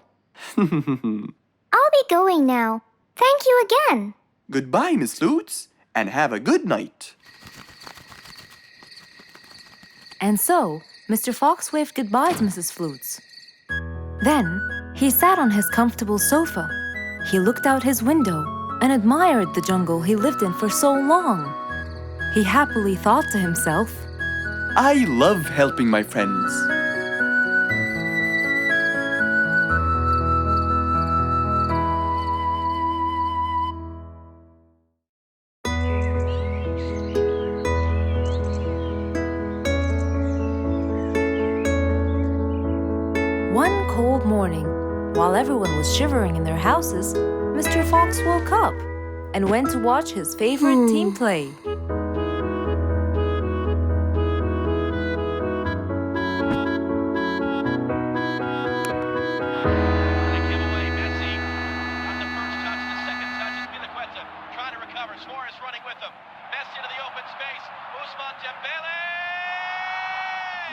I'll be going now. Thank you again.
Goodbye, Miss Flutes, and have a good night.
And so, Mr. Fox waved goodbye to Mrs. Flutes. Then, he sat on his comfortable sofa. He looked out his window and admired the jungle he lived in for so long. He happily thought to himself,
I love helping my friends.
One cold morning, while everyone was shivering in their houses, Mr. Fox woke up and went to watch his favorite team play.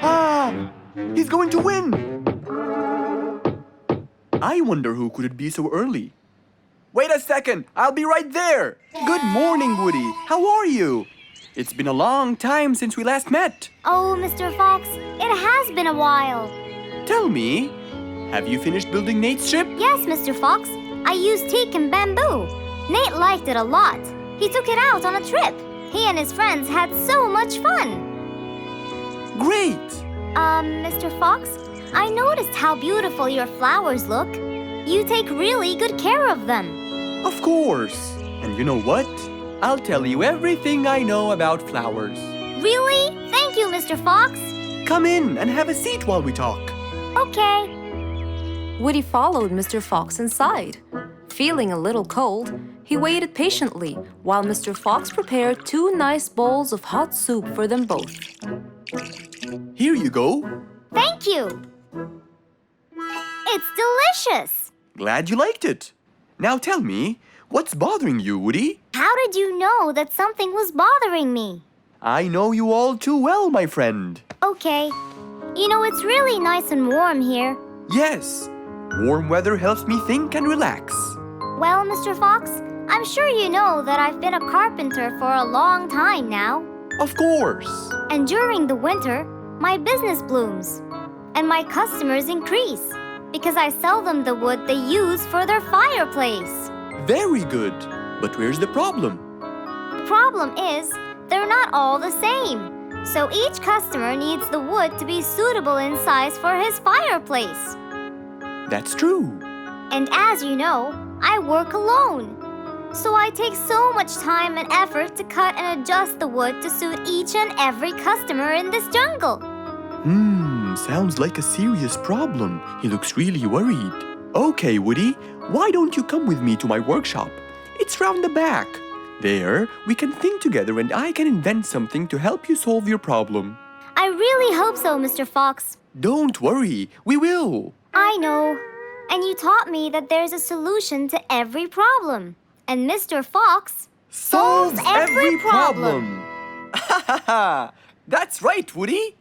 Ah! He's going to win! I wonder who could it be so early? Wait a second! I'll be right there! Good morning, Woody! How are you? It's been a long time since we last met.
Oh, Mr. Fox, it has been a while.
Tell me, have you finished building Nate's ship?
Yes, Mr. Fox. I used teak and bamboo. Nate liked it a lot. He took it out on a trip. He and his friends had so much fun.
Great!
Mr. Fox, I noticed how beautiful your flowers look. You take really good care of them.
Of course. And you know what? I'll tell you everything I know about flowers.
Really? Thank you, Mr. Fox.
Come in and have a seat while we talk.
Okay.
Woody followed Mr. Fox inside. Feeling a little cold, he waited patiently while Mr. Fox prepared 2 nice bowls of hot soup for them both.
Here you go.
Thank you. It's delicious.
Glad you liked it. Now tell me, what's bothering you, Woody?
How did you know that something was bothering me?
I know you all too well, my friend.
Okay. You know, it's really nice and warm here.
Yes, warm weather helps me think and relax.
Well, Mr. Fox, I'm sure you know that I've been a carpenter for a long time now.
Of course.
And during the winter, my business blooms. And my customers increase because I sell them the wood they use for their fireplace.
Very good. But where's the problem?
The problem is, they're not all the same. So each customer needs the wood to be suitable in size for his fireplace.
That's true.
And as you know, I work alone. So I take so much time and effort to cut and adjust the wood to suit each and every customer in this jungle.
Sounds like a serious problem. He looks really worried. Okay, Woody, why don't you come with me to my workshop? It's round the back. There, we can think together and I can invent something to help you solve your problem.
I really hope so, Mr. Fox.
Don't worry, we will.
I know. And you taught me that there's a solution to every problem. And Mr. Fox solves every problem.
Ha ha ha! That's right, Woody.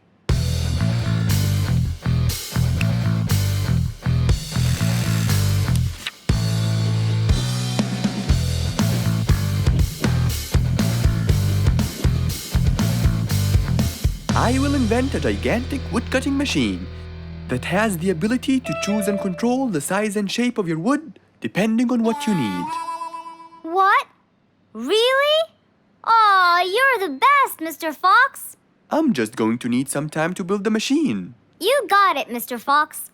I will invent a gigantic wood-cutting machine that has the ability to choose and control the size and shape of your wood depending on what you need.
What? Really? Aw, you're the best, Mr. Fox.
I'm just going to need some time to build the machine.
You got it, Mr. Fox.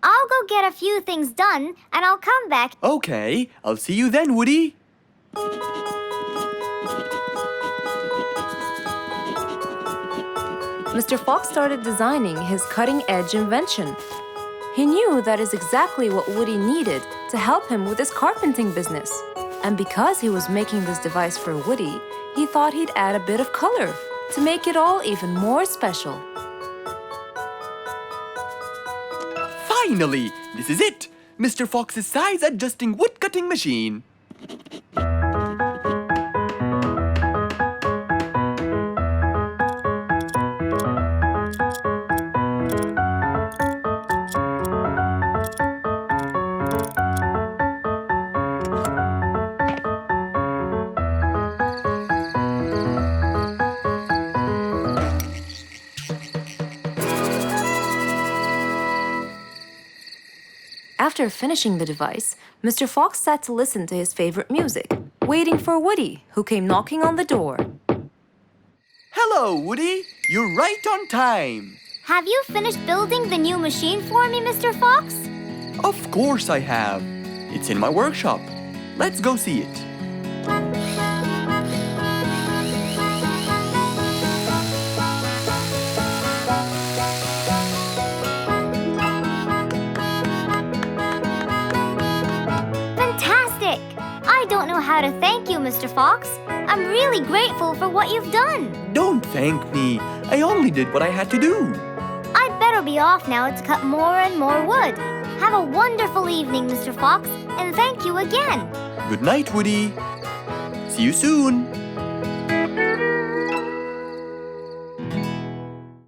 I'll go get a few things done and I'll come back.
Okay, I'll see you then, Woody.
Mr. Fox started designing his cutting-edge invention. He knew that is exactly what Woody needed to help him with his carpenting business. And because he was making this device for Woody, he thought he'd add a bit of color to make it all even more special.
Finally, this is it! Mr. Fox's size-adjusting wood-cutting machine.
After finishing the device, Mr. Fox sat to listen to his favorite music, waiting for Woody, who came knocking on the door.
Hello, Woody! You're right on time!
Have you finished building the new machine for me, Mr. Fox?
Of course I have. It's in my workshop. Let's go see it.
Fantastic! I don't know how to thank you, Mr. Fox. I'm really grateful for what you've done.
Don't thank me. I only did what I had to do.
I'd better be off now to cut more and more wood. Have a wonderful evening, Mr. Fox, and thank you again.
Good night, Woody. See you soon.